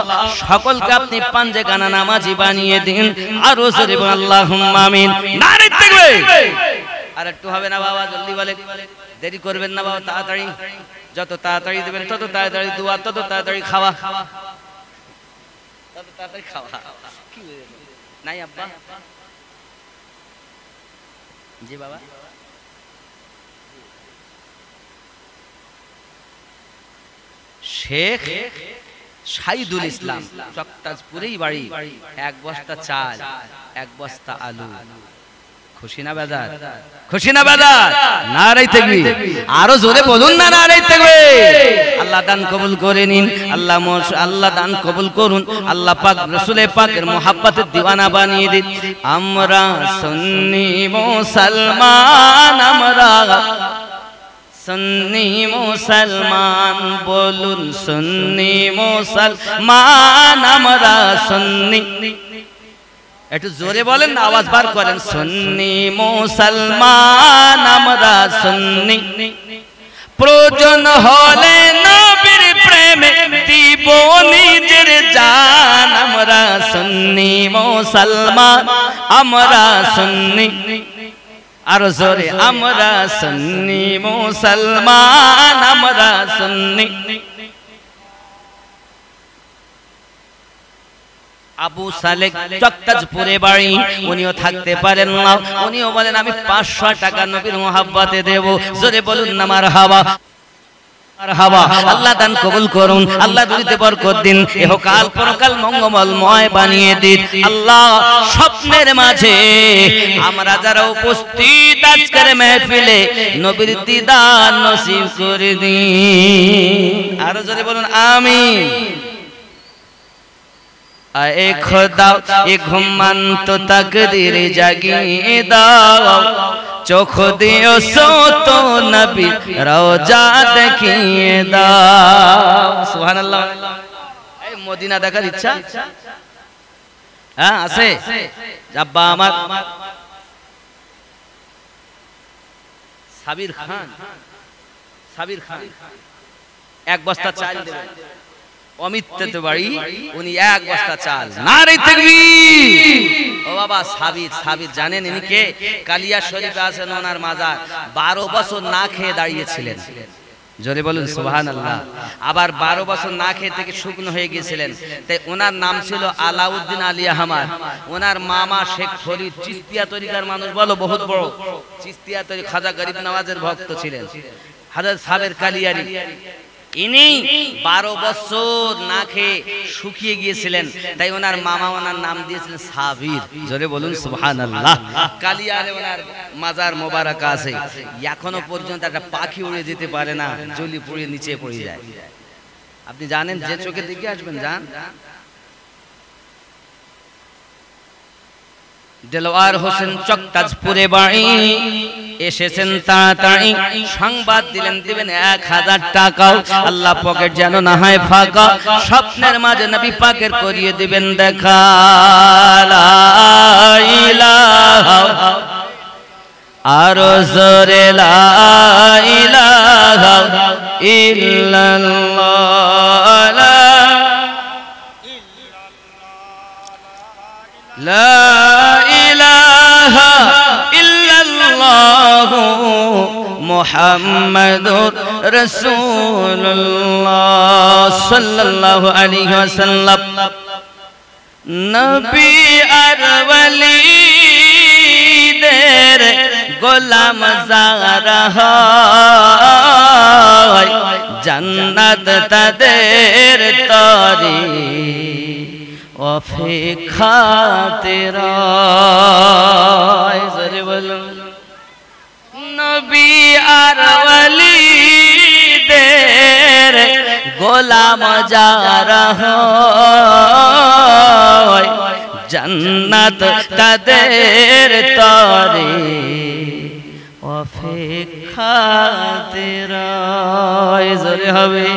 সকলকে আপনি পাঞ্জে কানা নামাজি বানিয়ে দিন। আরো জোরে বলুন আল্লাহুম্মা আমিন। নারে তাকবীর। আর একটু হবে না বাবা, জলদি বলে, দেরি করবেন না বাবা, তাড়াতাড়ি, যত তাড়াতাড়ি দেবেন তত তাড়াতাড়ি দোয়া, তত তাড়াতাড়ি খাওয়া, তত তাড়াতাড়ি খাওয়া। কি নাই আব্বা? জি বাবা। শেখ শাহিদুল ইসলাম, চকতাজপুরেই বাড়ি। 1 বস্তা চাল, 1 বস্তা আলু। খুশি না বাজার? খুশি না বাজার? নারে তাকবীর। আরো জোরে বলুন না, নারে তাকবীর। আল্লাহ দান কবুল করে নিন, আল্লাহ দান কবুল করুন। আল্লাহ পাক রাসূলে পাকের মোহাব্বতের দিওয়ানা বানিয়ে দিন। আমরা সুন্নি মুসলমান, আমরা সুন্নি মুসলমান, বলুন সুন্নি মুসলমান, আমরা সুন্নি। একটু জোরে বলেন না, আওয়াজ বার করেন। সুন্নি মুসলমান, আমরা সুন্নি। প্রয়োজন হলে নবীর প্রেমে দিব নিজের জান। আমরা সুন্নি মুসলমান, আমরা সুন্নি। আর জোরে, আমরা সুন্নি মুসলমান, আমরা সুন্নি। আবু সালেক চকতাজপুরে বাড়ি, উনিও থাকতে পারেন না, উনিও বলেন আমি 500 টাকা নবীর মোহাব্বতে দেব। জোরে বলুন না মারহাবা, মারহাবা। আল্লাহ দান কবুল করুন, আল্লাহ দুনিয়াতে বরকত দিন, ইহকাল পরকাল মঙ্গলময় বানিয়ে দিন। আল্লাহ স্বপ্নের মাঝে আমরা যারা উপস্থিত আজকের মেহফিলে, নবীর দিদার নসিব করে দিন। আর জোরে বলুন আমিন। আয়ে খোদা এ ঘুমন্ত তাকদীর জাগিয়ে দাও, চোখ দিও সত নবী রওজা দেখিয়ে দাও। সুবহানাল্লাহ। এই মদিনা দেখার ইচ্ছা হ্যাঁ আছে? আব্বা আমার সাবির খান, সাবির খান 1 বস্তা চাল দেবে। অমিততে বাড়ি, উনি 1 বস্তা চাল। নারে তাকবীর। ও বাবা, সাবির, সাবির জানেন ইনি কে? কালিয়া শরীফে আছেন ওনার মাজার। 12 বছর না খেয়ে দাঁড়িয়েছিলেন। জোরে বলুন সুবহানাল্লাহ। আবার 12 বছর না খেয়ে থেকে শুকনো হয়ে গিয়েছিলেন। তাই ওনার নাম ছিল আলাউদ্দিন আলী আহমদ। ওনার মামা শেখ ফরিদ, চিস্তিয়া তরিকার মানুষ, বলো বহুত বড় চিস্তিয়া তরিকা, খাজা গরিব নওয়াজের ভক্ত ছিলেন। হযরত সাবের কালিয়ারি ইনি 12 বছর না খেয়ে শুকিয়ে গিয়েছিলেন, তাই ওনার মামা ওনার নাম দিয়েছিলেন সাবির। জোরে বলুন সুবহানাল্লাহ। কালিয়ারে ওনার মাজার মোবারক আছে, এখনো পর্যন্ত একটা পাখি উড়ে যেতে পারে না, জলি পড়ে নিচে পড়ে যায়। আপনি জানেন, যে চোখে দেখে আসবেন যান। দেলোয়ার হোসেন চকতাজপুরে বাড়ি, এসেছেন তাড়াতাড়ি, সংবাদ দিলেন দিবেন 1000 টাকাও, আল্লাহ পকেট যেন না হয় ফাঁকা, স্বপ্নের মাঝে নবী পাকের করিয়ে দিবেন দেখা। লা ইলাহা আরো জোরে লা ইলাহা ইল্লাল্লাহ, লা ইলাহা ইল্লাল্লাহ মুহাম্মাদুর রাসূলুল্লাহ সাল্লাল্লাহু আলাইহি ওয়াসাল্লাম। নবী আর ওয়ালিদের গোলাম যারা হয়, জান্নাত তাদের তরি অপেক্ষাতে রয়। জোরে বলুন। নবী আর ওয়ালিদের গোলাম যারা হয়, জান্নাত তাদের তরি অপেক্ষাতে রয়। জোরে হবে।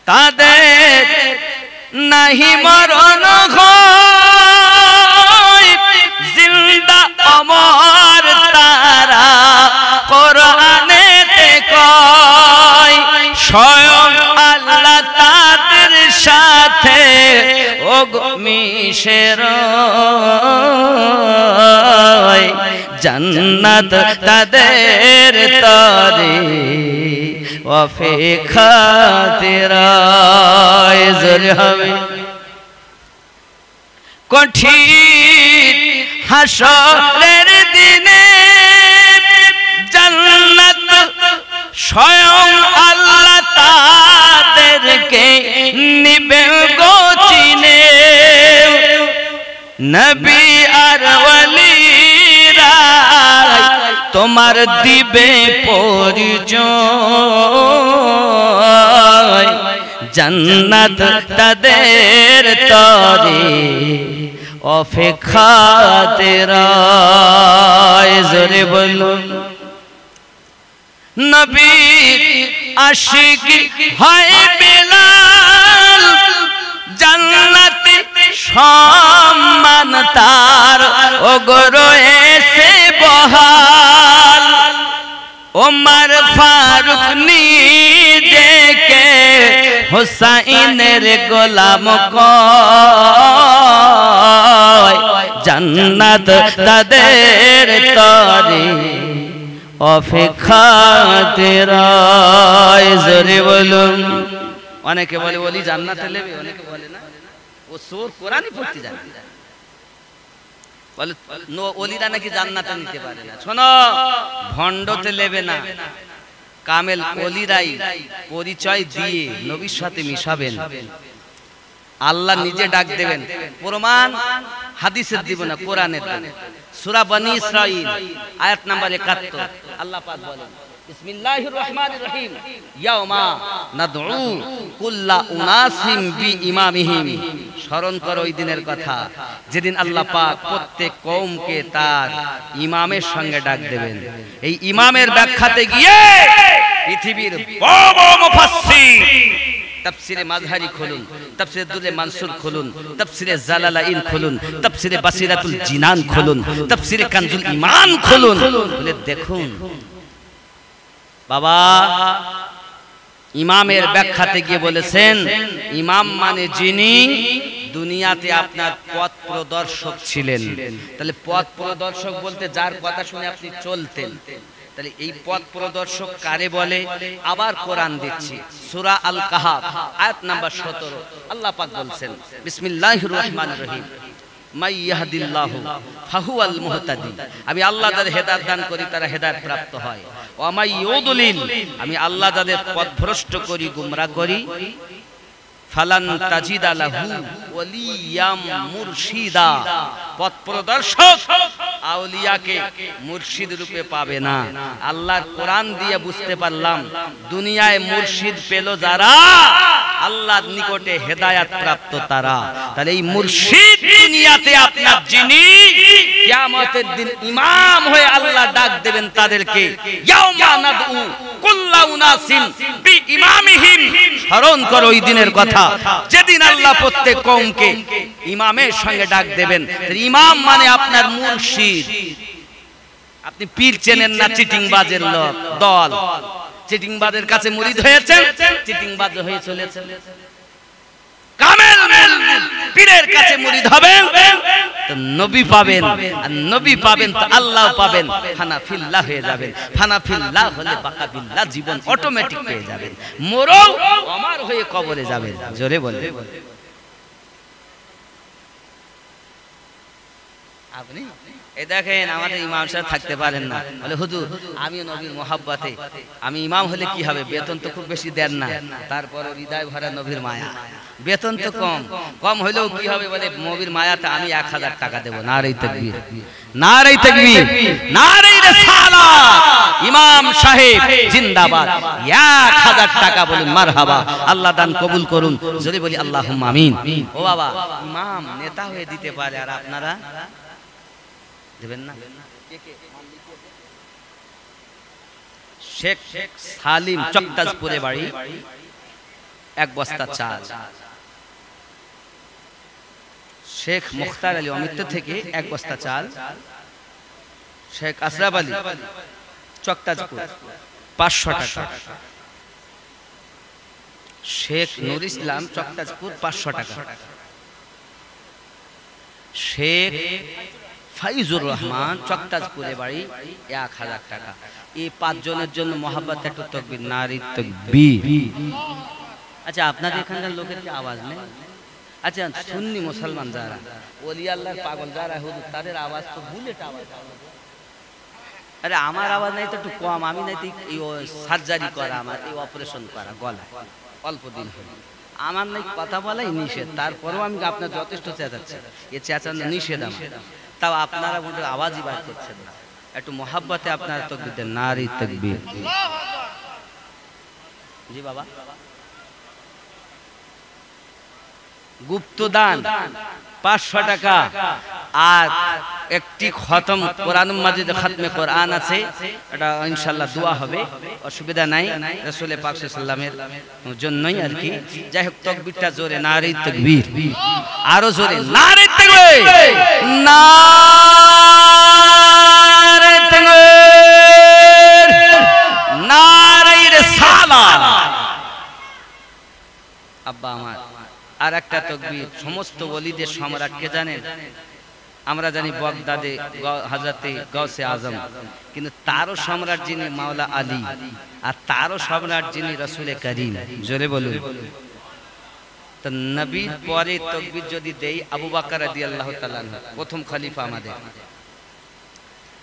তাদের নাহি মরণ হয়, জিন্দা অমর তারা কোরআনেতে কয়, স্বয়ং আল্লাহ তাদের সাথে মিশে রয়, জান্নাত তাদের তরি অপেক্ষাতে রয়। জোরে হবে। কঠিন হাসরের দিনে জান্নাত স্বয়ং আল্লাহ তাদেরকে নিবেন গো চিনে, নবী আর ওয়ালিরা তোমার দিবে পরিচয়, জান্নাত তাদের তরি অপেক্ষাতে রয়। জোরে বলুন। নবী আশিক হয় বেলাল, জান্নাতে সম্মান তার ওগো রয়েছে বহাল, ওমর ফারুক নিজেকে হুসাইনের গোলাম কয়, জান্নাত তাদের তরি অপেক্ষাতে রয়। জোরে বলুন। অনেকে বলে ওলি জান্নাতে নেবে, অনেকে বলে না, ও সূরা কোরআনই পড়তে জানে, বলে ওলিরা নাকি জান্নাতে নিতে পারে না। শোনো, ভণ্ডতে নেবে না, কামেল ওলিরাই পরিচয় দিয়ে নবীর সাথে মিশাবেন, আল্লাহ নিজে ডাক দেবেন। প্রমাণ হাদিসের দিব না, কোরআনের দেবেন। সূরা বনী ইসরাঈল আয়াত নাম্বার 71 আল্লাহ পাক বলেন, বিসমিল্লাহির রহমানির রহিম, ইয়াউমা নাদউ কুল্লা উনাসিম বিইমামিহিম। স্মরণ করো ওই দিনের কথা, যেদিন আল্লাহ পাক প্রত্যেক কওমকে তার ইমামের সঙ্গে ডাক দেবেন। এই ইমামের ব্যাখ্যাতে গিয়ে পৃথিবীর বড় বড় মুফাসসির, তাফসিরে মাযহারি খুলুন, তাফসিরে দুররে মানসুর খুলুন, তাফসিরে জালালাইন খুলুন, তাফসিরে বাসিরাতুল জিনান খুলুন, তাফসিরে কানজুল ঈমান খুলুন, বলে দেখুন বাবা, ইমামের ব্যাখ্যাতে গিয়ে বলেছেন, ইমাম মানে যিনি দুনিয়াতে আপনার পথ প্রদর্শক ছিলেন। তাহলে পথ প্রদর্শক বলতে যার কথা শুনে আপনি চলতেন। তাহলে এই পথ প্রদর্শক কারে বলে? আবার কোরআন দিচ্ছি, সূরা আল কাহাফ আয়াত নাম্বার 17 আল্লাহ পাক বলছেন, বিসমিল্লাহির রহমানির রহিম, মাই ইয়াহদিল্লাহু ফাহুয়াল মুহতাদি। আমি আল্লাহ তাদের হেদায়েত দান করি, তারা হেদায়েত প্রাপ্ত হয়। ওয়ামাই ইউদলিল, আমি আল্লাহ যাদের পথভ্রষ্ট করি, গুমরাহ করি, ফালান তাজিদা লাহু ওয়ালিয়াম মুরশিদা, পথ প্রদর্শক আউলিয়াকে মুর্শিদ রূপে পাবে না। আল্লাহর কোরআন দিয়ে বুঝতে পারলাম দুনিয়ায় মুর্শিদ পেল যারা, আল্লাহর নিকটে হেদায়েত প্রাপ্ত তারা। তাহলে এই মুর্শিদ দুনিয়াতে আপনার যিনি কিয়ামতের দিন ইমাম হয়ে আল্লাহ ডাক দেবেন তাদেরকে, ইয়াউমা নাদউ কুল্লা উনাসিন বিইমামিহিম, স্মরণ করো ওই দিনের কথা যেদিন আল্লাহ প্রত্যেক কওমকে ইমামের সঙ্গে ডাক দেবেন। ইমাম মানে আপনার মুর্শিদ। আপনি পীর চেনেন না, চিটিংবাজের দল, চিটিংবাজের কাছে মুরিদ হয়েছেন, চিটিংবাজ হয়ে চলেছেন। কামেল পীরের কাছে মুরিদ হবেন তো নবী পাবেন, আর নবী পাবেন তো আল্লাহ পাবেন, ফানাফিল্লাহ হয়ে যাবেন। ফানাফিল্লাহ হলে বাকাবিল্লাহ, জীবন অটোমেটিক পেয়ে যাবেন। মরো আমার হয়ে কবরে যাবেন। জোরে বলে আপনি এই দেখেন আমাদের ইমাম সাহেব থাকতে পারেন না, বলে হুজুর আমিও নবীর মোহাব্বতে, আমি ইমাম হলে কি হবে, বেতন তো খুব বেশি দেন না, তারপরে হৃদয় ভরা নবীর মায়া, বেতন তো কম হইলেও কি হবে, বলে নবীর মায়াতে আমি 1000 টাকা দেব। নারে তাকবীর, নারে তাকবীর, নারে রিসালাত, ইমাম সাহেব জিন্দাবাদ। 1000 টাকা বলুন মারহাবা, আল্লাহ দান কবুল করুন। যদি বলি আল্লাহুম্মা আমিন। ও বাবা, ইমাম নেতা হয়ে দিতে পারে, আর আপনারা দেবেন না। শেখ সালিম চকতাজপুরে বাড়ি, 1 বস্তা চাল। শেখ মুখতার আলী অমিত্য থেকে 1 বস্তা চাল। শেখ আশরাফ আলী চকতাজপুর 500 টাকা। শেখ নুর ইসলাম চকতাজপুর 500 টাকা। শেখ ফাইজুর রহমান চকতাজপুরে বাড়ি 1000 টাকা। এই 5 জনের জন্য মহাব্বত একটু তাকবীর, নারী তাকবীর। আচ্ছা আপনাদের এখানকার লোকের কি আওয়াজ নেই? আচ্ছা সুন্নি মুসলমান যারা, ওলি আল্লাহর পাগল যারা, হুজুর তাদের আওয়াজ তো বুলেট আওয়াজ। আরে আমার আওয়াজ নাই তো একটু কম, আমি নাই তো এই সার্জারি করা, আমার এই অপারেশন করা গলায় অল্প দিন হলো, আমার নাই কথা বলাই নিষেধ, তারপরেও আমি আপনার যথেষ্ট চেঁচাচ্ছি, এ চেঁচানো নিষেধ আমার, তাও আপনারা মধ্যে আওয়াজই বার করছেন না। একটু মহাব্বতে আপনারা তাকবীর দেন, নারী তাকবীর। জি বাবা। গুপ্তদান 500 টাকা, আর একটি খতম কোরআন মাজিদ খাতমে কোরআন আছে, এটা ইনশাআল্লাহ দোয়া হবে, অসুবিধা নাই, রাসূল পাক সাল্লাল্লাহু আলাইহি ওয়াসাল্লামের জন্যই আর কি। যাই হোক তাকবীরটা জোরে, নারী তাকবীর, আরো জোরে নারী তাকবীর, নারী তাকবীর, নারী রিসালাত। আব্বা আমার আর একটা তাকবীর, সমস্ত ওলিদের সম্রাটকে জানেন? আমরা জানি বাগদাদে হযরতে গাউসে আজম, কিন্তু তারও সম্রাট যিনি মাওলা আলী, আর তারও সম্রাট যিনি রাসূলে করিম। জোরে বলুন। তো নবীর পরে তাকবীর যদি দেই, আবু বকর রাদিয়াল্লাহু তাআলা প্রথম খলিফা আমাদের,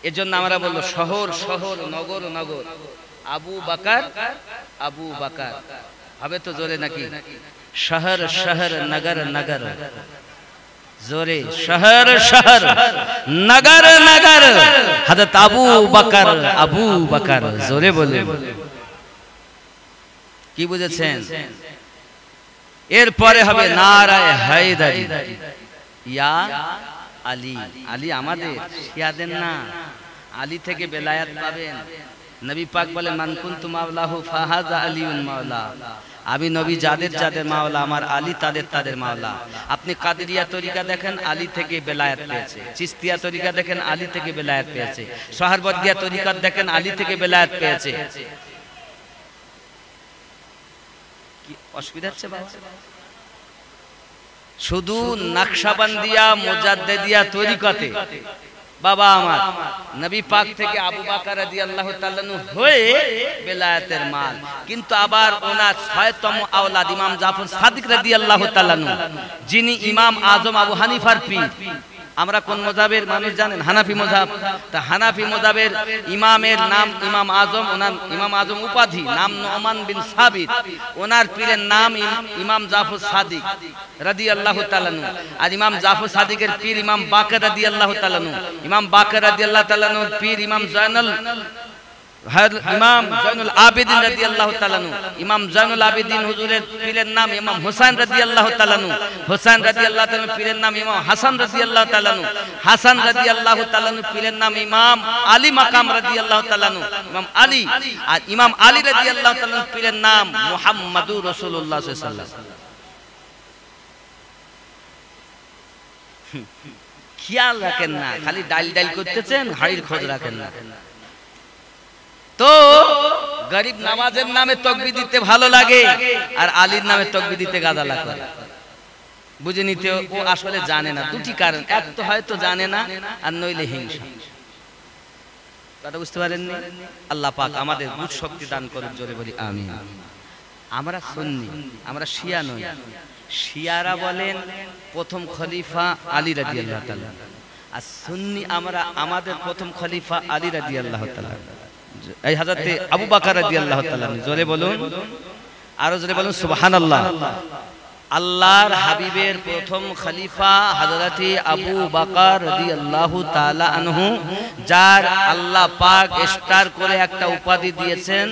এজন্য আমরা বলবো শহর শহর, নগর নগর, আবু বকর আবু বকর হবে তো জোরে নাকি? শহর শহর, নগর নগর, জোরে শহর শহর, নগর নগর, হযরত আবু বকর আবু বকর। জোরে বলে কি বুঝেছেন? এরপরে হবে নারায়ে হায়দারি, ইয়া আলী। আলী আমাদের শিয়াদের না, আলী থেকে বেলায়াত পাবেন। নবী পাক বলে মান কুনতু মাওলাহু ফাহাযা আলীউন মাওলা, আমি নবী যাদের যাদের মাওলা, আমার আলী তাদের তাদের মাওলা। আপনি কাদেরিয়া তরিকা দেখেন, আলী থেকে বেলায়াত পেয়েছে। চিশতিয়া তরিকা দেখেন, আলী থেকে বেলায়াত পেয়েছে। সোহরবর্দিয়া তরিকা দেখেন, আলী থেকে বেলায়াত পেয়েছে। কি অসুবিধা হচ্ছে বাবা? শুধু নকশবন্দিয়া মুজাদ্দিদিয়া তরিকাতে বাবা আমার নবী পাক থেকে আবু বকর রাদিয়াল্লাহু তাআলা হয়ে বেলায়েতের মাল, কিন্তু আবার ওনার ৬তম আওলাদ ইমাম জাফর সাদিক রাদিয়াল্লাহু তাআলা, যিনি ইমাম আজম আবু হানিফার পীর, আমরা কোন মাযহাবের মানুষ জানেন? হানাফি মাযহাব। তা হানাফি মাযহাবের ইমামের নাম ইমাম আজম, ওনার ইমাম আজম উপাধি, নাম নুমান বিন সাবিত, ওনার পীরের নাম ইমাম জাফর সাদিক রাদিয়াল্লাহু তাআলা আনহু। আর ইমাম জাফর সাদিকের পীর ইমাম বাকর রাদিয়াল্লাহু তাআলা আনহু। ইমাম বাকর রাদিয়াল্লাহু তাআলা আনহুর পীর ইমাম জয়নুল আবেদিন রাদিয়াল্লাহু তাআলা আনহু। ইমাম জয়নুল আবেদিন হুজুরের পীরের নাম ইমাম হুসাইন রাদিয়াল্লাহু তাআলা আনহু। হুসাইন রাদিয়াল্লাহু তাআলা পীরের নাম ইমাম হাসান রাদিয়াল্লাহু তাআলা আনহু। হাসান রাদিয়াল্লাহু তাআলা আনহু পীরের নাম ইমাম আলী মাকাম রাদিয়াল্লাহু তাআলা আনহু, ইমাম আলী। আর ইমাম আলী রাদিয়াল্লাহু তাআলা আনহু পীরের নাম মুহাম্মাদুর রাসূলুল্লাহ সাল্লাল্লাহু আলাইহি ওয়াসাল্লাম। খেয়াল রাখেন না, খালি ডাইল ডাইল করতেছেন, হাড়ির খোঁজ রাখেন না। তো গরিব নওয়াজের নামে তাকবীর দিতে ভালো লাগে, আর আলীর নামে তাকবীর দিতে গাদালা করে। বুঝে নিতে ও আসলে জানে না। দুটি কারণ, এক তো হয়তো জানে না, আর নইলে হিংসা। কথা বুঝতে পারেননি? আল্লাহ পাক আমাদের বুঝ শক্তি দান করুন, জোরে বলি আমিন। আমরা সুন্নি, আমরা শিয়া নই। শিয়ারা বলেন প্রথম খলিফা আলী রাদিয়াল্লাহু তাআলা, আর সুন্নি আমরা আমাদের প্রথম খলিফা আলী রাদিয়াল্লাহু তাআলা, এই হযরতে আবু বকর রাদিয়াল্লাহু তাআলা। জোরে বলুন, আরো জোরে বলুন সুবহানাল্লাহ। আল্লাহর হাবিবের প্রথম খলিফা হযরতে আবু বকর রাদিয়াল্লাহু তাআলা আনহু, যার আল্লাহ পাক স্টার করে একটা উপাধি দিয়েছেন,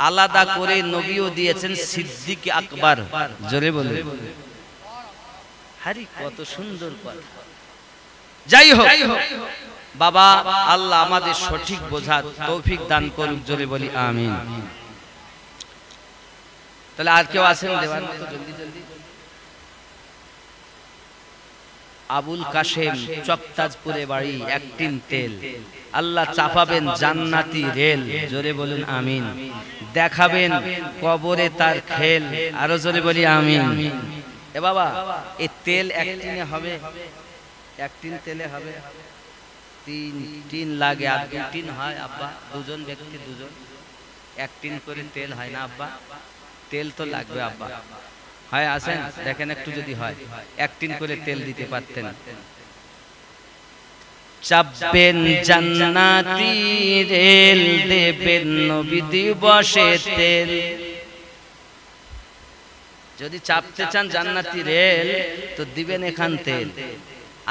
আলাদা করে নবীও দিয়েছেন, সিদ্দিক আকবর। জোরে বলুন, হারি কত সুন্দর কথা। যাই হোক বাবা, আল্লাহ আমাদের সঠিক বোঝার তৌফিক দান করুক, জোরে বলি আমিন। তাহলে আর কেউ আছেন দেওয়ার মতো? জলদি জলদি। আবুল কাশেম, চকতাজপুরে বাড়ি, এক টিন তেল। আল্লাহ চাপাবেন জান্নাতি রেল, জোরে বলুন আমিন। দেখাবেন কবরে তার খেল, আরো জোরে বলি আমিন। এ বাবা, এই তেল এক টিনে হবে? এক টিন তেলে হবে? 3 টিন লাগে, আর 2 টিন হয় আব্বা। দুজন ব্যক্তি, দুজন, 1 টিন করে তেল হয় না আব্বা? তেল তো লাগবে আব্বা। হয় আসেন দেখেন একটু, যদি হয় 1 টিন করে তেল দিতে পারতেন। চাপবেন জান্নাতি রেল, দেবেন নবী দিবসে তেল। যদি চাপতে চান জান্নাতি রেল, তো দিবেন এখান তেল।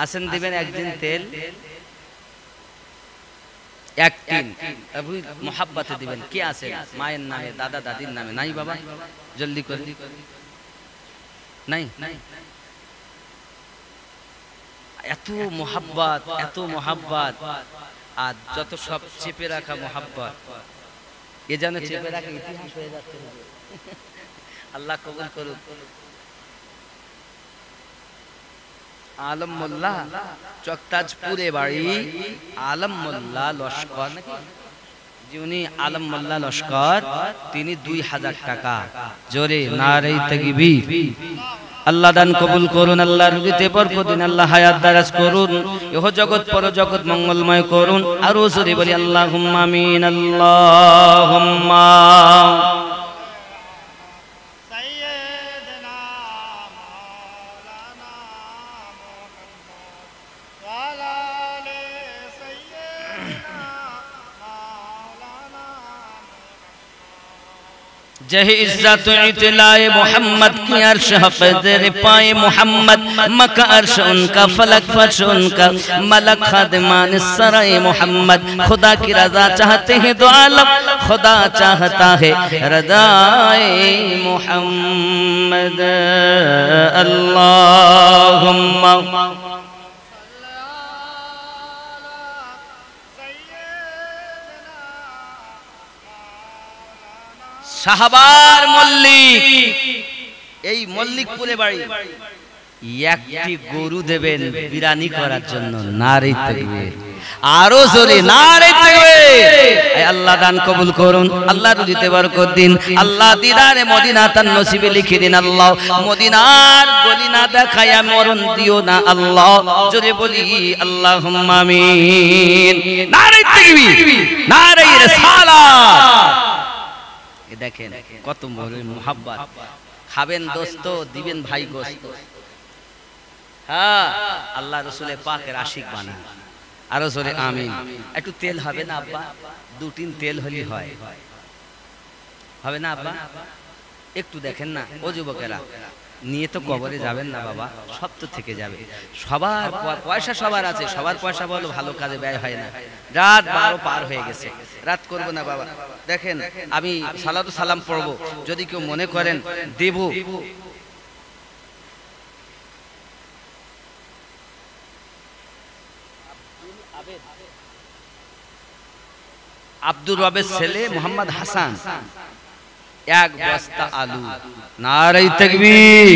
আসেন দিবেন একদিন তেল, 1 টিন মোহাব্বতে দিবেন। কে আছে? মায়ের নামে, দাদা দাদির নামে? নাই বাবা, জলদি করে। নাই? এত মোহাব্বত, এত মোহাব্বত, আর যত সব চেপে রাখা মোহাব্বত, এ যেন চেপে রাখা ইতিহাস হয়ে যাচ্ছে। আল্লাহ কবুল করুক। আলম মোল্লা, চকতাজপুরে বাড়ি, আলম মোল্লা লস্কর, যিনি আলম মোল্লা লস্কর, তিনি 2000 টাকা। জোরে নারে তাকবীর। আল্লাহ দান কবুল করুন, আল্লাহ রুজিতে বরকত দিন, আল্লাহ হায়াত দারাজ করুন, ইহ জগৎ পর জগৎ মঙ্গলময় করুন। আর জোরে বলি আল্লাহুম্মা আমিন। আল্লাহুম্মা जही इज्जत इतलाए मोहम्मद की अर्श हक़दर पाए मोहम्मद, मका अर्श उनका, फलक फर्श उनका, मलक खादिमान सराए मोहम्मद। खुदा की रजा चाहते हैं दो आलम, खुदा चाहता है रज़ाए मोहम्मद। अल्लाहुम्मा সাহাবার মল্লিক, এই মল্লিকপুরে বাড়ি। একটি গরু দেবেন বিরানি করার জন্য। নারে তাকবীর, আরো জোরে নারে তাকবীর। আল্লাহ দান কবুল করুন, আল্লাহ রুজিতে বরকত দিন, আল্লাহ দিদারে মদিনা তার নসিবে লিখে দিন। আল্লাহ মদিনার গলি না দেখায়া মরণ দিও না আল্লাহ। জোরে বলি আল্লাহুম্মা আমিন। নারে তাকবীর, নারে রিসালাত। দেখেন কত মোহাব্বত। খাবেন দোস্ত, দিবেন ভাই গোস্ত। হ্যাঁ আল্লাহ রসুলের পাকের আশিক বানা আরো জোরে আমিন। একটু তেল হবে না আব্বা? 2-3 তেল হলি হয়, হবে না আব্বা? একটু দেখেন না ও যুবকেরা, নিয়ে তো কবরে যাবেন না বাবা, সব তো থেকে যাবে। সবার পয়সা সবার আছে, সবার পয়সা বলো ভালো কাজে ব্যয় হয় না। রাত 12 পার হয়ে গেছে, রাত করব না বাবা। দেখেন আমি সালাতু সালাম পড়ব, যদি কেউ মনে করেন দেব। আব্দুর রবের ছেলে মোহাম্মদ হাসান 1 বস্তা আলু। নারে তাকবীর।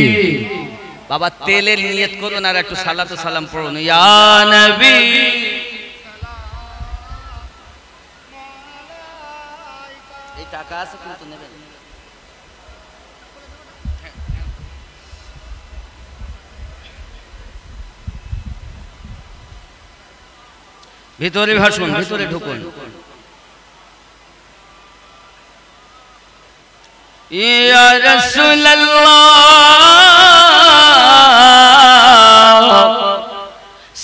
বাবা তেলের নিয়ত করুন আর একটু সালাতু সালাম পড়ুন। ইয়া নবী এই টাকা আছে কিন্তু নেবেন। ভিতরে ভাসুন, ভিতরে ঢুকুন। ইয়া রাসূলুল্লাহ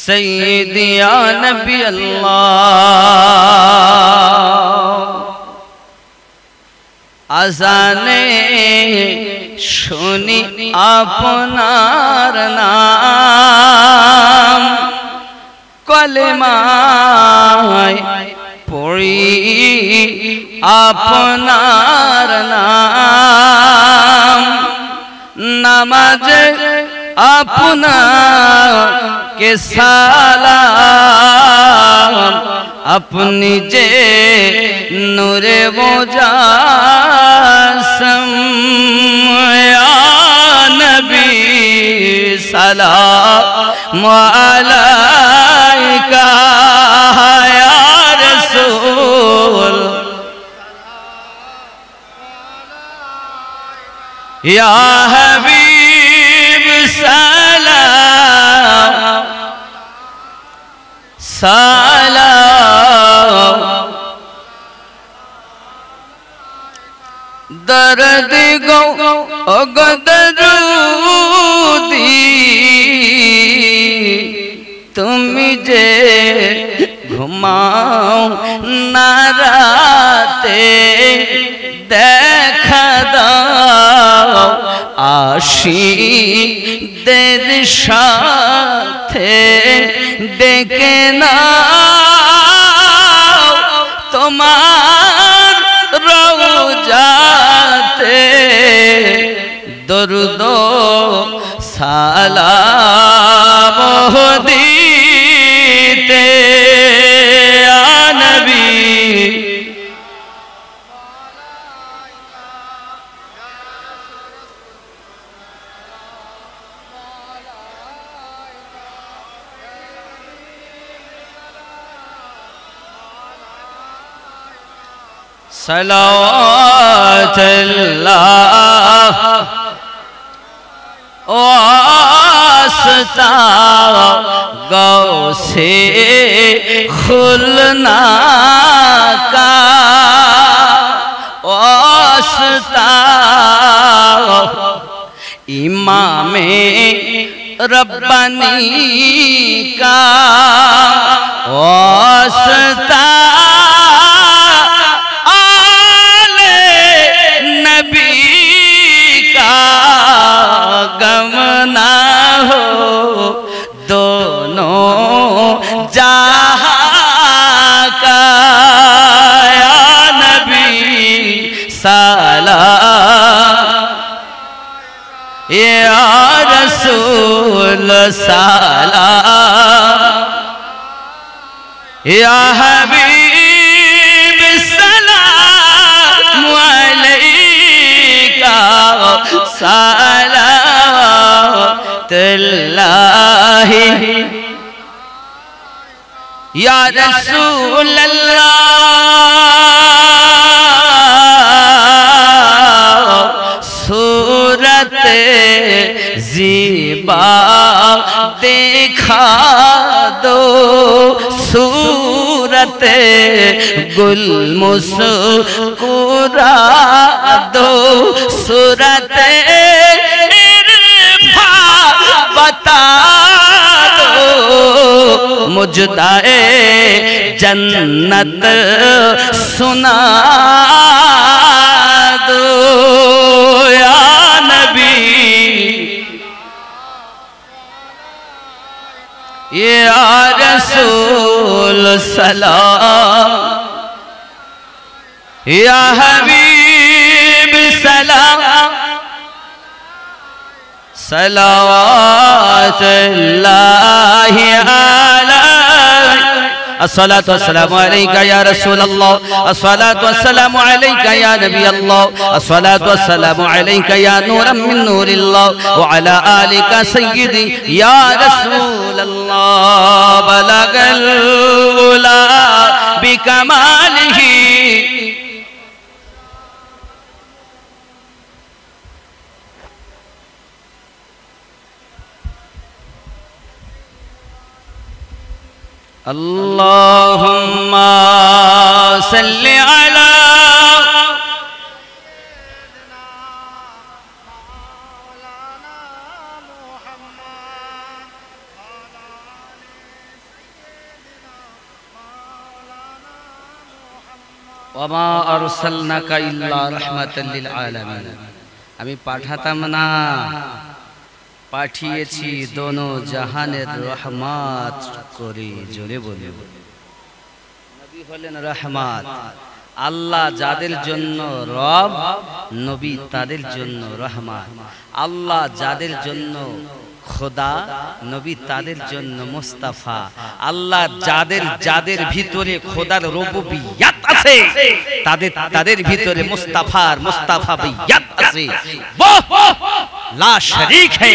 সাইয়্যিদি ইয়া নবী আল্লাহ, আজানে শুনি আপনার নাম, কলেমায় পড়ি আপনার নাম, নামাজে আপনাকে সালাম, আপনি যে নূরে মুজাসসাম, ইয়া নবী সালাম আলাইকা ইয়া রাসূল, ইয়া হাবিব সালাম সালাম, দরদ গো দরুদি তুমি যে ঘুমাও না রাতে, দেখা দাও আশিকদের সাথে ডেকে নাও তোমার রওজাতে, দরুদ সালাম দিতে ইয়া নবী। সালাওয়াতুল্লাহ ওয়াস্তা গৌসে খুলনা কা, ওয়াস্তা ইমামে রব্বানী কা, ওয়াস্তা गम ना हो दोनों जहां का, या नबी सलाम, या रसूल सलाम, या हबीब सलाम अलैका सलावतुल्लाहि, या रसूल अल्लाह सूरत ज़ीबा देखा दो, सूरत गुल मुस्कुरा दो, सूरत इरफा बता जुदाए जन्नत सुना दो या नबी या रसूल सलाम या हबीब सलाम सलावतुल्लाहि अलैहि अस्सलातु वस्सलामु अलैका या रसूल अल्लाह अस्सलातु वस्सलामु अलैका या नबी अल्लाह अस्सलातु वस्सलामु अलैका या नूरम मिन नूरिल्लाह व अला आलिका सय्यदी या रसूल अल्लाह बलगल उला बिकमालिही अल्लाहुम्मा सल्लि अला वमा अरसलनाका इल्ला रहमाताल लिल आलामीन আমি পাঠাতাম না পাঠিয়েছি দোনো জাহানের রহমত করে জোরে বলে নবী হলেন রহমত আল্লাহ যাদের জন্য রব নবী তাদের জন্য রহমত আল্লাহ যাদের জন্য খোদা নবী তাদের জন্য মুস্তাফা আল্লাহ যাদের ভিতরে খোদার রুবুবিয়ত আছে তাদের ভিতরে মুস্তাফাবিয়ত আছে ला शरीक है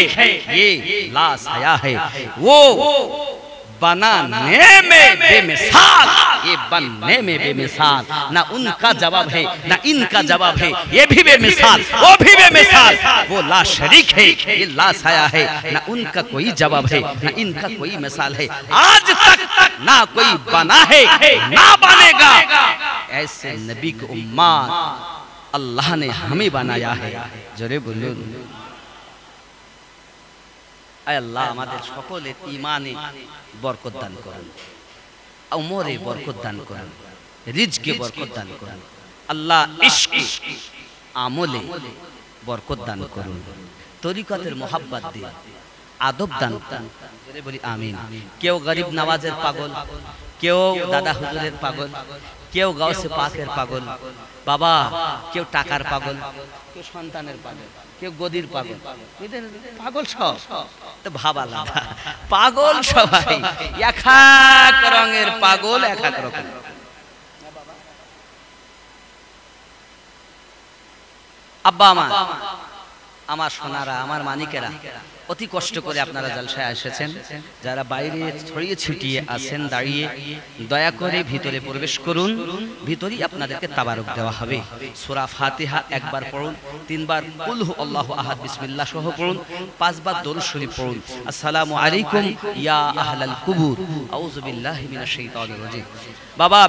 ये ला साया है वो बनाने में बेमिसाल ये बनने में बेमिसाल ना उनका जवाब है ना इनका जवाब है ये भी बेमिसाल वो भी बेमिसाल वो ला शरीक है ये ला साया है ना उनका कोई जवाब है ना इनका कोई मिसाल है आज तक ना कोई बना है ना बनेगा ऐसे नबी को उम्मत अल्लाह ने हमें बनाया है जरे बोलो আল্লাহ আমাদের সকলের ঈমানে বরকত দান করুন উমরে বরকত দান করুন রিজকে বরকত দান করুন আল্লাহ ইশক আমলে বরকত দান করুন তরিকতের মোহাব্বত দিন আদব দান করুন জোরে বলি আমিন কেউ গরিব নওয়াজের পাগল কেউ দাদা হুজুরের পাগল কেউ গাউসে পাকের পাগল বাবা কেউ টাকার পাগল কেউ সন্তানের পাগল কেউ গদির পাগল পাগল সব তো ভাব আলাদা পাগল সবাই এক এক রঙের পাগল এক এক রকম আব্বা আমার সোনারা আমার মানিকেরা অতি কষ্ট করে আপনারা জলসায় এসেছেন যারা বাইরে ছড়িয়ে ছিটিয়ে আছেন দাঁড়িয়ে দয়া করে ভিতরে প্রবেশ করুন ভিতরেই আপনাদেরকে তাবারক দেওয়া হবে সূরা ফাতিহা একবার পড়ুন তিনবার কুল হু আল্লাহু আহাদ বিসমিল্লাহ সহ পড়ুন পাঁচবার দরুদ শরীফ পড়ুন আসসালামু আলাইকুম ইয়া আহলাল কুবুর আউযু বিল্লাহি মিনাশ শাইতানির রাজিম বাবা